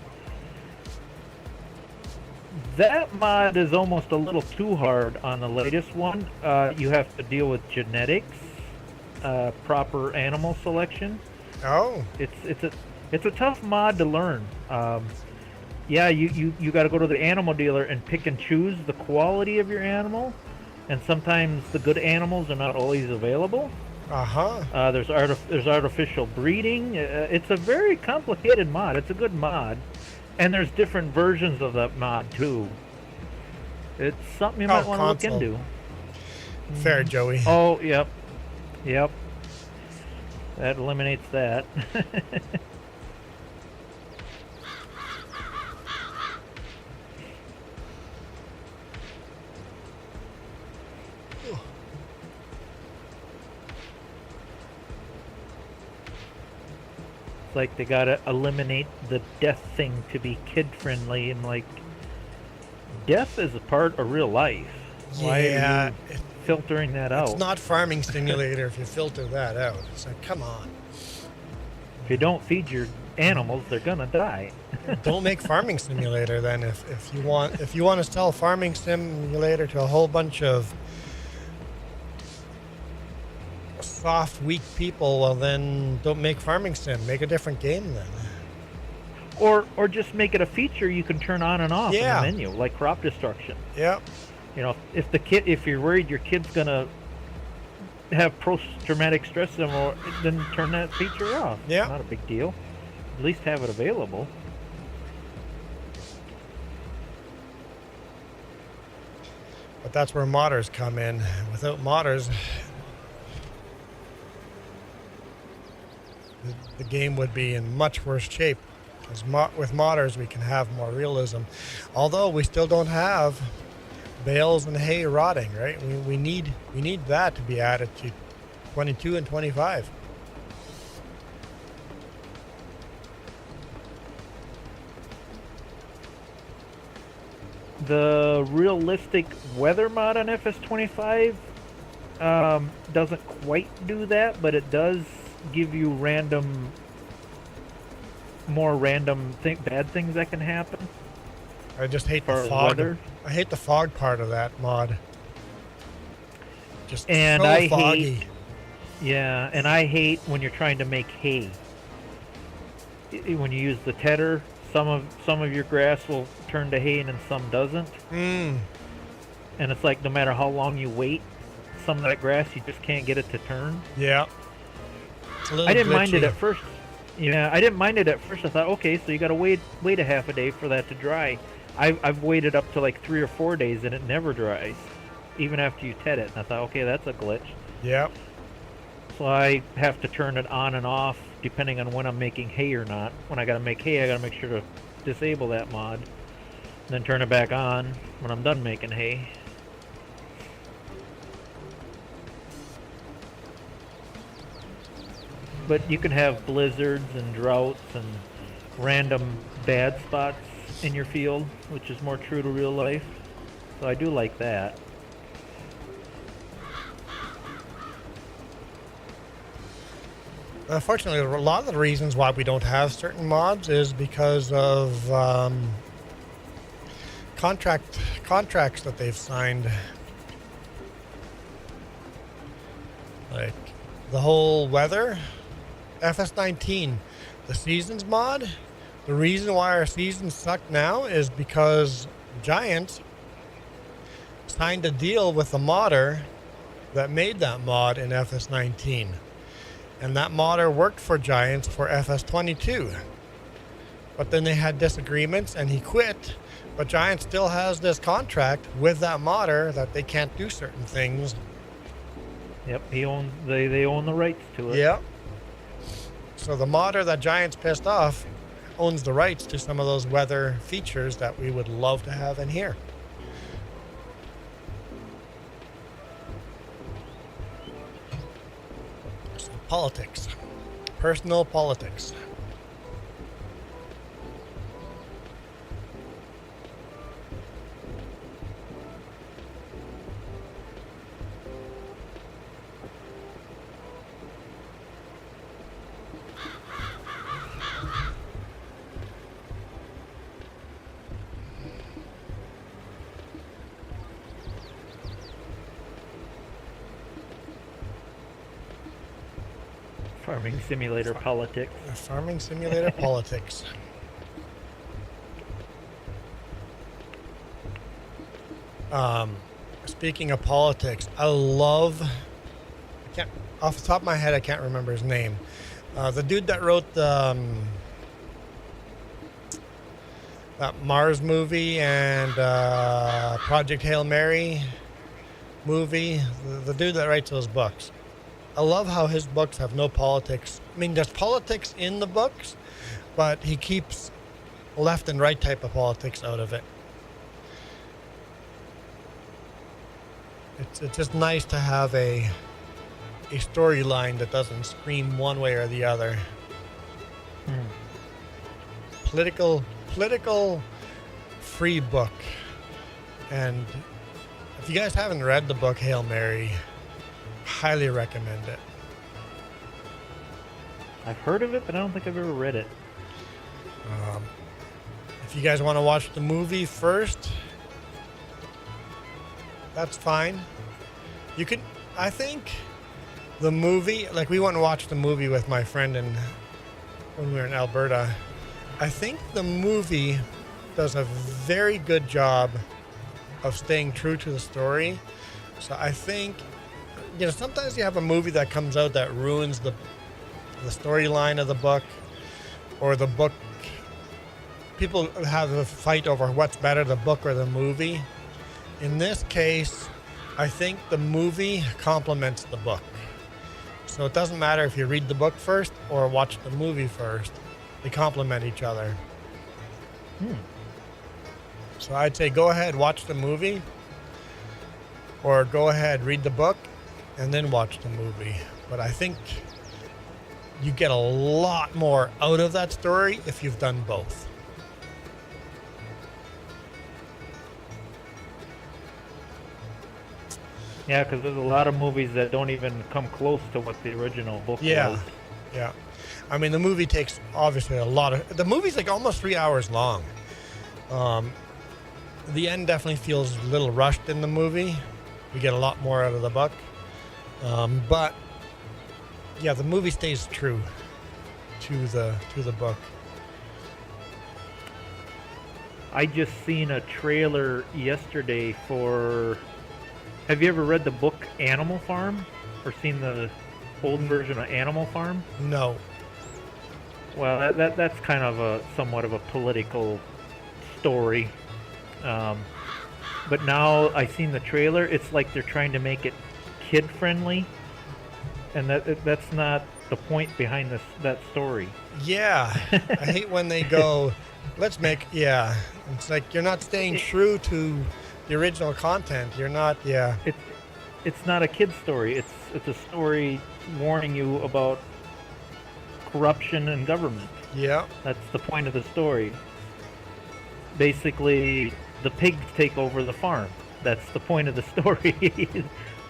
That mod is almost a little too hard on the latest one. You have to deal with genetics, proper animal selection. Oh. It's a tough mod to learn. Yeah, you got to go to the animal dealer and pick and choose the quality of your animal, and sometimes the good animals are not always available. Uh-huh. There's artificial breeding. It's a very complicated mod. It's a good mod, and there's different versions of that mod too. It's something you might want to look console. into. Fair, Joey. Oh, yep. That eliminates that. It's like they gotta eliminate the death thing to be kid friendly, and like death is a part of real life. Why Yeah, are you filtering that out? it's not Farming Simulator if you filter that out. It's like, come on. If you don't feed your animals, they're gonna die. Don't make Farming Simulator then. If you want to sell Farming Simulator to a whole bunch of soft, weak people, well then don't make Farming Sim. Make a different game then. Or just make it a feature you can turn on and off Yeah. in the menu, like crop destruction. Yep. You know, if you're worried your kid's gonna have post-traumatic stress syndrome, then turn that feature off. Yeah. Not a big deal. At least have it available. But that's where modders come in. Without modders, the game would be in much worse shape. Because with modders, we can have more realism. Although we still don't have bales and hay rotting, right? We need that to be added to 22 and 25. The realistic weather mod on FS25 doesn't quite do that, but it does give you more random bad things that can happen. I just hate the For fog. weather. I hate the fog part of that mod. Just And so I foggy. hate, yeah, and I hate when you're trying to make hay. When you use the tedder, some of your grass will turn to hay and some doesn't. Mm. And it's like no matter how long you wait, some of that grass you just can't get it to turn. Yeah. It's a little I didn't mind it glitchy. at first. Yeah, I didn't mind it at first. I thought, okay, so you got to wait a half a day for that to dry. I've waited up to like 3 or 4 days and it never dries, even after you ted it. And I thought, okay, that's a glitch. Yep. So I have to turn it on and off depending on when I'm making hay or not. When I got to make hay, I got to make sure to disable that mod, then turn it back on when I'm done making hay. But you can have blizzards and droughts and random bad spots in your field, which is more true to real life. So I do like that. Unfortunately, a lot of the reasons why we don't have certain mods is because of contracts that they've signed. Like the whole weather, FS19, the seasons mod. The reason why our seasons suck now is because Giant signed a deal with the modder that made that mod in FS19. And that modder worked for Giants for FS22. But then they had disagreements and he quit. But Giant still has this contract with that modder that they can't do certain things. Yep, they own the rights to it. Yep. So the modder that Giant's pissed off owns the rights to some of those weather features that we would love to have in here. So politics. Personal politics. Farming simulator politics. Farming simulator politics. Speaking of politics, I can't, off the top of my head, I can't remember his name. The dude that wrote the that Mars movie and Project Hail Mary movie, the dude that writes those books. I love how his books have no politics. I mean, there's politics in the books, but he keeps left and right type of politics out of it. It's just nice to have a storyline that doesn't scream one way or the other. Political free book. And if you guys haven't read the book Hail Mary, highly recommend it. I've heard of it, but I don't think I've ever read it. If you guys want to watch the movie first, that's fine. You could, I think, the movie, like we went and watched the movie with my friend when we were in Alberta. I think the movie does a very good job of staying true to the story. So I think, you know, sometimes you have a movie that comes out that ruins the storyline of the book, or the book. People have a fight over what's better, the book or the movie. In this case, I think the movie complements the book. So it doesn't matter if you read the book first or watch the movie first. They complement each other. So I'd say go ahead, watch the movie, or go ahead, read the book, and then watch the movie. But I think you get a lot more out of that story if you've done both. Yeah, because there's a lot of movies that don't even come close to what the original book was. Yeah. I mean, the movie takes obviously a lot of. The movie's like almost 3 hours long. The end definitely feels a little rushed in the movie. We get a lot more out of the book. But yeah, the movie stays true to the book. I just seen a trailer yesterday for. Have you ever read the book Animal Farm, or seen the old version of Animal Farm? No. Well, that's kind of a somewhat of a political story. But now I seen the trailer. It's like they're trying to make it kid friendly, and that's not the point behind that story. Yeah, I hate when they go, let's make, yeah. It's like you're not staying true to the original content. You're not, yeah. It's not a kid story. It's a story warning you about corruption in government. Yeah. That's the point of the story. Basically, the pigs take over the farm. That's the point of the story.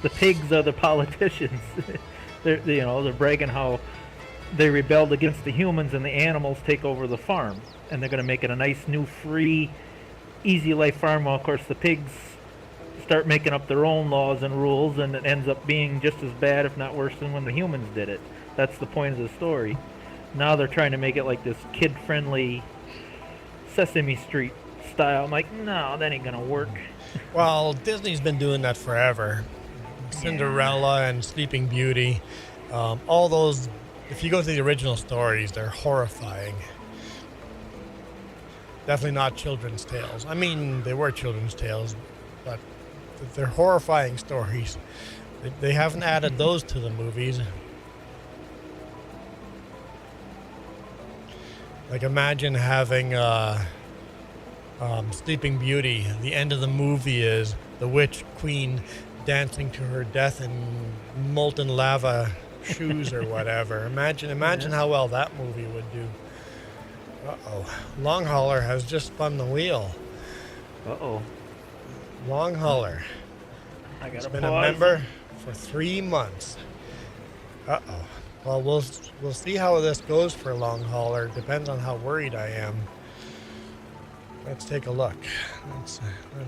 The pigs are the politicians. They're bragging how they rebelled against the humans and the animals take over the farm. And they're going to make it a nice, new, free, easy life farm. Well, of course, the pigs start making up their own laws and rules, and it ends up being just as bad, if not worse, than when the humans did it. That's the point of the story. Now they're trying to make it like this kid-friendly Sesame Street style. I'm like, no, that ain't gonna work. Well, Disney's been doing that forever. Cinderella and Sleeping Beauty, all those. If you go to the original stories, they're horrifying. Definitely not children's tales. I mean, they were children's tales, but they're horrifying stories. They haven't added those to the movies. Like, imagine having Sleeping Beauty. The end of the movie is the witch queen dancing to her death in molten lava shoes or whatever. Imagine how well that movie would do. Uh-oh. Long Hauler has just spun the wheel. Uh-oh. Long Hauler. I gotta He's been pause. a member for 3 months. Uh-oh. Well, we'll see how this goes for Long Hauler. Depends on how worried I am. Let's take a look. Let's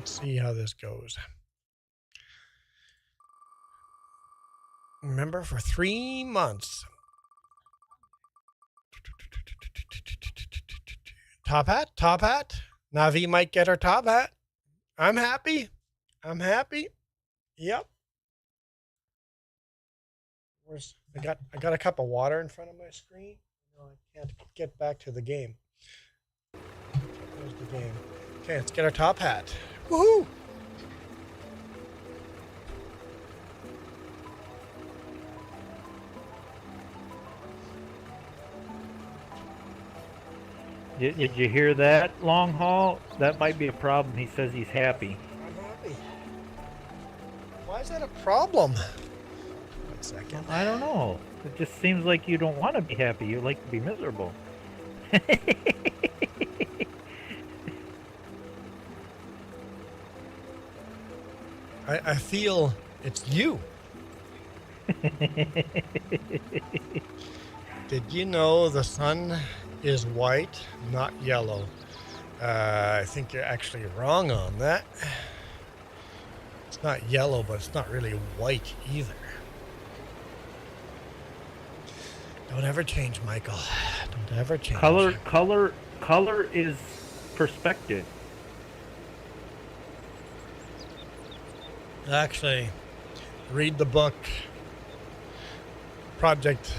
see how this goes. Member for 3 months. Top hat. Navi might get her top hat. I'm happy. Yep. I got a cup of water in front of my screen. No, I can't get back to the game. There's the game. Okay, let's get our top hat. Woohoo! Did you hear that, Long Haul? That might be a problem. He says he's happy. I'm happy. Why is that a problem? 1 second. I don't know. It just seems like you don't want to be happy. You like to be miserable. I feel it's you. Did you know the sun is white, not yellow? I think you're actually wrong on that. It's not yellow, but it's not really white either. Don't ever change, Michael. Don't ever change. Color is perspective. Actually, read the book Project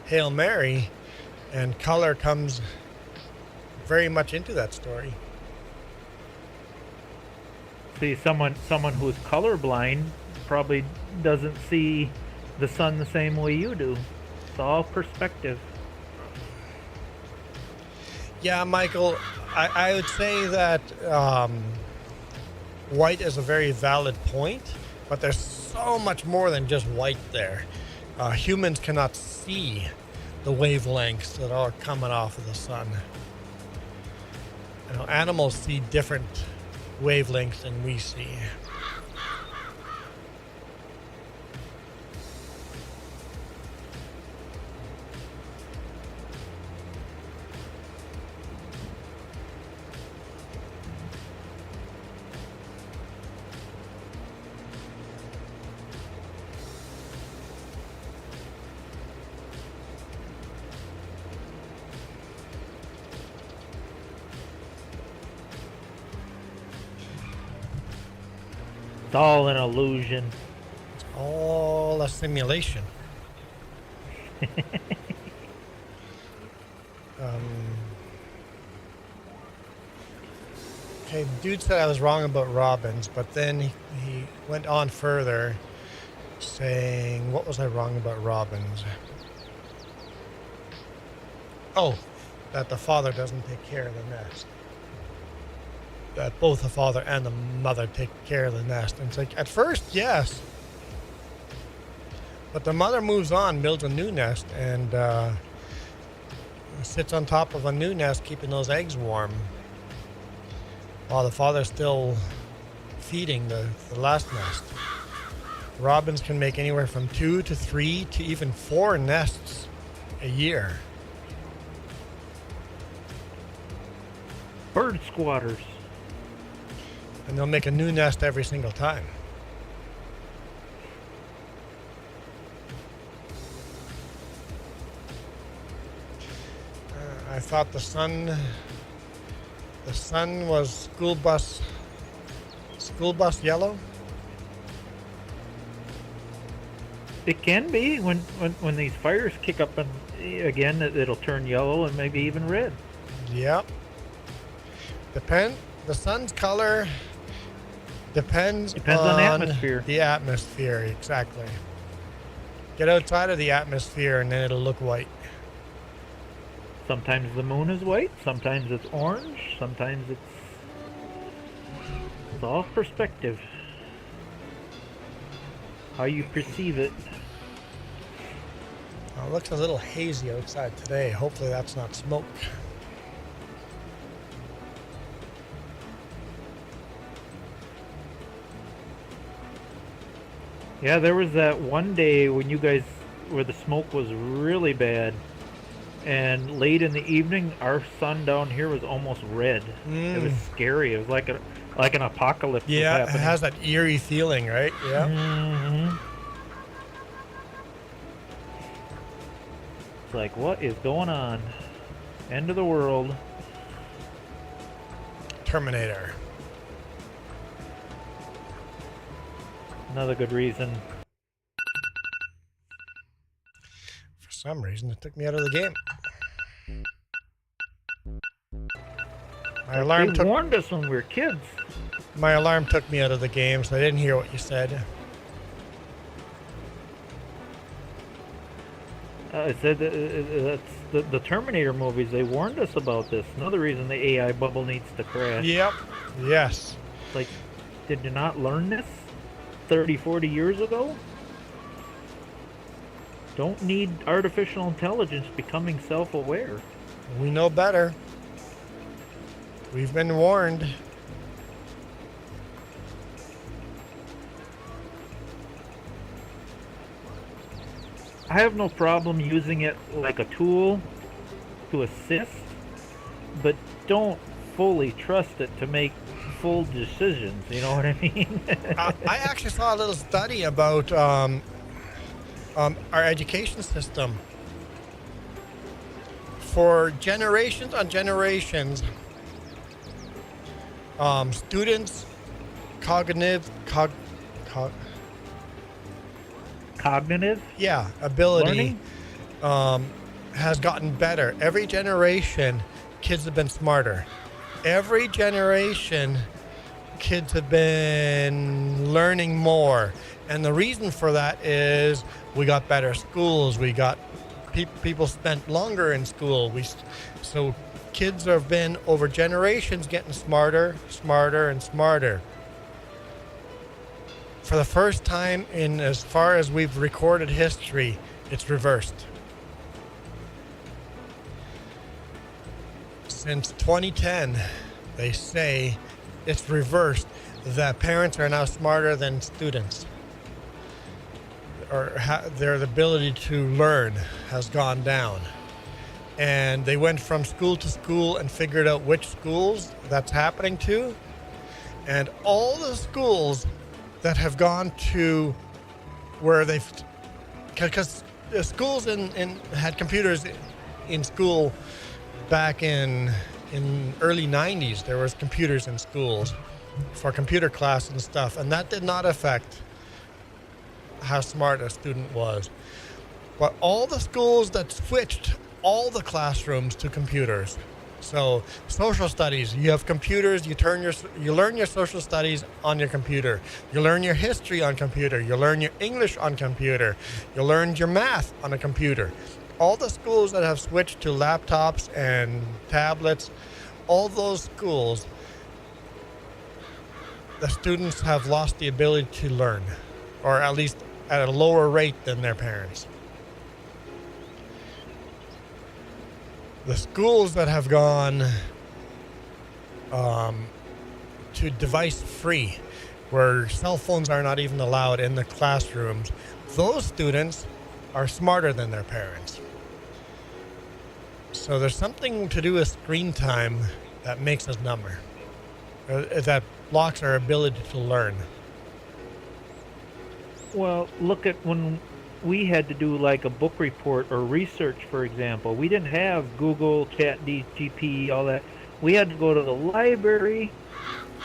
Hail Mary, and color comes very much into that story. See, someone who's colorblind probably doesn't see the sun the same way you do. It's all perspective. Yeah, Michael, I would say that white is a very valid point, but there's so much more than just white there. Humans cannot see the wavelengths that are coming off of the sun. You know, animals see different wavelengths than we see. It's all an illusion. It's all a simulation. Okay, dude said I was wrong about robins, but then he went on further saying, what was I wrong about robins? Oh, that the father doesn't take care of the nest. That both the father and the mother take care of the nest. And it's like, at first, yes. But the mother moves on, builds a new nest, and sits on top of a new nest, keeping those eggs warm, while the father's still feeding the last nest. Robins can make anywhere from 2 to 3 to even 4 nests a year. Bird squatters. And they'll make a new nest every single time. I thought the sun was school bus yellow. It can be when these fires kick up, and again it'll turn yellow and maybe even red. Yep. The sun's color depends on the atmosphere. The atmosphere, exactly. Get outside of the atmosphere and then it'll look white. Sometimes the moon is white, sometimes it's orange, sometimes it's all perspective. How you perceive it. Well, it looks a little hazy outside today. Hopefully that's not smoke. Yeah, there was that one day when you guys, where the smoke was really bad, and late in the evening, our sun down here was almost red. It was scary. It was like an apocalypse. Yeah, was it has that eerie feeling, right? Yeah. Mm-hmm. It's like, what is going on? End of the world. Terminator. Another good reason. For some reason, it took me out of the game. My alarm They warned us when we were kids. My alarm took me out of the game, so I didn't hear what you said. I said that's the Terminator movies. They warned us about this. Another reason the AI bubble needs to crash. Yep. Yes. Like, did you not learn this 30, 40 years ago? Don't need artificial intelligence becoming self-aware. We know better. We've been warned. I have no problem using it like a tool to assist, but don't fully trust it to make full decisions. You know what I mean? I actually saw a little study about our education system. For generations on generations, students' cognitive ability has gotten better. Every generation, kids have been smarter. Every generation, kids have been learning more. And the reason for that is we got better schools. We got people spent longer in school. So kids have been over generations getting smarter, smarter, and smarter. For the first time in as far as we've recorded history, it's reversed. Since 2010, they say it's reversed, that parents are now smarter than students. Or their ability to learn has gone down. And they went from school to school and figured out which schools that's happening to. And all the schools that have gone to where they've, because the schools had computers in school back in early 90s. There was computers in schools for computer class and stuff, and that did not affect how smart a student was. But all the schools that switched all the classrooms to computers. So social studies, you have computers, you learn your social studies on your computer. You learn your history on computer. You learn your English on computer. You learn your math on a computer. All the schools that have switched to laptops and tablets, all those schools, the students have lost the ability to learn, or at least at a lower rate than their parents. The schools that have gone to device free, where cell phones are not even allowed in the classrooms, those students are smarter than their parents. So there's something to do with screen time that makes us dumber, that blocks our ability to learn. Well, look at when we had to do like a book report or research, for example. We didn't have Google, ChatGPT, all that. We had to go to the library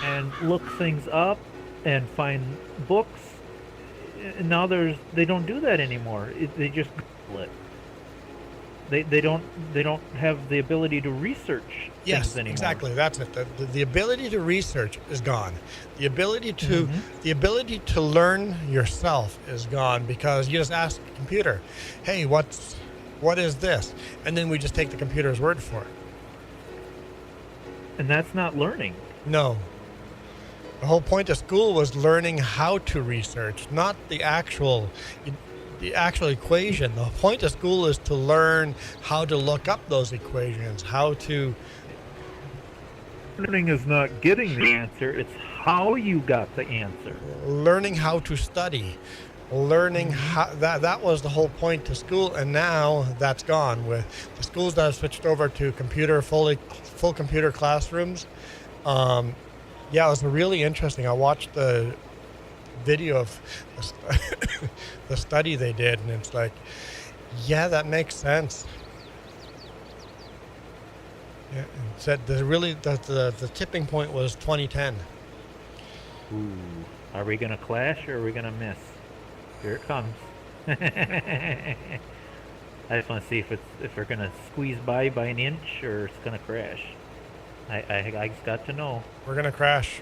and look things up and find books. And now they don't do that anymore. They just Google it. They don't have the ability to research things anymore. Exactly. That's it. The ability to research is gone. The ability to learn yourself is gone, because you just ask the computer, "Hey, what is this?" And then we just take the computer's word for it. And that's not learning. No. The whole point of school was learning how to research, not the actual equation. The point of school is to learn how to look up those equations, how to... Learning is not getting the answer, it's how you got the answer. Learning how to study. Learning how... That was the whole point to school, and now that's gone. With the schools that have switched over to full computer classrooms. Yeah, it was really interesting. I watched the video of the study they did, and it's like, yeah, that makes sense. Yeah, it said the tipping point was 2010. Ooh, are we gonna clash or are we gonna miss? Here it comes. I just want to see if we're gonna squeeze by an inch or it's gonna crash. I just got to know. We're gonna crash.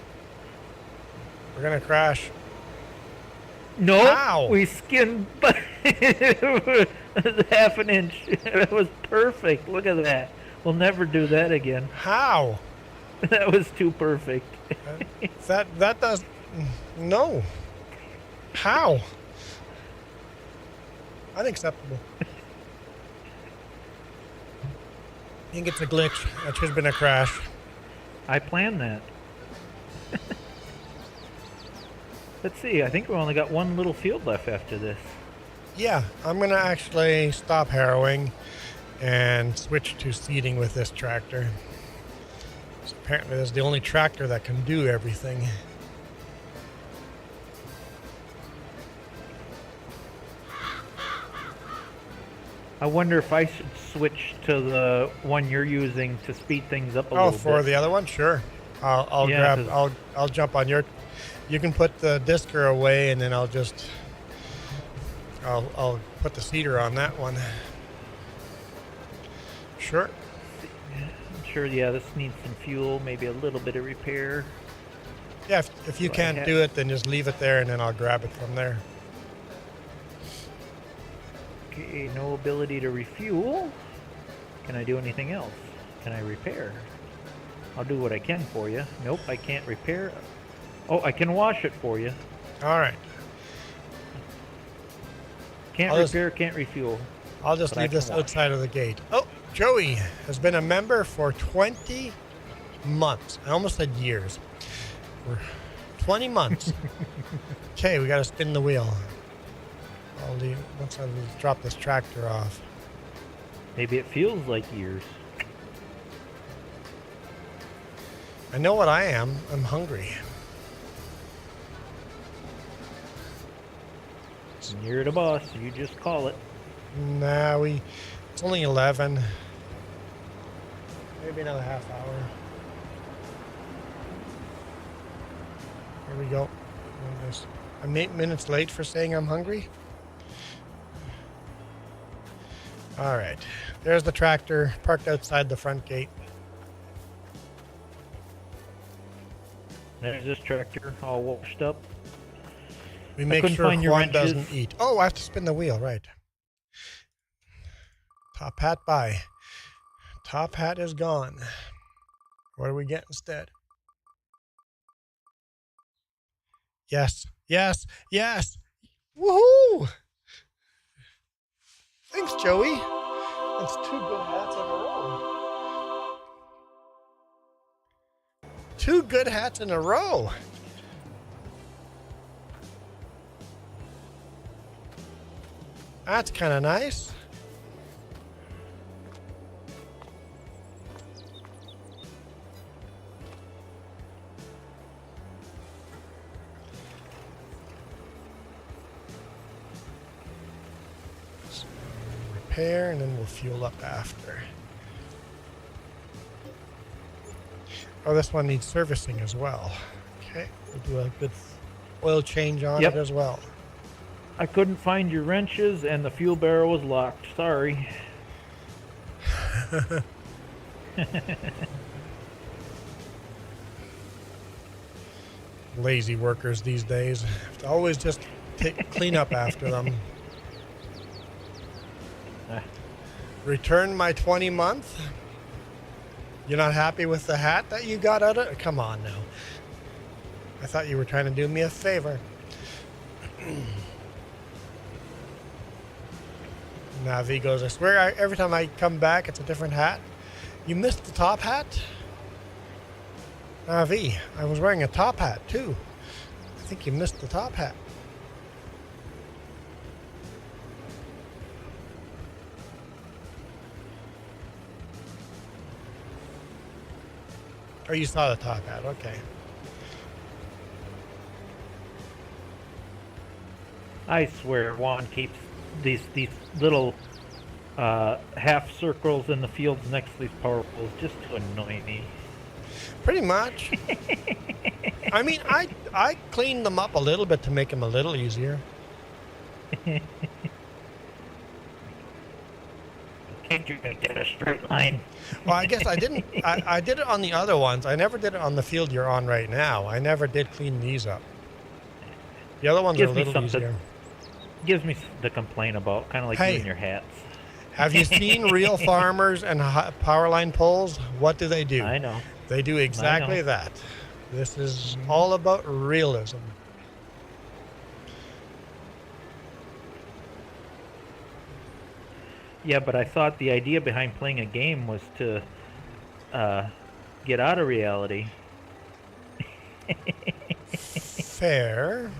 We're gonna crash. No, How? we skinned by half an inch. That was perfect. Look at that. We'll never do that again. How? That was too perfect. that does... No. How? Unacceptable. I think it's a glitch. That should have been a crash. I planned that. Let's see, I think we only got one little field left after this. Yeah, I'm going to actually stop harrowing and switch to seeding with this tractor. So apparently this is the only tractor that can do everything. I wonder if I should switch to the one you're using to speed things up a little bit. Oh, for the other one? Sure. I'll jump on your... You can put the disker away, and then I'll put the seeder on that one. Sure. I'm sure, yeah, this needs some fuel, maybe a little bit of repair. Yeah, if you So I can't do it, then just leave it there and then I'll grab it from there. Okay, no ability to refuel. Can I do anything else? Can I repair? I'll do what I can for you. Nope, I can't repair. Oh, I can wash it for you. All right. Can't repair, can't refuel. I'll just leave this outside of the gate. Oh, Joey has been a member for 20 months. I almost said years. For 20 months. Okay, we got to spin the wheel. I'll leave once I drop this tractor off. Maybe it feels like years. I know what I am. I'm hungry. And you're the boss. You just call it. Nah, it's only 11. Maybe another half hour. Here we go. I'm 8 minutes late for saying I'm hungry. All right. There's the tractor parked outside the front gate. There's this tractor all washed up. We make sure Juan doesn't eat. Oh, I have to spin the wheel, right. Top hat by. Top hat is gone. What do we get instead? Yes, yes, yes. Woohoo! Thanks, Joey. That's 2 good hats in a row. 2 good hats in a row. That's kind of nice. So repair and then we'll fuel up after. Oh, this one needs servicing as well. Okay, we'll do a good oil change on it as well. I couldn't find your wrenches and the fuel barrel was locked. Sorry. Lazy workers these days. Have to always just clean up after them. Return my 20 month. You're not happy with the hat that you got out of it? Come on now. I thought you were trying to do me a favor. Navi goes, I swear every time I come back it's a different hat. You missed the top hat? Navi, I was wearing a top hat too. I think you missed the top hat. Or you saw the top hat, okay. I swear Juan keeps these little half circles in the fields next to these power poles just to annoy me. Pretty much. I mean, I cleaned them up a little bit to make them a little easier. Can't you make that a straight line? Well, I guess I didn't. I did it on the other ones. I never did it on the field you're on right now. I never did clean these up. The other ones are a little easier. Gives me to complain about, kind of like you and your hats. Have you seen real farmers and power line poles? What do they do? I know. They do exactly that. This is all about realism. Yeah, but I thought the idea behind playing a game was to get out of reality. Fair.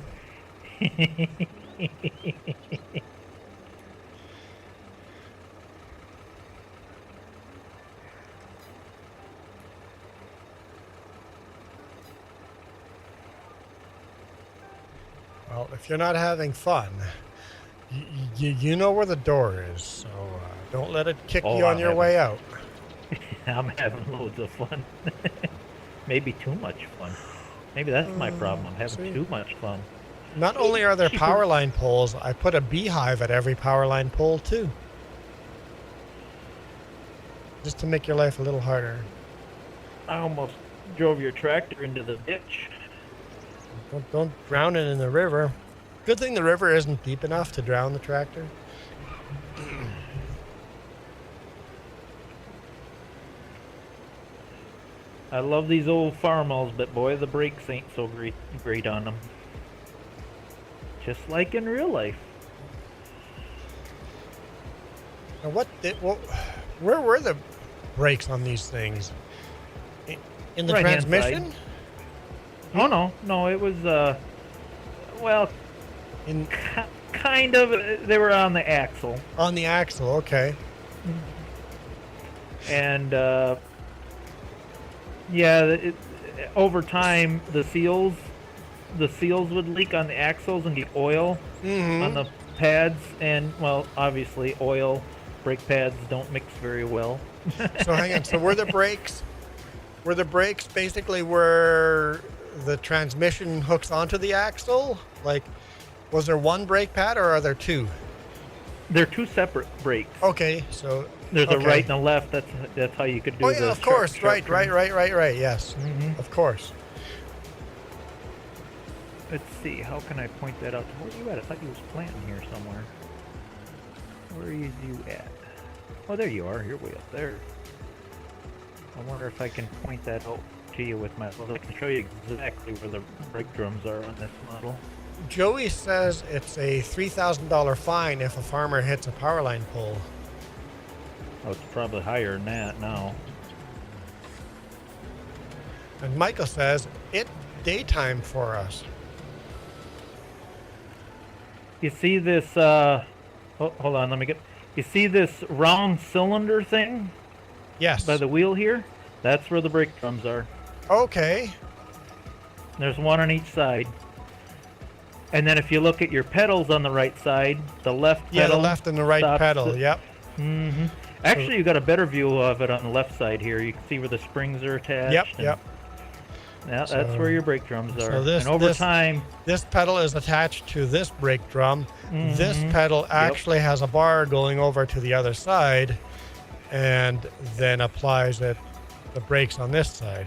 Well, if you're not having fun, you know where the door is, so don't let it kick you on your way out. I'm having loads of fun. Maybe too much fun. Maybe that's my problem. I'm having too much fun. Not only are there power line poles, I put a beehive at every power line pole too. Just to make your life a little harder. I almost drove your tractor into the ditch. Don't drown it in the river. Good thing the river isn't deep enough to drown the tractor. I love these old farmals, but boy, the brakes ain't so great on them. Just like in real life. Now where were the brakes on these things? In the Right-hand transmission? side. Oh no, it was well, In kind of. They were on the axle, on the axle, okay. and yeah, over time the seals would leak on the axles and get oil on the pads, and well, obviously brake pads don't mix very well. So hang on. So were the brakes basically where the transmission hooks onto the axle? Like, was there one brake pad or are there two? They're two separate brakes. Okay, so There's a okay. right and a left. That's how you could do. Oh yeah, of course. Right. Yes, Mhm. of course. Let's see. How can I point that out? Where are you at? I thought you was planting here somewhere. Where is you at? Oh, there you are. You're way up there. I wonder if I can point that out to you with my. Well, I can show you exactly where the brake drums are on this model. Joey says it's a $3,000 fine if a farmer hits a power line pole. Oh, it's probably higher than that now. And Michael says it's daytime for us. You see this? Hold on. Let me get. You see this round cylinder thing Yes. by the wheel here? That's where the brake drums are. Okay. There's one on each side. And then if you look at your pedals on the right side, the left pedal. Yeah, the left and the right stops pedal. Yep. Mm-hmm. Actually, you got a better view of it on the left side here. You can see where the springs are attached. Yep. and Yep. That's So- where your brake drums are. so this- and over this- time, This pedal is attached to this brake drum. This Mhm. pedal actually has a bar going over to the other side and then applies the brakes on this side.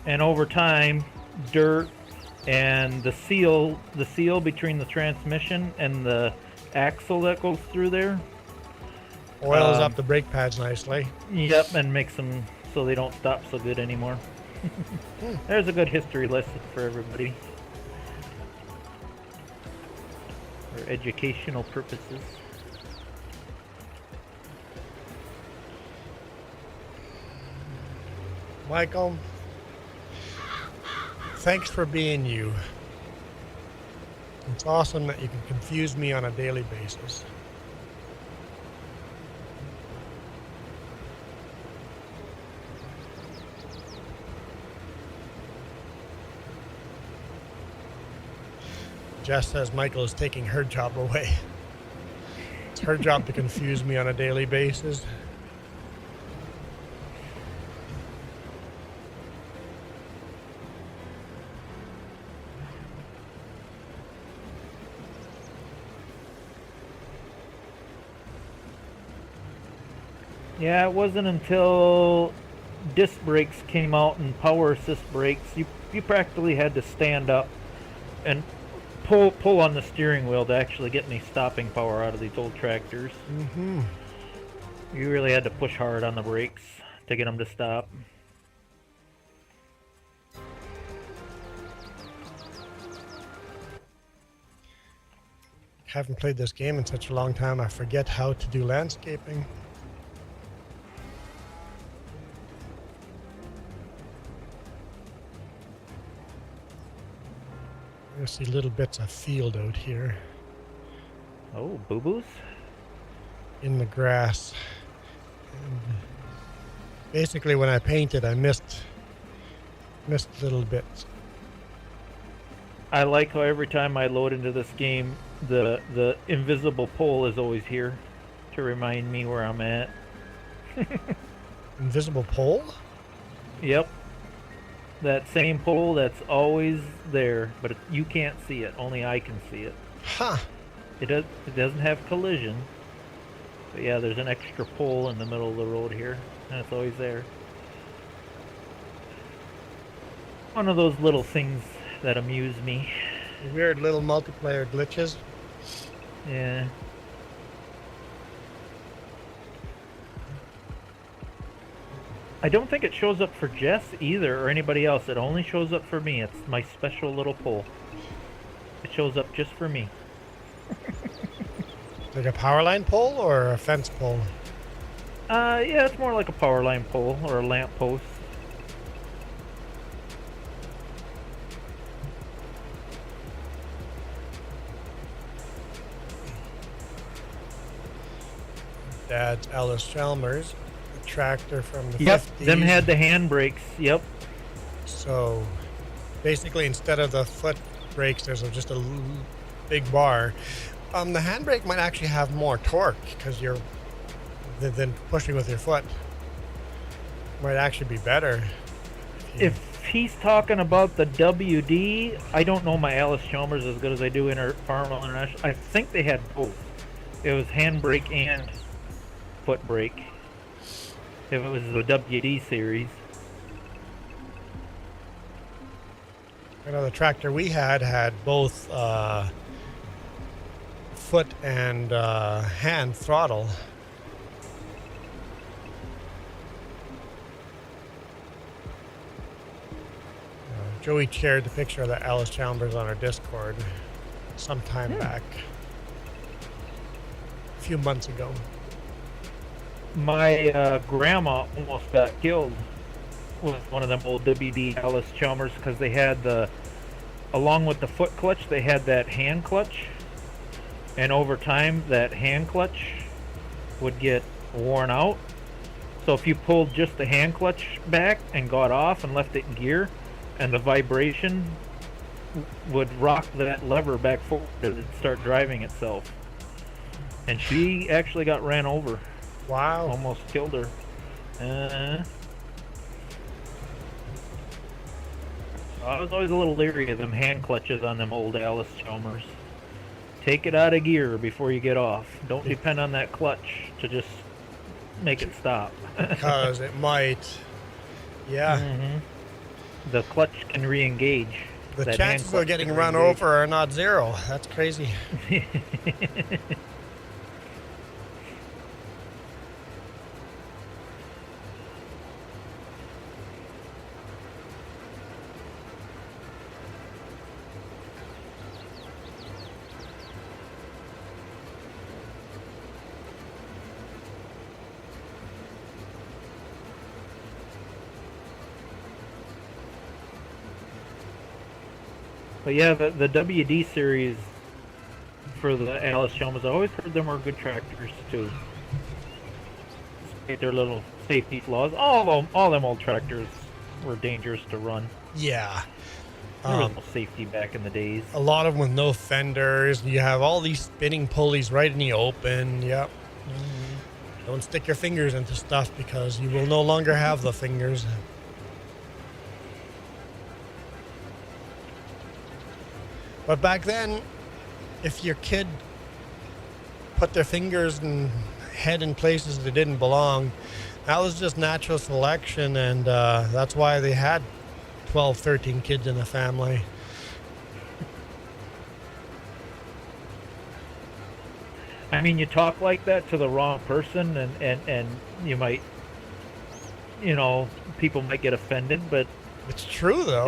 and over time, dirt and the seal between the transmission and the axle that goes through there. Oils up the brake pads nicely. Yep, and makes them so they don't stop so good anymore. There's a good history lesson for everybody. For educational purposes. Michael, thanks for being you. It's awesome that you can confuse me on a daily basis. Jess says Michael is taking her job away. It's her job to confuse me on a daily basis. Yeah, it wasn't until disc brakes came out and power assist brakes, you practically had to stand up and pull on the steering wheel to actually get any stopping power out of these old tractors. Mm-hmm. You really had to push hard on the brakes to get them to stop. Haven't played this game in such a long time, I forget how to do landscaping. I see little bits of field out here Oh, boo-boos? in the grass. And basically, when I painted, I missed little bits. I like how every time I load into this game, the invisible pole is always here to remind me where I'm at. Invisible pole? Yep. That same pole that's always there, but you can't see it. Only I can see it. Huh. It doesn't have collision. But yeah, there's an extra pole in the middle of the road here, and it's always there. One of those little things that amuse me. Weird little multiplayer glitches. Yeah. I don't think it shows up for Jess either or anybody else. It only shows up for me. It's my special little pole. It shows up just for me. Like a power line pole or a fence pole? Yeah, it's more like a power line pole or a lamp post. Dad's Ellis Chalmers, a tractor from the Yep, 50s. them had the handbrakes. Yep. So basically, instead of the foot brakes, there's just a big bar. The handbrake might actually have more torque because you're than pushing with your foot. Might actually be better. If he's talking about the WD, I don't know my Alice Chalmers as good as I do Farmville International. I think they had both. It was handbrake and foot brake. If it was the WD series. I know the tractor we had both foot and hand throttle. Joey shared the picture of the Alice Chalmers on our Discord some time back, a few months ago. My grandma almost got killed with one of them old WD Alice Chalmers because they had along with the foot clutch, they had that hand clutch. And over time, that hand clutch would get worn out. So if you pulled just the hand clutch back and got off and left it in gear, and the vibration would rock that lever back forward, it'd start driving itself. And she actually got ran over. Wow. Almost killed her. I was always a little leery of them hand clutches on them old Alice Chalmers. Take it out of gear before you get off. Don't depend on that clutch to just make it stop. Because it might. Yeah. Mm-hmm. The clutch can re-engage. The That chances hand clutch of getting can run re-engage. over are not zero. That's crazy. But yeah, the WD series for the Alice Chalmers, I always heard them were good tractors too. Despite their little safety flaws, all them old tractors were dangerous to run. Yeah. There was no safety back in the days. A lot of them with no fenders. You have all these spinning pulleys right in the open. Yep. Don't stick your fingers into stuff because you will no longer have the fingers. But back then, if your kid put their fingers and head in places that didn't belong, that was just natural selection, and that's why they had 12, 13 kids in the family. I mean, you talk like that to the wrong person, and you might, people might get offended, but It's true, though.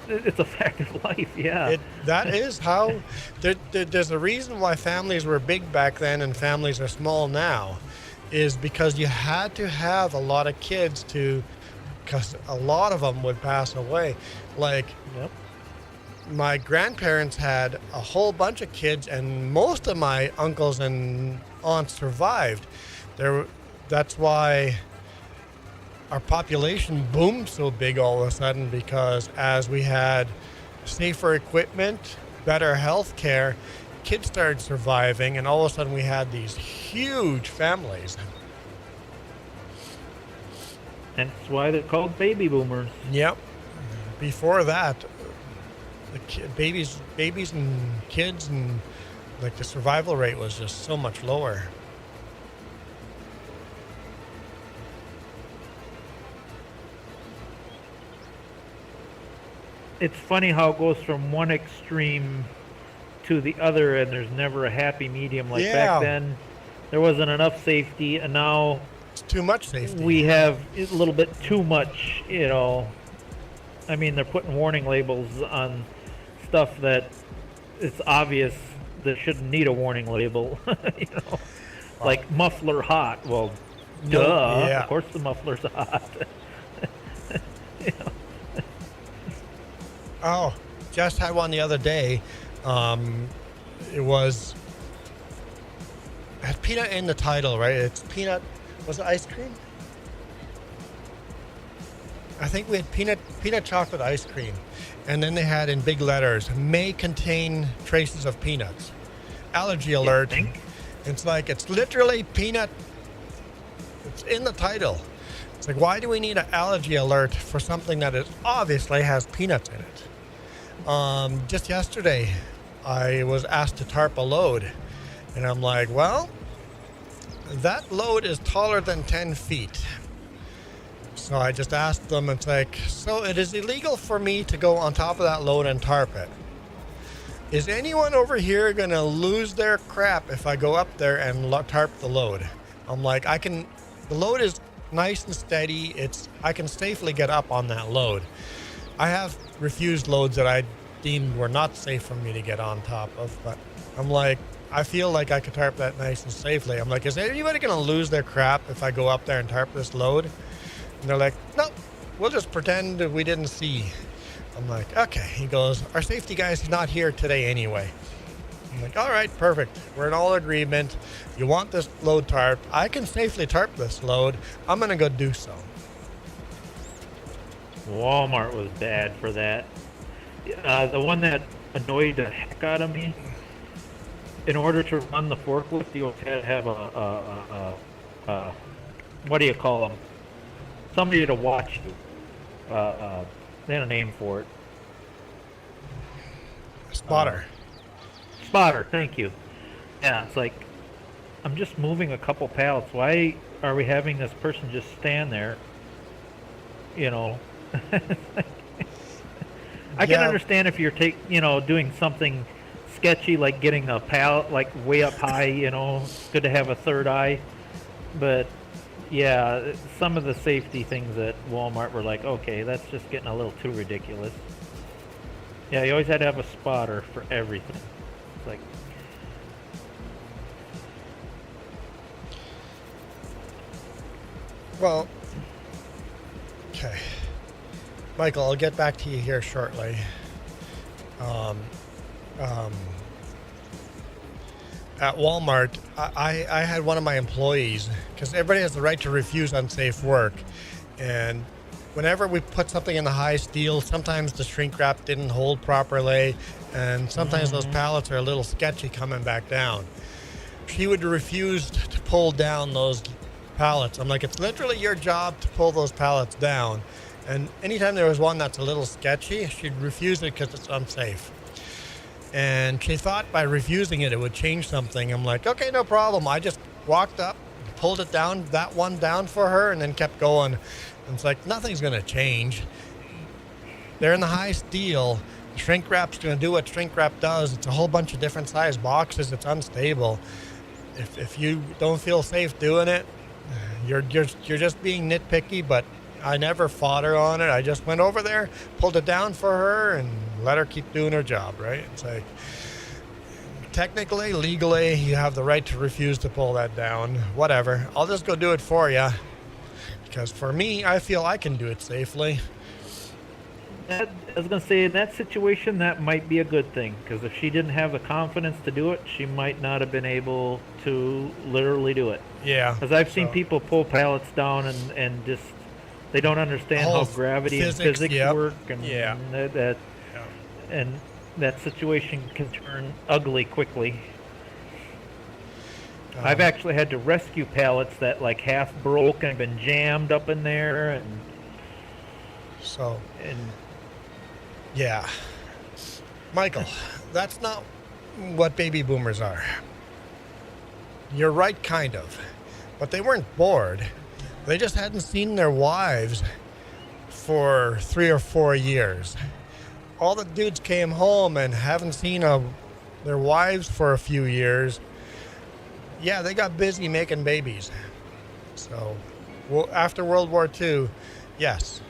it's a fact of life, yeah. That is how. There's a reason why families were big back then and families are small now, is because you had to have a lot of kids because a lot of them would pass away. Like, Yep. my grandparents had a whole bunch of kids, and most of my uncles and aunts survived. That's why our population boomed so big all of a sudden, because as we had safer equipment, better health care, kids started surviving, and all of a sudden we had these huge families. And that's why they're called baby boomers. Yep. Before that, babies and kids, and like the survival rate was just so much lower. it's funny how it goes from one extreme to the other, and there's never a happy medium. Like Yeah. back then, there wasn't enough safety, and now It's too much safety. we have a little bit too much. You know, I mean, they're putting warning labels on stuff that it's obvious that shouldn't need a warning label. You know, like muffler hot. Well, No, duh. yeah. Of course, the muffler's hot. You know. Oh, just had one the other day. It was had peanut in the title, right? It's peanut. Was it ice cream? I think we had peanut chocolate ice cream, and then they had in big letters, may contain traces of peanuts. Allergy alert. think? It's like it's literally peanut. It's in the title. It's like, why do we need an allergy alert for something that is obviously has peanuts in it? Just yesterday, I was asked to tarp a load, and I'm like, well, that load is taller than 10 feet. So I just asked them, it's like, so it is illegal for me to go on top of that load and tarp it. Is anyone over here going to lose their crap if I go up there and tarp the load? I'm like, the load is nice and steady. I can safely get up on that load. I have refused loads that I deemed were not safe for me to get on top of, but I'm like, I feel like I could tarp that nice and safely. I'm like, is anybody going to lose their crap if I go up there and tarp this load? And they're like, no, we'll just pretend that we didn't see. I'm like, okay. He goes, our safety guy's not here today anyway. I'm like, all right, perfect. We're in all agreement. You want this load tarped. I can safely tarp this load. I'm going to go do so. Walmart was bad for that. The one that annoyed the heck out of me, in order to run the forklift, you had to have a what do you call them? Somebody to watch you. They had a name for it. Spotter. Spotter, thank you. Yeah, it's like, I'm just moving a couple pallets. Why are we having this person just stand there? You know, I can Yeah. understand if you're doing something sketchy like getting a pallet like way up high. You know, it's good to have a third eye. But yeah, some of the safety things at Walmart were like, okay, that's just getting a little too ridiculous. Yeah, you always had to have a spotter for everything. It's like, Well, okay. Michael, I'll get back to you here shortly. At Walmart, I had one of my employees, because everybody has the right to refuse unsafe work, and whenever we put something in the high steel, sometimes the shrink wrap didn't hold properly, and sometimes those pallets are a little sketchy coming back down. She would refuse to pull down those pallets. I'm like, it's literally your job to pull those pallets down. And anytime there was one that's a little sketchy, she'd refuse it because it's unsafe. And she thought by refusing it, it would change something. I'm like, okay, no problem. I just walked up, pulled it down, that one down for her, and then kept going. And it's like, nothing's going to change. They're in the high steel. Shrink wrap's going to do what shrink wrap does. It's a whole bunch of different size boxes. It's unstable. If you don't feel safe doing it, you're just being nitpicky. But I never fought her on it. I just went over there, pulled it down for her, and let her keep doing her job, right? It's like, technically, legally, you have the right to refuse to pull that down. Whatever. I'll just go do it for you. Because for me, I feel I can do it safely. I was going to say, in that situation, that might be a good thing. Because if she didn't have the confidence to do it, she might not have been able to literally do it. Yeah. Because I've seen people pull pallets down and just, they don't understand how gravity and physics work. And and that situation can turn ugly quickly. I've actually had to rescue pallets that like half broke and been jammed up in there, Yeah. Michael, that's not what baby boomers are. You're right, kind of. But they weren't bored. They just hadn't seen their wives for 3 or 4 years. all the dudes came home and haven't seen their wives for a few years. Yeah, they got busy making babies. So, well, after World War II, yes.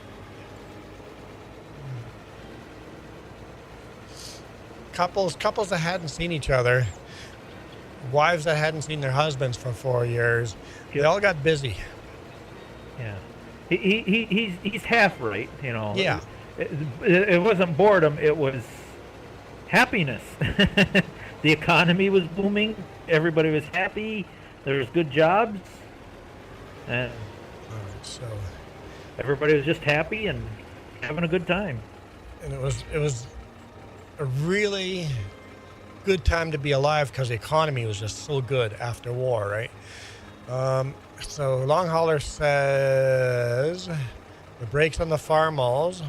Couples that hadn't seen each other, wives that hadn't seen their husbands for 4 years, they all got busy. Yeah. He's half right, you know. Yeah. It wasn't boredom, it was happiness. The economy was booming, everybody was happy, there was good jobs, and All right, so, everybody was just happy and having a good time. and it was a really good time to be alive because the economy was just so good after war, right? So Long Hauler says the brakes on the Farmalls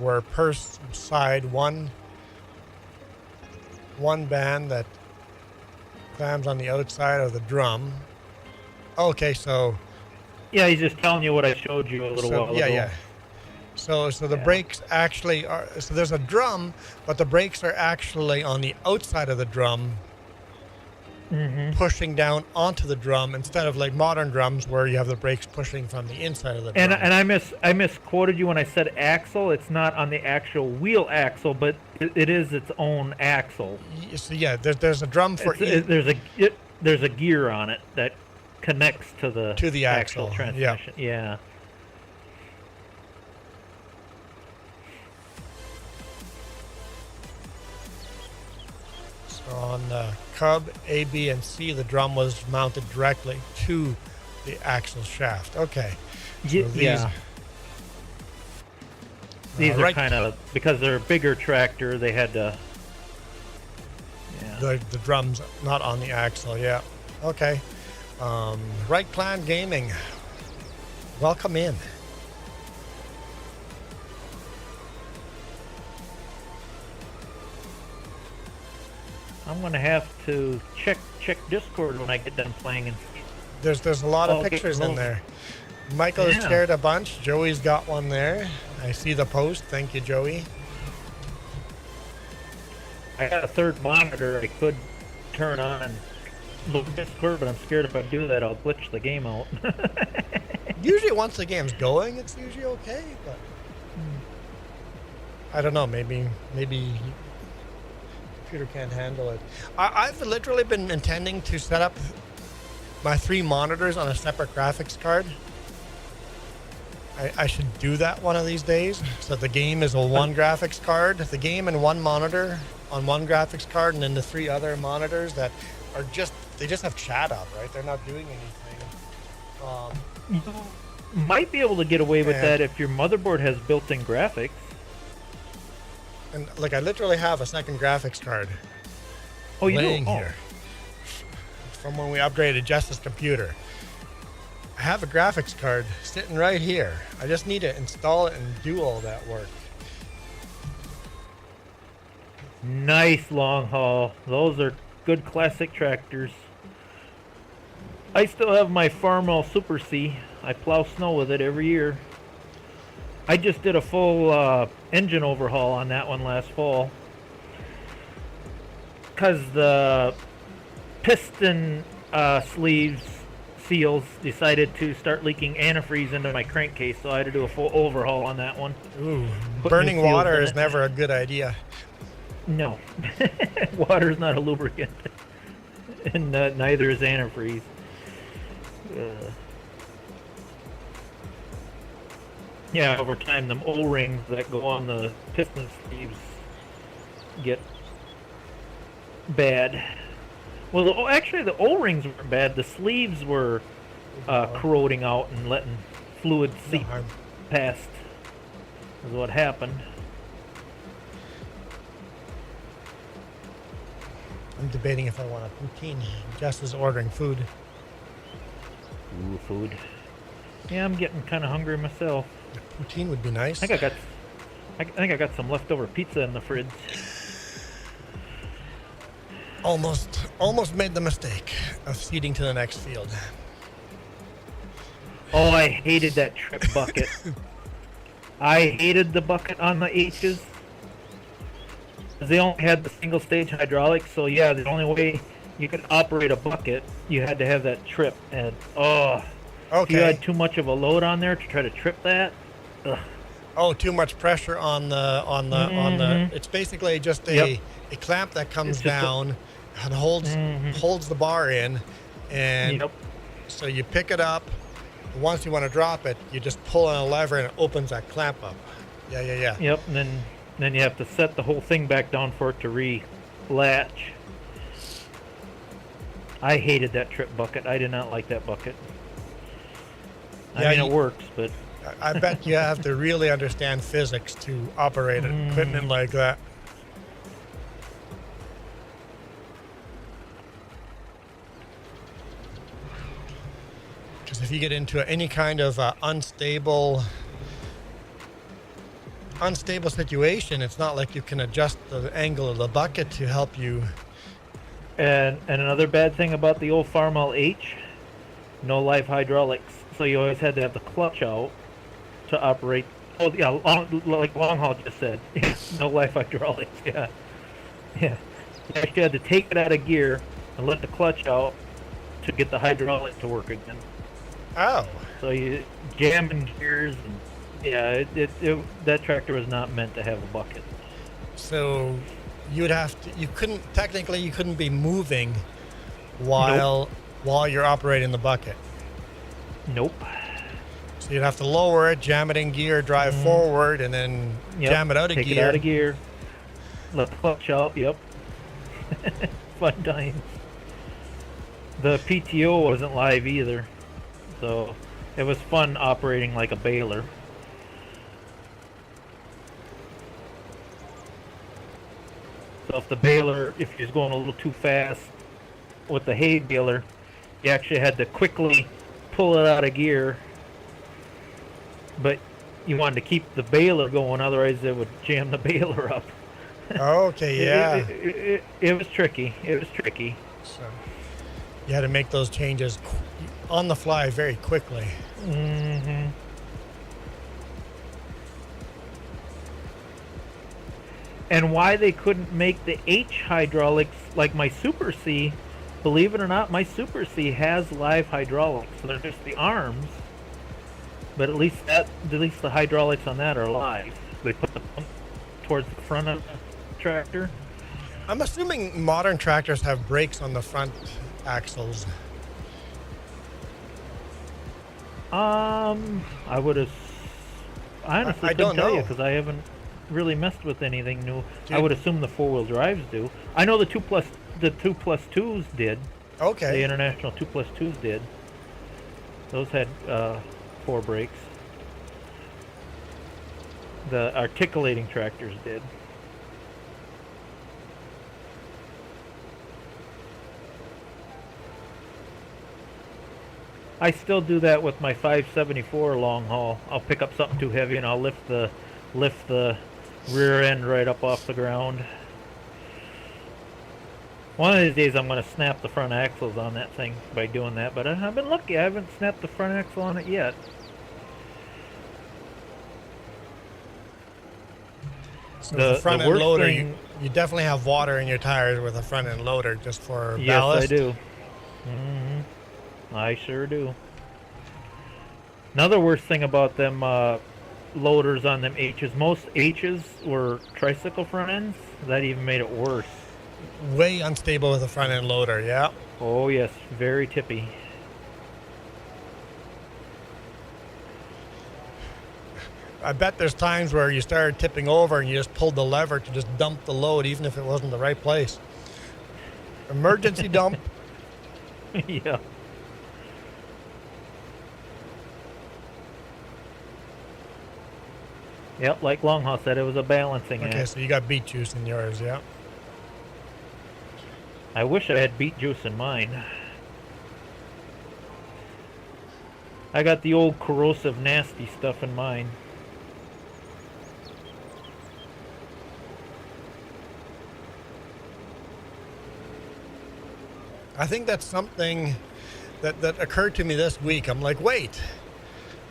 were per side one band that clams on the outside of the drum. Okay, so Yeah, he's just telling you what I showed you a little while ago. yeah. So the brakes actually are, so there's a drum, but the brakes are actually on the outside of the drum, pushing down onto the drum instead of like modern drums where you have the brakes pushing from the inside of the drum. And I misquoted you when I said axle. It's not on the actual wheel axle, but it is its own axle. So yeah, there's a drum for each. There's a gear on it that connects to the axle. actual transmission. Yeah. So on the Cub A, B, and C, the drum was mounted directly to the axle shaft. Okay. So Yeah. These are right. kind of, because they're a bigger tractor, they had to. Yeah. The drum's not on the axle. Yeah. Okay. Right Clan Gaming. Welcome in. I'm gonna have to check Discord when I get done playing and There's a lot of Okay, pictures in well, there. Michael has yeah. shared a bunch. Joey's got one there. I see the post. Thank you, Joey. I got a third monitor I could turn on and look at Discord, but I'm scared if I do that I'll glitch the game out. Usually once the game's going, it's usually okay, but I don't know, maybe computer can't handle it. I've literally been intending to set up my 3 monitors on a separate graphics card. I should do that one of these days. So the game is a 1 graphics card, the game and 1 monitor on 1 graphics card, and then the 3 other monitors that are just have chat up, right? They're not doing anything. You might be able to get away with Yeah. that if your motherboard has built-in graphics. And like I literally have a second graphics card Oh, you laying do? Oh. here from when we upgraded Jess's computer. I have a graphics card sitting right here. I just need to install it and do all that work. Nice long haul. Those are good classic tractors. I still have my Farmall Super C. I plow snow with it every year. I just did a full engine overhaul on that one last fall. Because the piston seals decided to start leaking antifreeze into my crankcase, so I had to do a full overhaul on that one. Ooh, Put burning new seals water in is it. never a good idea. No. Water's not a lubricant. And neither is antifreeze. Yeah, over time, them O-rings that go on the piston sleeves get bad. Well, actually, the O-rings weren't bad. The sleeves were corroding out and letting fluid seep harm. past. Is what happened. I'm debating if I want a poutine. Jess is ordering food. Ooh, food. Yeah, I'm getting kind of hungry myself. Poutine would be nice. I think I got some leftover pizza in the fridge. Almost made the mistake of seeding to the next field. Oh, I hated that trip bucket. I hated the bucket on the H's. they only had the single stage hydraulics, so yeah, the only way you could operate a bucket, you had to have that trip. And if you had too much of a load on there to try to trip that, ugh. Oh, too much pressure on the. It's basically just a clamp that comes down and holds the bar in, and so you pick it up. Once you want to drop it, you just pull on a lever and it opens that clamp up. Yeah. Yep, and then you have to set the whole thing back down for it to re-latch. I hated that trip bucket. I did not like that bucket. I mean, it works, but... I bet you have to really understand physics to operate equipment like that. Because if you get into any kind of unstable situation, it's not like you can adjust the angle of the bucket to help you. And another bad thing about the old Farmall H, no live hydraulics. So you always had to have the clutch out to operate. Oh yeah, like long haul just said, no live hydraulics. Yeah. You actually had to take it out of gear and let the clutch out to get the hydraulic to work again. Oh. So you jamming gears, and that tractor was not meant to have a bucket. So you couldn't be moving while you're operating the bucket. Nope. So you'd have to lower it, jam it in gear, drive forward, and then jam it out of gear. Take it out of gear. Let the clutch out. Yep. Fun times. The PTO wasn't live either, so it was fun operating like a baler. So if you're going a little too fast with the hay baler, you actually had to quickly pull it out of gear, but you wanted to keep the baler going, otherwise it would jam the baler up. Okay, yeah. It was tricky. So you had to make those changes on the fly very quickly. Mm-hmm. And why they couldn't make the H hydraulics like my Super C, believe it or not, my Super C has live hydraulics. So they're just the arms, but at least the hydraulics on that are live. They put the pump towards the front of the tractor. I'm assuming modern tractors have brakes on the front axles. I honestly couldn't tell you because I haven't really messed with anything new. Dude. I would assume the 4-wheel drives do. I know the 2+2s did. Okay. The International 2+2s did. Those had 4 brakes. The articulating tractors did. I still do that with my 574 long haul. I'll pick up something too heavy and I'll lift the rear end right up off the ground. One of these days I'm going to snap the front axles on that thing by doing that, but I've been lucky. I haven't snapped the front axle on it yet. So the front end loader, you definitely have water in your tires with a front end loader just for ballast. Yes, I do. Mm-hmm. I sure do. Another worst thing about them loaders on them H's, most H's were tricycle front ends. That even made it worse. Way unstable with a front end loader, yeah. Oh yes, very tippy. I bet there's times where you started tipping over and you just pulled the lever to just dump the load even if it wasn't the right place. Emergency dump. Yeah. Yep, like Long Haul said, it was a balancing act. Okay, so you got beet juice in yours, yeah? I wish I had beet juice in mine. I got the old corrosive, nasty stuff in mine. I think that's something that occurred to me this week. I'm like, wait.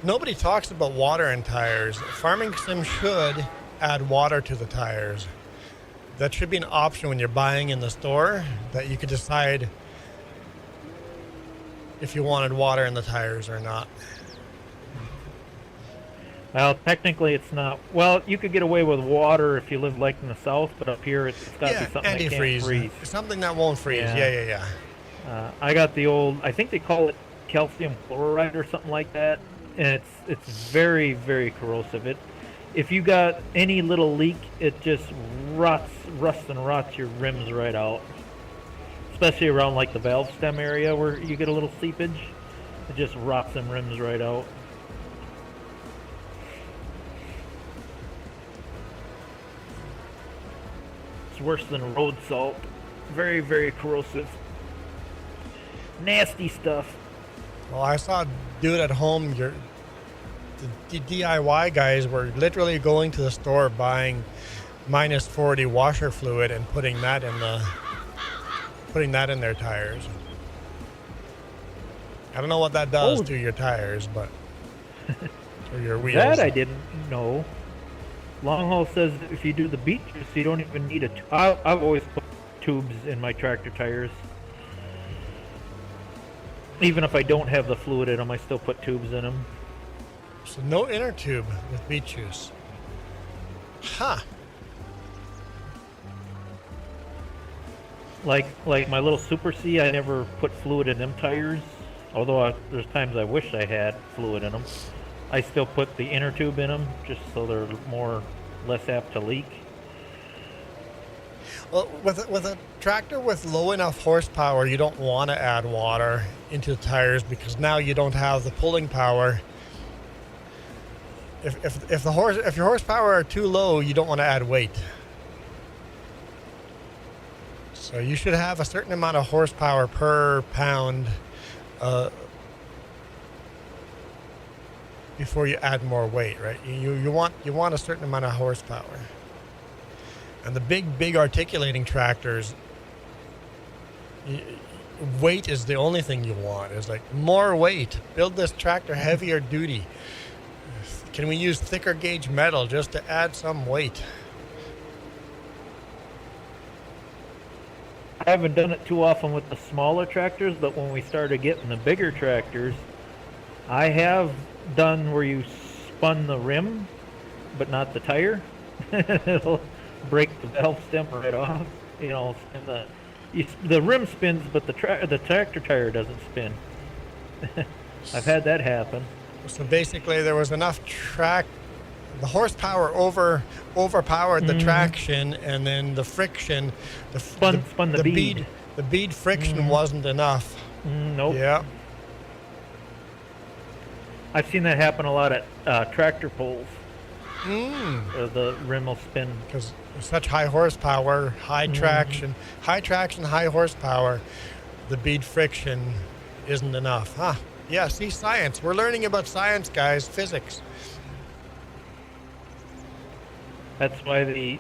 Nobody talks about water in tires. Farming Sim should add water to the tires. That should be an option when you're buying in the store, that you could decide if you wanted water in the tires or not. Well, technically it's not. Well, you could get away with water if you live like in the south, but up here it's got to be something that can't freeze. Something that won't freeze. Yeah. I got the old, I think they call it calcium chloride or something like that, and it's very, very corrosive. If you got any little leak, it just rusts and rots your rims right out. Especially around like the valve stem area where you get a little seepage, it just rots them rims right out. It's worse than road salt. Very, very corrosive. Nasty stuff. Well, I saw a dude at home. The DIY guys were literally going to the store buying -40 washer fluid and putting that in their tires. I don't know what that does to your tires, but or your wheels. That I didn't know. Long haul says if you do the beet juice, you don't even need I've always put tubes in my tractor tires. Even if I don't have the fluid in them, I still put tubes in them. So no inner tube with beet juice. Huh. Like my little Super C, I never put fluid in them tires. Although there's times I wish I had fluid in them. I still put the inner tube in them just so they're less apt to leak. Well, with a tractor with low enough horsepower, you don't want to add water into the tires because now you don't have the pulling power. If your horsepower are too low, you don't want to add weight. So you should have a certain amount of horsepower per pound before you add more weight, right? You want a certain amount of horsepower. And the big articulating tractors, weight is the only thing you want. It's like more weight. Build this tractor heavier duty. Can we use thicker gauge metal just to add some weight? I haven't done it too often with the smaller tractors, but when we started getting the bigger tractors, I have done where you spun the rim, but not the tire. It'll break the valve stem right off. You know, the rim spins, but the tractor tire doesn't spin. I've had that happen. So basically, there was enough the horsepower overpowered the traction, and then the friction, spun the bead. The bead friction wasn't enough. Nope. Yeah. I've seen that happen a lot at tractor pulls. The rim will spin because such high horsepower, high traction, high horsepower. The bead friction isn't enough. Huh? Yeah. See, science. We're learning about science, guys. Physics. That's why they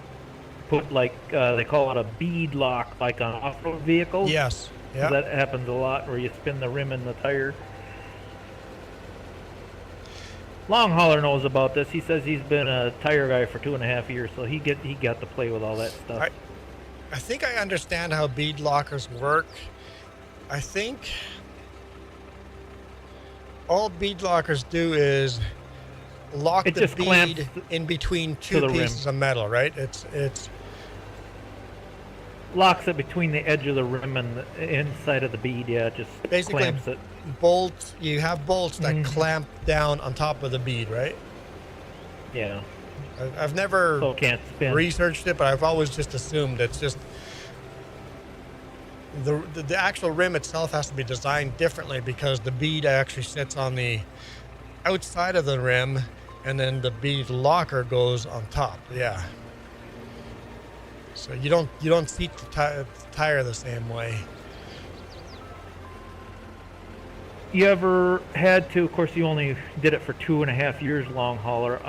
put they call it a bead lock, like on off-road vehicles. Yes. Yeah. That happens a lot where you spin the rim and the tire. Long hauler knows about this. He says he's been a tire guy for 2.5 years, so he got to play with all that stuff. I think I understand how bead lockers work. I think all bead lockers do is lock the bead in between two pieces of metal, right? It's locks it between the edge of the rim and the inside of the bead. Yeah, it just basically clamps it. Bolts. You have bolts that clamp down on top of the bead, right? Yeah. I've never can't spin. Researched it, but I've always just assumed it's just the actual rim itself has to be designed differently because the bead actually sits on the outside of the rim, and then the bead locker goes on top. Yeah. So you don't seat the tire the same way. You ever had to? Of course, you only did it for 2.5 years, long hauler.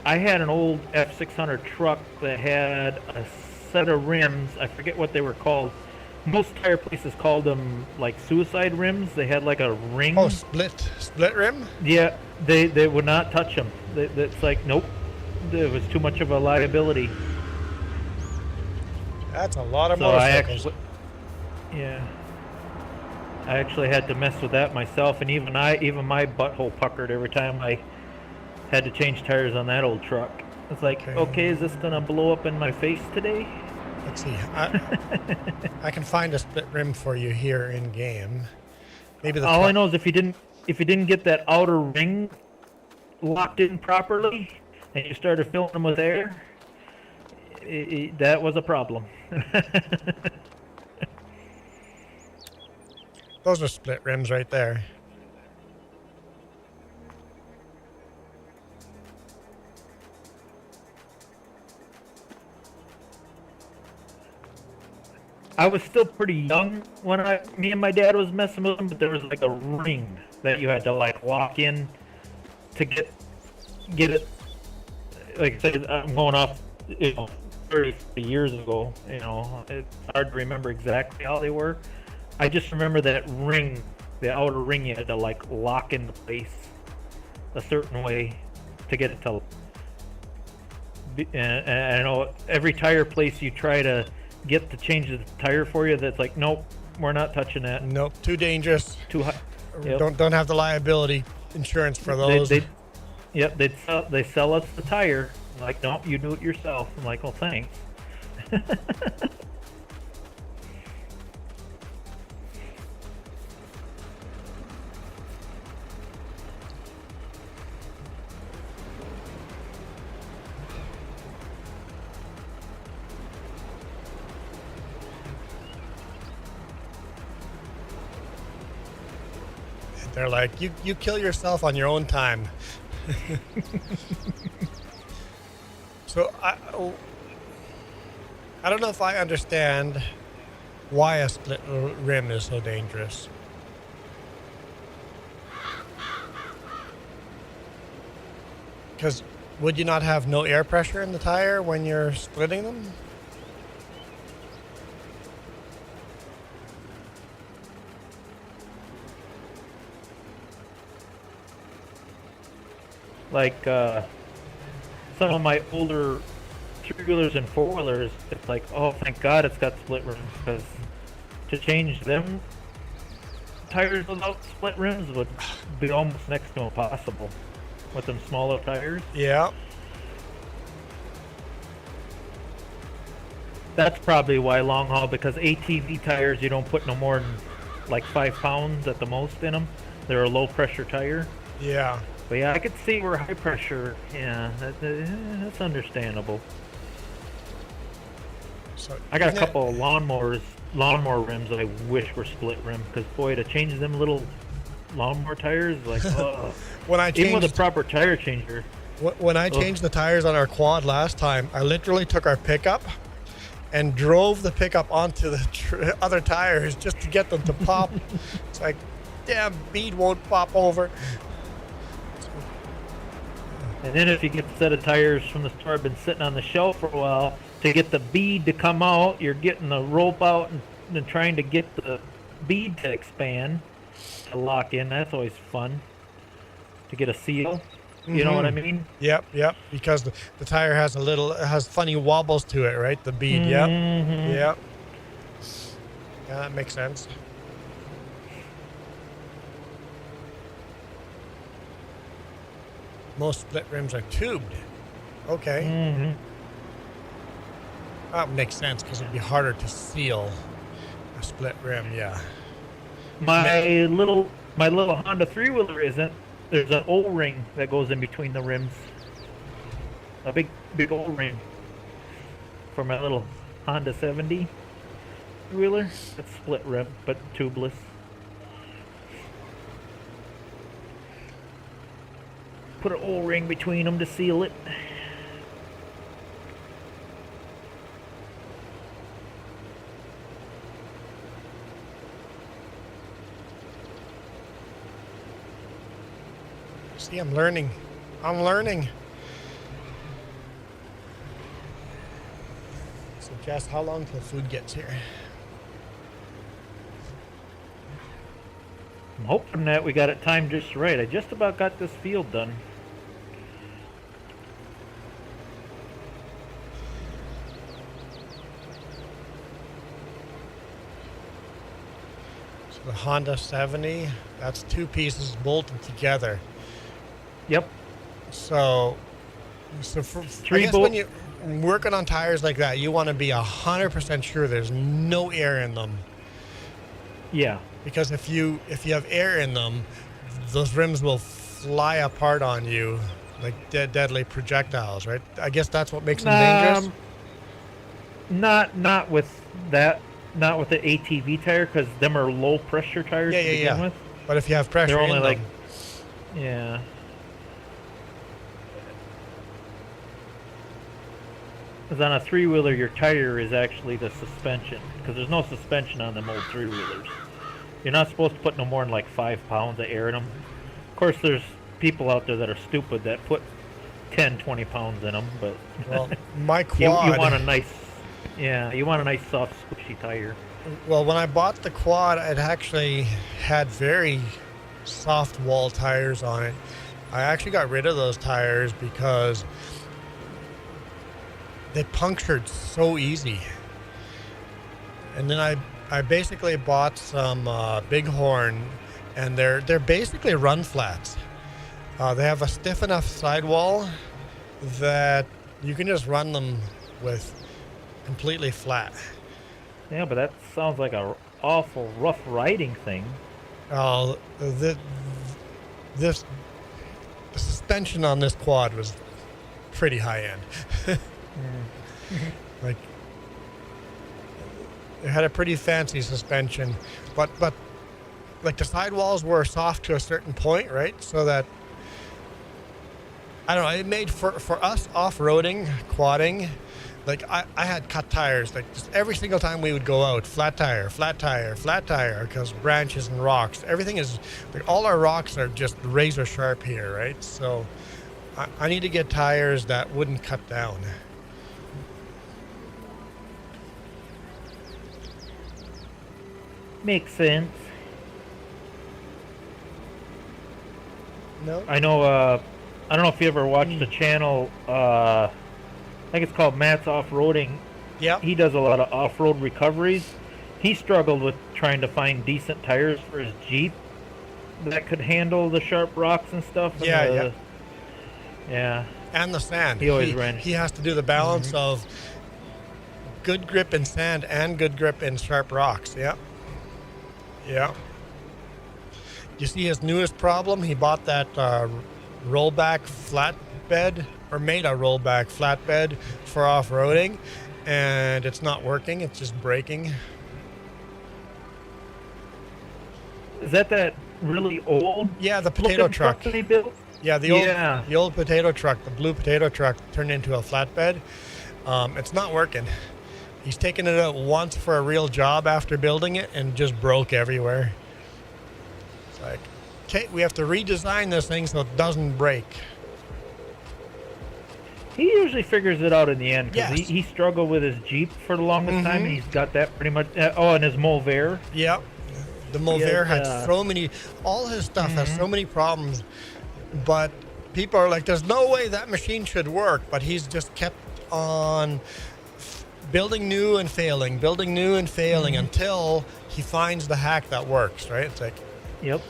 I had an old F600 truck that had a set of rims. I forget what they were called. Most tire places called them like suicide rims. They had like a ring. Oh, split rim? Yeah, they would not touch them. It's like, nope, it was too much of a liability. That's a lot of So I motorcycles. actually had to mess with that myself, and even my butthole puckered every time I had to change tires on that old truck. It's like, okay, is this gonna blow up in my face today? Let's see. I can find a split rim for you here in game. Maybe the All I know is if you didn't get that outer ring locked in properly, and you started filling them with air, that was a problem. Those are split rims right there. I was still pretty young when me and my dad was messing with them, but there was like a ring that you had to like lock in to get it. Like I said, I'm going off, 30 years ago. It's hard to remember exactly how they were. I just remember that ring, the outer ring, you had to like lock into place a certain way to get it to. And I know every tire place you try to get to change the tire for you, that's like, nope, we're not touching that. Nope, too dangerous. Too high. Yep. Don't have the liability insurance for those. They sell us the tire. Like, nope, you do it yourself. I'm like, well, thanks. They're like, you kill yourself on your own time. So I don't know if I understand why a split rim is so dangerous. Because would you not have no air pressure in the tire when you're splitting them? Like some of my older three-wheelers and four-wheelers, it's like, oh, thank God it's got split rims, because to change them tires without split rims would be almost next to impossible with them smaller tires. Yeah. That's probably why long haul, because ATV tires, you don't put no more than like 5 pounds at the most in them. They're a low pressure tire. Yeah. But yeah, I could see where high pressure, yeah, that's understandable. So I got a couple of lawnmower rims that I wish were split rim, because boy, to change them little lawnmower tires, like, when I even with changed a proper tire changer. when I changed the tires on our quad last time, I literally took our pickup and drove the pickup onto the other tires just to get them to pop. It's like, damn, bead won't pop over. And then if you get a set of tires from the store been sitting on the shelf for a while, to get the bead to come out, you're getting the rope out and trying to get the bead to expand, to lock in. That's always fun, to get a seal. You know what I mean? Yep. Because the tire has funny wobbles to it, right? The bead. Yep. Yeah, that makes sense. Most split rims are tubed. Okay. That makes sense, because it'd be harder to seal a split rim. Yeah. My little Honda three-wheeler isn't. There's an O-ring that goes in between the rims. A big O-ring for my little Honda 70 three-wheeler. It's split rim, but tubeless. Put an O-ring between them to seal it. See, I'm learning. So, Jess, how long till food gets here? I'm hoping that we got it timed just right. I just about got this field done. the Honda 70. That's 2 pieces bolted together. Yep. So for, I guess when you're working on tires like that, you want to be 100% sure there's no air in them. Yeah. Because if you have air in them, those rims will fly apart on you like deadly projectiles, right? I guess that's what makes them dangerous. Not with that. Not with the ATV tire, because them are low pressure tires to begin with. But if you have pressure they're only in like, them, yeah. Because on a 3-wheeler, your tire is actually the suspension, because there's no suspension on them old 3-wheelers. You're not supposed to put no more than like 5 pounds of air in them. Of course, there's people out there that are stupid that put 10, 20 pounds in them, but well, my quad. you want a nice, you want a nice soft, squishy tire. Well, when I bought the quad, it actually had very soft wall tires on it. I actually got rid of those tires because they punctured so easy. And then I basically bought some Bighorn, and they're basically run flats. They have a stiff enough sidewall that you can just run them with completely flat. Yeah, but that sounds like a awful rough riding thing. The suspension on this quad was pretty high end. Like, it had a pretty fancy suspension, but like the sidewalls were soft to a certain point, right? So that, I don't know, it made for us off-roading, quadding, like I had cut tires, like just every single time we would go out, flat tire, because branches and rocks, everything is, like all our rocks are just razor sharp here, right? So I need to get tires that wouldn't cut down. Makes sense. No? I know, I don't know if you ever watched the channel, I think it's called Matt's Off-Roading. Yeah. He does a lot of off-road recoveries. He struggled with trying to find decent tires for his Jeep that could handle the sharp rocks and stuff. And yeah. And the sand. He always ran. He has to do the balance of good grip in sand and good grip in sharp rocks. Yeah. Yeah. You see his newest problem? He bought that rollback flatbed, or made a rollback flatbed for off-roading, and it's not working. It's just breaking. Is that really old? Yeah, the potato truck that he built? Yeah, the old potato truck, the blue potato truck, turned into a flatbed. It's not working. He's taken it out once for a real job after building it and just broke everywhere. It's like, okay, we have to redesign this thing so it doesn't break. He usually figures it out in the end, because Yes. he struggled with his Jeep for the longest time, and he's got that pretty much. And his Mulvare. Yep. The Mulvare had Yes, so many, all his stuff has so many problems, but people are like, there's no way that machine should work, but he's just kept on building new and failing until he finds the hack that works, right? It's like, Yep.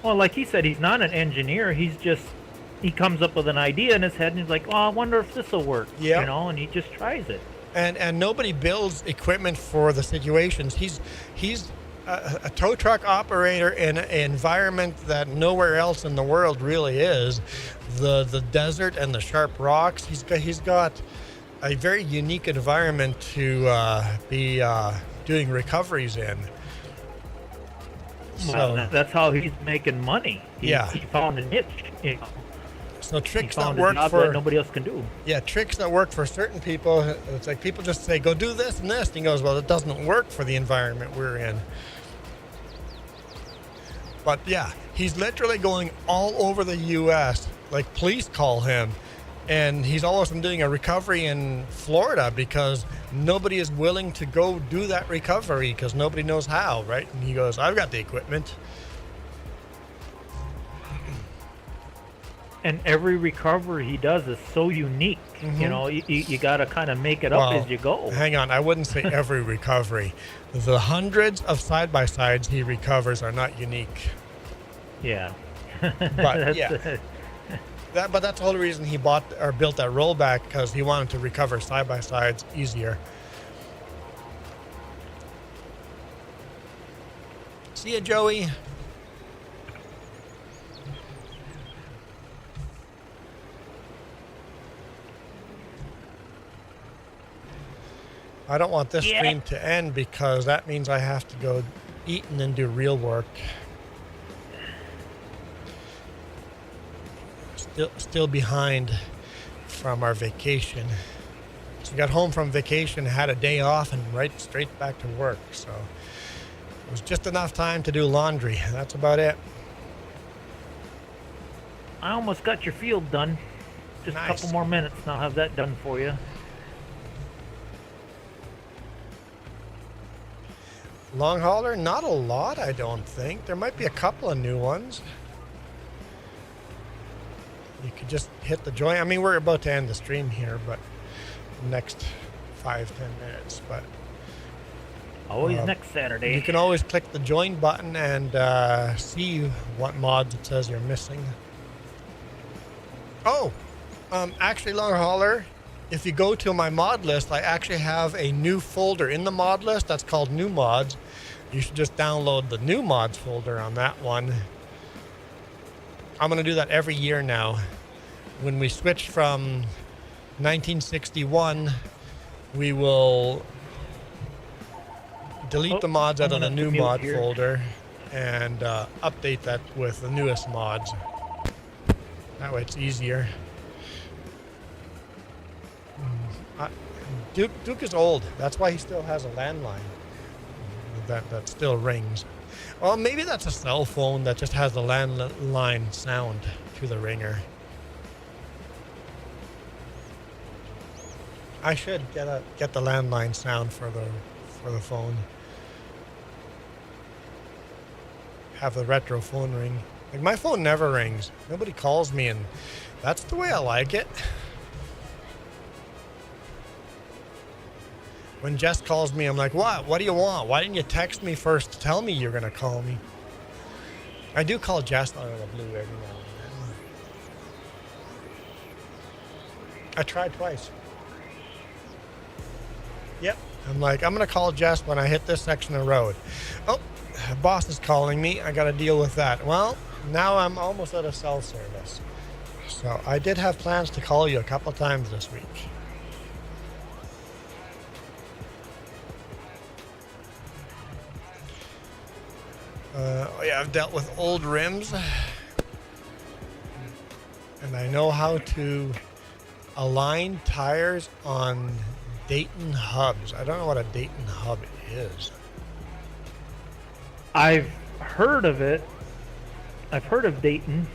Well, like he said, he's not an engineer. He comes up with an idea in his head, and he's like, "Oh, I wonder if this will work." Yep. You know, and he just tries it. and nobody builds equipment for the situations. He's a tow truck operator in an environment that nowhere else in the world really is, the desert and the sharp rocks. He's got a very unique environment to be doing recoveries in. Well, So, that's how he's making money. He found a niche. You know, so he tricks that found a work job for that nobody else can do. tricks that work for certain people. It's like people just say, "Go do this and this." And he goes, "Well, it doesn't work for the environment we're in." But yeah, he's literally going all over the U.S. Like, police call him, and he's always been doing a recovery in Florida because nobody is willing to go do that recovery because nobody knows how, right? And he goes, "I've got the equipment." And every recovery he does is so unique. You know, you got to kind of make it up as you go. Hang on, I wouldn't say every recovery. The hundreds of side-by-sides he recovers are not unique. Yeah. But yeah, but that's the whole reason he bought or built that rollback, because he wanted to recover side-by-sides easier. See ya, Joey. I don't want this stream to end, because that means I have to go eat and then do real work. Still behind from our vacation. So we got home from vacation, had a day off, and right straight back to work. So it was just enough time to do laundry. That's about it. I almost got your field done. Just Nice. a couple more minutes and I'll have that done for you. Long hauler, not a lot, I don't think. There might be a couple of new ones. You could just hit the join. I mean, we're about to end the stream here, but next 5-10 minutes. But Always next Saturday. you can always click the join button and see what mods it says you're missing. Oh, actually, long hauler, if you go to my mod list, I actually have a new folder in the mod list that's called new mods. You should just download the new mods folder on that one. I'm going to do that every year now. When we switch from 1961, we will delete the mods out of the new mod folder and update that with the newest mods. That way it's easier. Duke is old. That's why he still has a landline that still rings. Well, maybe that's a cell phone that just has the landline sound to the ringer. I should get the landline sound for the phone. Have the retro phone ring. Like, my phone never rings. Nobody calls me, and that's the way I like it. When Jess calls me, I'm like, what? What do you want? Why didn't you text me first to tell me you're going to call me? I do call Jess out of the blue every now and then. I tried twice. Yep. I'm like, I'm going to call Jess when I hit this section of road. Oh, boss is calling me. I got to deal with that. Well, now I'm almost out of cell service. So I did have plans to call you a couple of times this week. Yeah, I've dealt with old rims, and I know how to align tires on Dayton hubs. I don't know what a Dayton hub is. I've heard of it. I've heard of Dayton,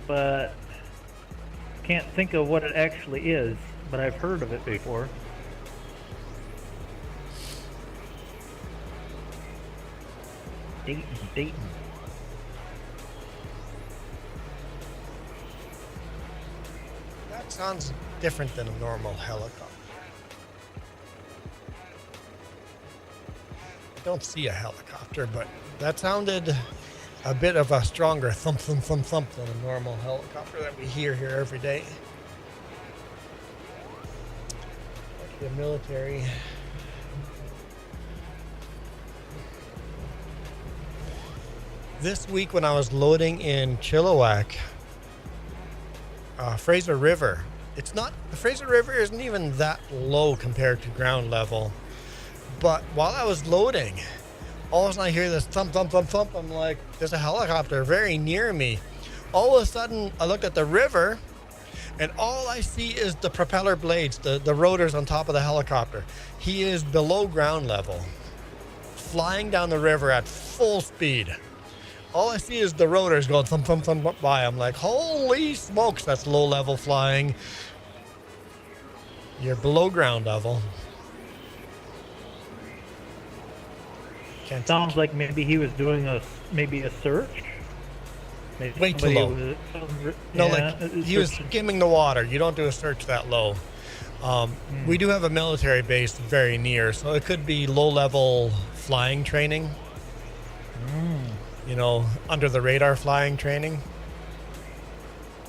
but can't think of what it actually is. But I've heard of it before. Dayton. That sounds different than a normal helicopter. I don't see a helicopter, but that sounded a bit of a stronger thump, thump, thump, thump than a normal helicopter that we hear here every day. Like the military. This week when I was loading in Chilliwack, Fraser River, the Fraser River isn't even that low compared to ground level. But while I was loading, all of a sudden I hear this thump, thump, thump, thump. I'm like, there's a helicopter very near me. All of a sudden, I looked at the river, and all I see is the propeller blades, the rotors on top of the helicopter. He is below ground level, flying down the river at full speed. All I see is the rotors going thump, thump, thump by. I'm like, holy smokes, that's low level flying. You're below ground level. Sounds like maybe he was doing a search. Maybe way too somebody low. was- No, yeah, like he was skimming the water. You don't do a search that low. We do have a military base very near, so it could be low-level flying training. You know, under the radar flying training.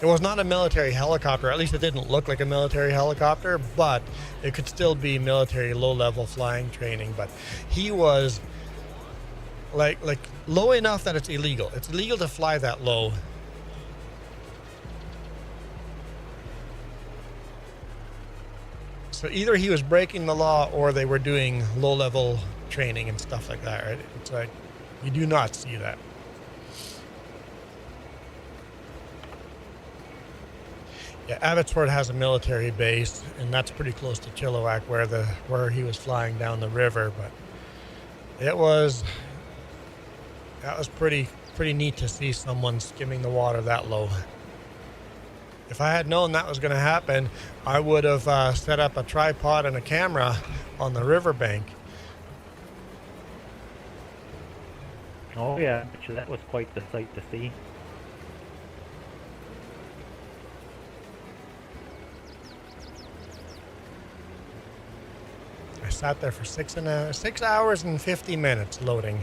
It was not a military helicopter. At least it didn't look like a military helicopter, but it could still be military low-level flying training. But he was like low enough that it's illegal. It's illegal to fly that low. So either he was breaking the law or they were doing low-level training and stuff like that, right? It's like, you do not see that. Yeah, Abbotsford has a military base, and that's pretty close to Chilliwack, where he was flying down the river. But that was pretty neat to see someone skimming the water that low. If I had known that was going to happen, I would have set up a tripod and a camera on the riverbank. Oh yeah, I bet you that was quite the sight to see. I sat there for 6 hours and 50 minutes loading.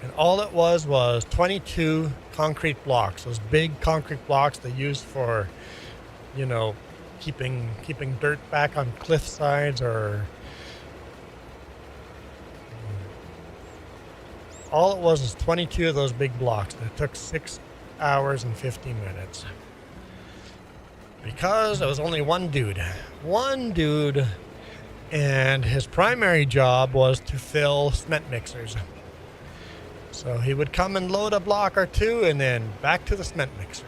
And all it was 22 concrete blocks. Those big concrete blocks they use for, you know, keeping dirt back on cliff sides or... All it was 22 of those big blocks. And it took 6 hours and 50 minutes. Because it was only one dude. One dude. And his primary job was to fill cement mixers. So he would come and load a block or two and then back to the cement mixers.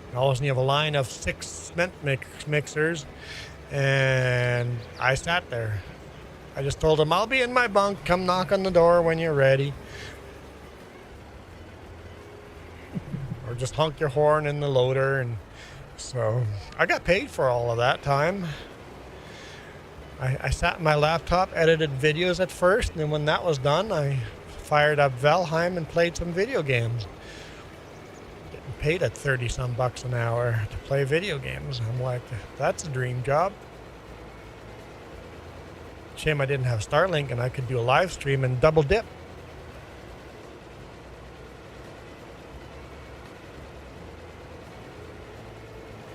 And all of a sudden you have a line of 6 cement mixers. And I sat there. I just told him, I'll be in my bunk. Come knock on the door when you're ready. Or just honk your horn in the loader. And so I got paid for all of that time. I sat in my laptop, edited videos at first. And then when that was done, I fired up Valheim and played some video games. Getting paid at 30-some bucks an hour to play video games. I'm like, that's a dream job. Shame I didn't have Starlink and I could do a live stream and double dip.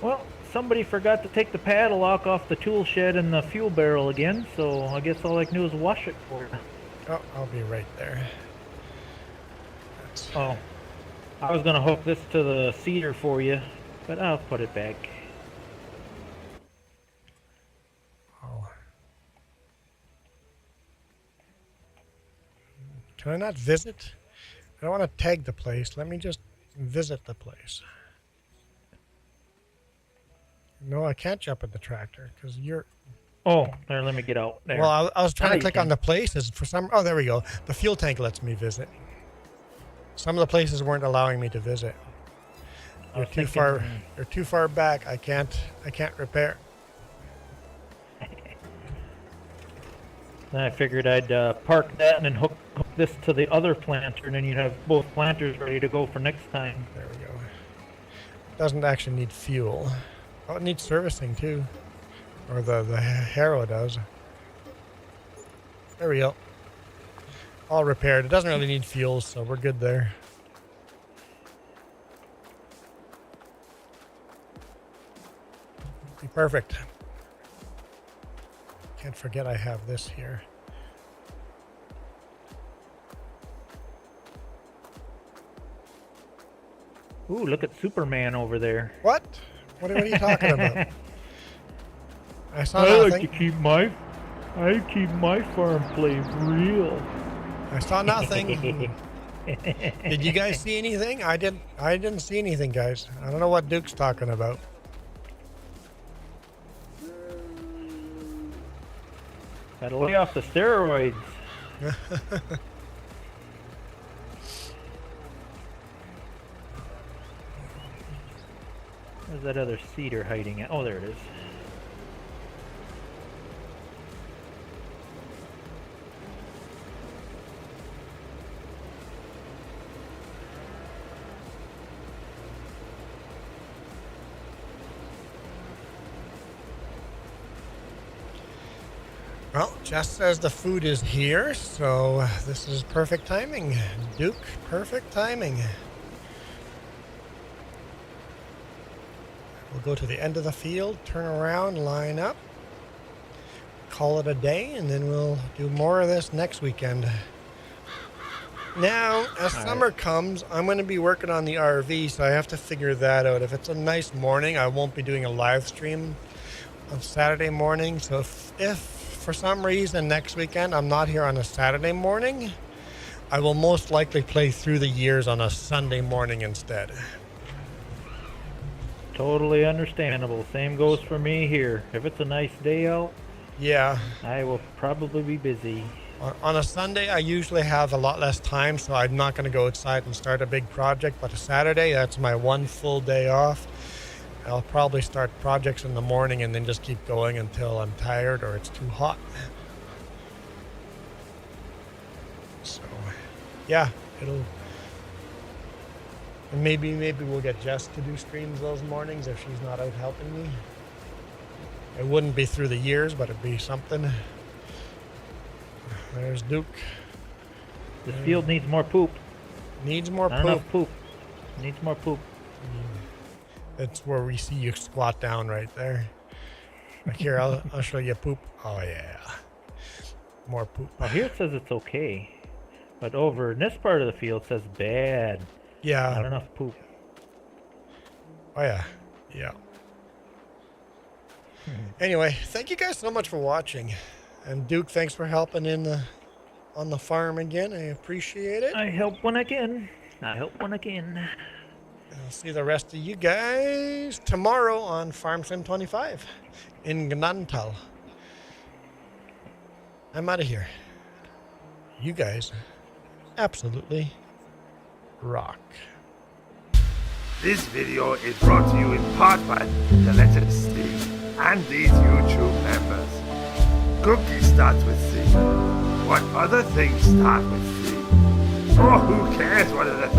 Well, somebody forgot to take the paddle lock off the tool shed and the fuel barrel again, so I guess all I can do is wash it for you. Oh, I'll be right there. Oh, I was gonna hook this to the cedar for you, but I'll put it back. Oh. Can I not visit? I don't want to tag the place. Let me just visit the place. No, I can't jump in the tractor because you're... Oh, there, let me get out there. Well, I was trying Now to you click can. on the places for some... Oh, there we go. The fuel tank lets me visit. Some of the places weren't allowing me to visit. You're too far. You're too far back. I can't repair. Then I figured I'd park that and then hook this to the other planter, and then you'd have both planters ready to go for next time. There we go. Doesn't actually need fuel. Oh, it needs servicing too. Or the Harrow does. There we go. All repaired. It doesn't really need fuel, so we're good there. Be perfect. Can't forget I have this here. Ooh, look at Superman over there. What? What are you talking about? I saw I like nothing. to keep my farm play real. I saw nothing. Did you guys see anything? I didn't see anything, guys. I don't know what Duke's talking about. Gotta lay off the steroids. Where's that other cedar hiding at? Oh, there it is. Well, Jess says the food is here, so this is perfect timing. Duke, perfect timing. We'll go to the end of the field, turn around, line up, call it a day, and then we'll do more of this next weekend. Now, as summer comes, I'm going to be working on the RV, so I have to figure that out. If it's a nice morning, I won't be doing a live stream on Saturday morning. So if for some reason next weekend I'm not here on a Saturday morning, I will most likely play Through the Years on a Sunday morning instead. Totally understandable. Same goes for me here. If it's a nice day out, Yeah. I will probably be busy. On a Sunday, I usually have a lot less time, so I'm not going to go outside and start a big project. But a Saturday, that's my one full day off. I'll probably start projects in the morning and then just keep going until I'm tired or it's too hot. So, yeah, it'll... And maybe we'll get Jess to do streams those mornings if she's not out helping me. It wouldn't be Through the Years, but it'd be something. There's Duke. This field needs more poop. Needs more Not poop. enough poop. Needs more poop. That's where we see you squat down right there. Like here, I'll show you poop. Oh yeah. More poop. Well, here it says it's okay. But over in this part of the field it says bad. Not Yeah. enough poop. Oh yeah. Yeah. Anyway, thank you guys so much for watching. And Duke, thanks for helping on the farm again. I appreciate it. I help when I can. I help when I can. I'll see the rest of you guys tomorrow on Farm Sim 25 in Gnantal. I'm out of here. You guys absolutely rock. This video is brought to you in part by the letter Steve and these YouTube members. Cookie starts with C. What other things start with C? Oh, who cares what other things?